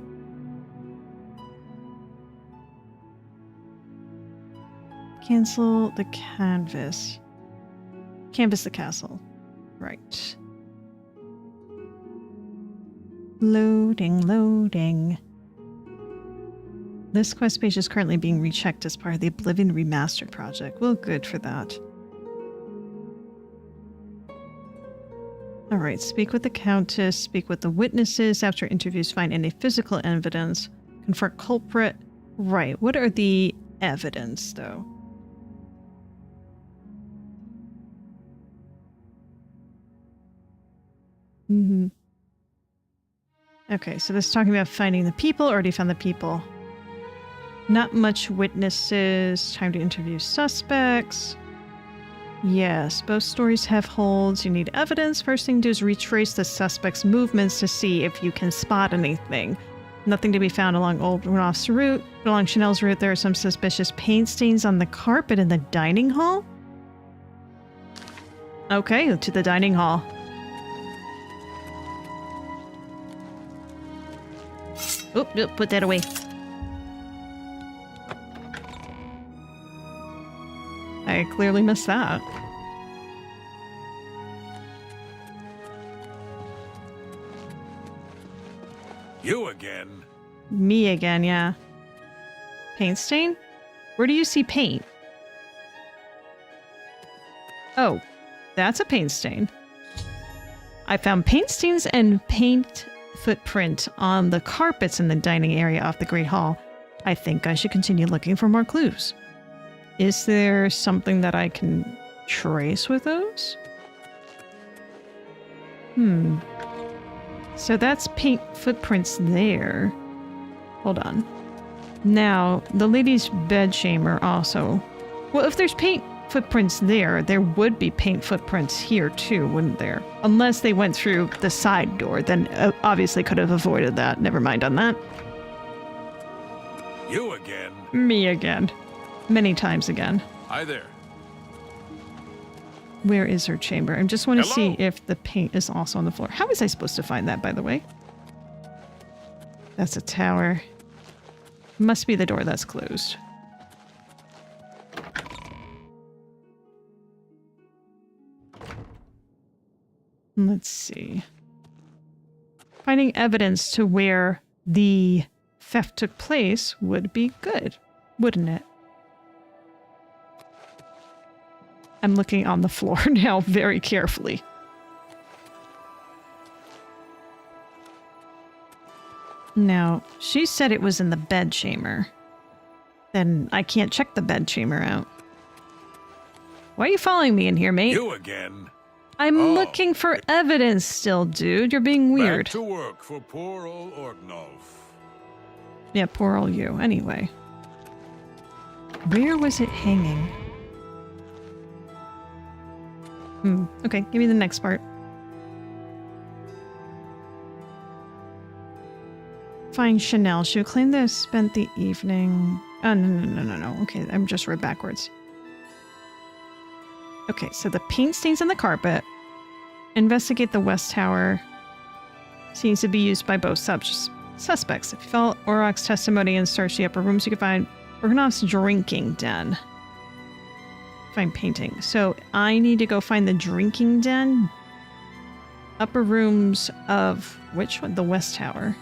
Cancel the canvas. Canvas the castle. Right. Loading, loading. This quest page is currently being rechecked as part of the Oblivion Remastered project. Well, good for that. Alright, speak with the Countess, speak with the witnesses. After interviews, find any physical evidence. Confront culprit. Right, what are the evidence, though? Okay, so this is talking about finding the people. Already found the people. Not much witnesses. Time to interview suspects. Yes, both stories have holds. You need evidence. First thing to do is retrace the suspect's movements to see if you can spot anything. Nothing to be found along Old Renoff's route. But along Chanel's route, there are some suspicious paint stains on the carpet in the dining hall. Okay, to the dining hall. Oop, oop, put that away. I clearly missed that. You again? Me again, yeah. Paint stain? Where do you see paint? Oh, that's a paint stain. I found paint stains and paint footprint on the carpets in the dining area off the Great Hall. I think I should continue looking for more clues. Is there something that I can trace with those? So that's paint footprints there. Hold on. Now, the lady's bedchamber also. Well, if there's paint footprints there, there would be paint footprints here too, wouldn't there? Unless they went through the side door, then obviously could have avoided that. Never mind on that. You again? Me again. Many times again. Hi there. Where is her chamber? I just want to see if the paint is also on the floor. How was I supposed to find that, by the way? That's a tower. Must be the door that's closed. Let's see. Finding evidence to where the theft took place would be good, wouldn't it? I'm looking on the floor now very carefully. Now, she said it was in the bedchamber. Then I can't check the bedchamber out. Why are you following me in here, mate? You again? I'm looking for evidence still, dude. You're being weird. Back to work for poor old Orgnov. Yeah, poor old you. Anyway. Where was it hanging? Okay, give me the next part. Find Chanel. She would claim to have spent the evening... Oh, no. Okay, I'm just read backwards. Okay, so the paint stains on the carpet. Investigate the West Tower. Seems to be used by both suspects. If you follow Orok's testimony and search the upper rooms, you can find Organov's drinking den. Find painting. So I need to go find the drinking den. Upper rooms of which one? The West Tower.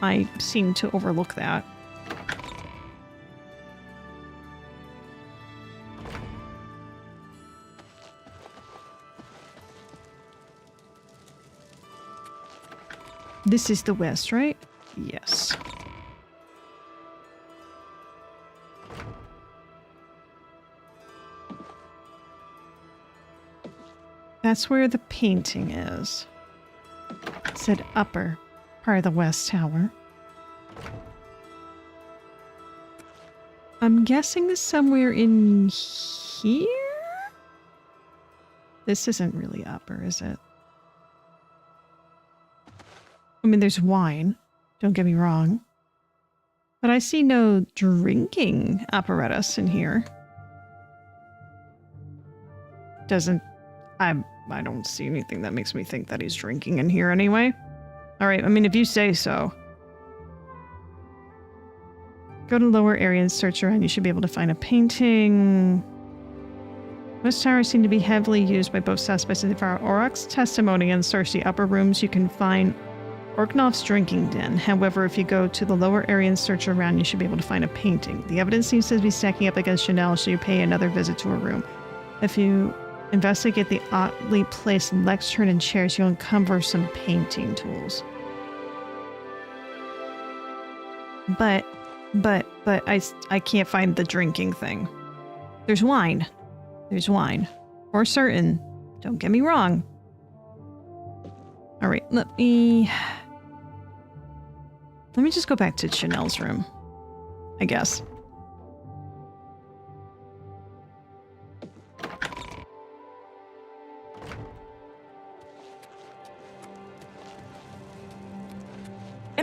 I seem to overlook that. This is the West, right? Yes. That's where the painting is. It said upper part of the West Tower. I'm guessing it's somewhere in here? This isn't really upper, is it? I mean, there's wine. Don't get me wrong. But I see no drinking apparatus in here. I don't see anything that makes me think that he's drinking in here anyway. Alright, I mean, if you say so. Go to lower area and search around. You should be able to find a painting. Most towers seem to be heavily used by both suspects. If you follow Orok's testimony and search the upper rooms, you can find Orknoff's drinking den. However, if you go to the lower area and search around, you should be able to find a painting. The evidence seems to be stacking up against Chanel, so you pay another visit to her room. If you investigate the oddly placed lectern and chairs, you'll uncover some painting tools. But I can't find the drinking thing. There's wine. There's wine. For certain. Don't get me wrong. All right, let me just go back to Chanel's room, I guess.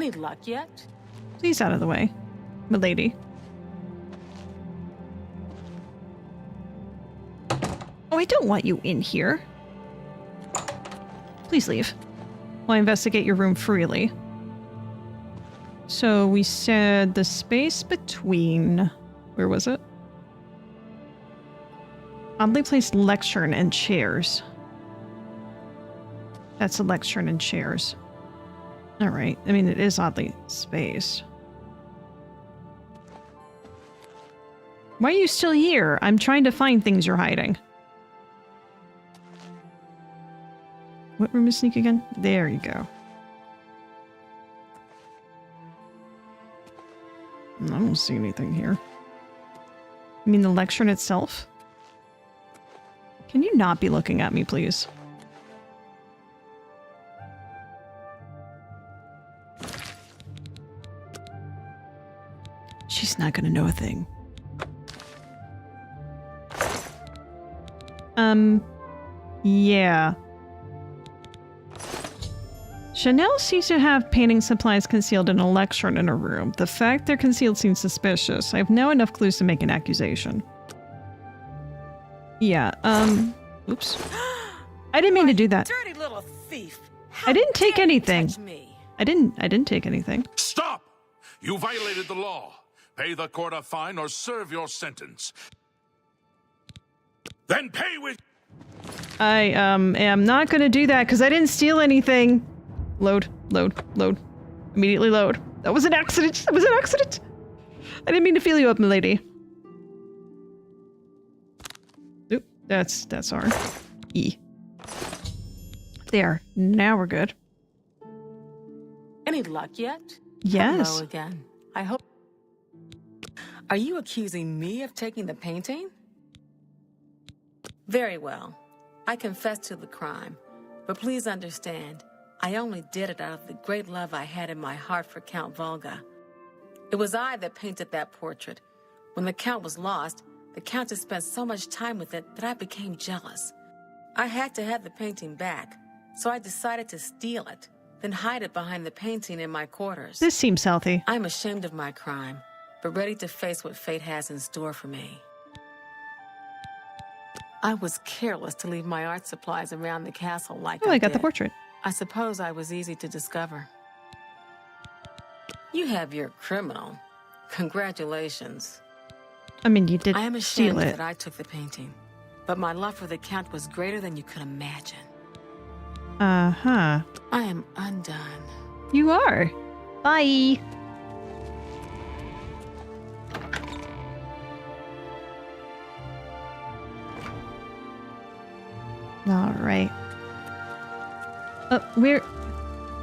Any luck yet? Please out of the way, milady. Oh, I don't want you in here. Please leave. I'll investigate your room freely. So we said the space between... Where was it? Oddly placed lectern and chairs. That's a lectern and chairs. Alright. I mean, it is oddly spaced. Why are you still here? I'm trying to find things you're hiding. What room is sneak again? There you go. I don't see anything here. I mean, the lectern itself? Can you not be looking at me, please? She's not gonna know a thing. Yeah. Chanel seems to have painting supplies concealed in a lectern in her room. The fact they're concealed seems suspicious. I have now enough clues to make an accusation. Yeah, oops. I didn't mean to do that. Dirty little thief. I didn't take anything. I didn't take anything. Stop! You violated the law. Pay the court a fine or serve your sentence. Then pay with... I, am not gonna do that because I didn't steal anything. Load. Immediately load. That was an accident. I didn't mean to feel you up, milady. Oop, that's our E. There. Now we're good. Any luck yet? Yes. Hello again. I hope... Are you accusing me of taking the painting? Very well. I confess to the crime. But please understand, I only did it out of the great love I had in my heart for Count Volga. It was I that painted that portrait. When the Count was lost, the Countess spent so much time with it that I became jealous. I had to have the painting back, so I decided to steal it, then hide it behind the painting in my quarters. This seems healthy. I'm ashamed of my crime, but ready to face what fate has in store for me. I was careless to leave my art supplies around the castle like I got did. the portrait. I suppose I was easy to discover. You have your criminal. Congratulations. I mean, you did I am steal ashamed it. that I took the painting, but my love for the Count was greater than you could imagine. Uh-huh. I am undone. You are. Bye. All right. Where?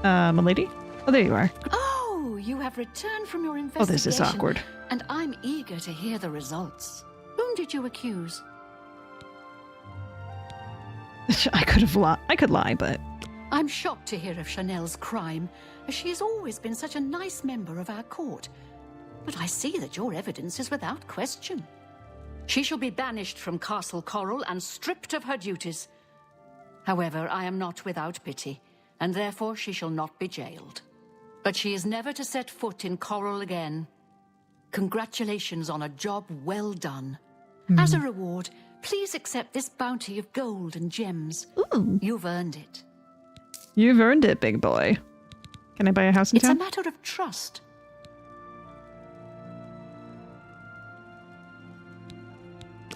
Milady? Oh, there you are. Oh, you have returned from your Oh, investigation. this is awkward. And I'm eager to hear the results. Whom did you accuse? I could lie, but... I'm shocked to hear of Chanel's crime, as she has always been such a nice member of our court. But I see that your evidence is without question. She shall be banished from Castle Coral and stripped of her duties. However, I am not without pity, and therefore she shall not be jailed. But she is never to set foot in Coral again. Congratulations on a job well done. As a reward, please accept this bounty of gold and gems. Ooh. You've earned it. You've earned it, big boy. Can I buy a house in It's town? a matter of trust.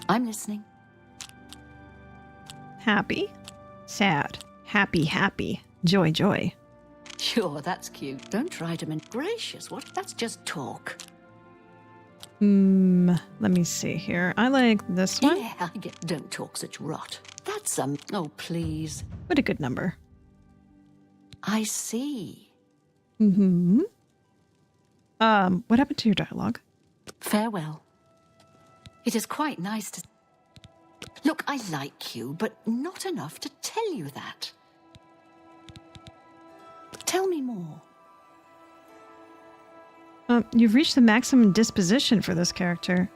I'm listening. Happy. Sad. Happy, happy. Joy, joy. Sure, that's cute. Don't try to gracious. What? That's just talk. Let me see here. I like this one. Yeah, I get. Don't talk such rot. That's oh, please. What a good number. I see. What happened to your dialogue? Farewell. It is quite nice to... Look, I like you, but not enough to tell you that. Tell me more. You've reached the maximum disposition for this character.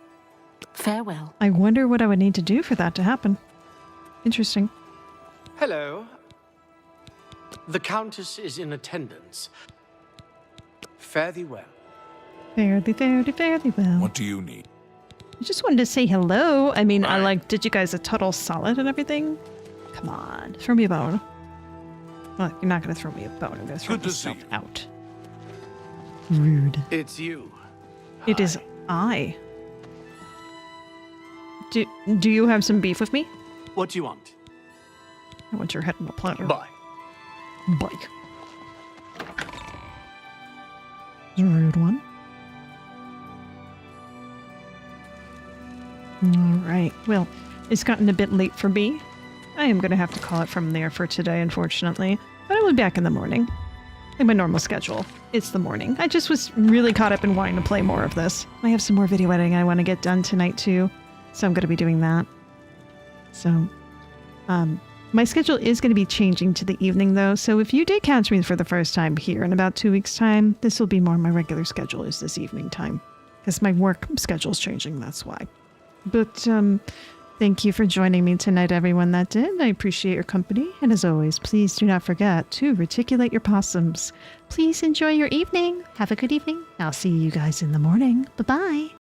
Farewell. I wonder what I would need to do for that to happen. Interesting. Hello. The Countess is in attendance. Fare thee well. Fairly well. What do you need? I just wanted to say hello. I mean, I did you guys a total solid and everything? Come on, throw me a bone. Well, you're not going to throw me a bone. I'm going to throw myself out. Rude. It's you. It is I. Do you have some beef with me? What do you want? I want your head on a platter. Bye. Bye. A rude one. Alright, well, it's gotten a bit late for me. I am going to have to call it from there for today, unfortunately. But I will be back in the morning. In my normal schedule. It's the morning. I just was really caught up in wanting to play more of this. I have some more video editing I want to get done tonight too. So I'm going to be doing that. So, my schedule is going to be changing to the evening though. So if you did catch me for the first time here in about 2 weeks time, this will be more my regular schedule is this evening time. Because my work schedule is changing, that's why. But, thank you for joining me tonight, everyone that did. I appreciate your company. And as always, please do not forget to reticulate your possums. Please enjoy your evening. Have a good evening. I'll see you guys in the morning. Bye-bye.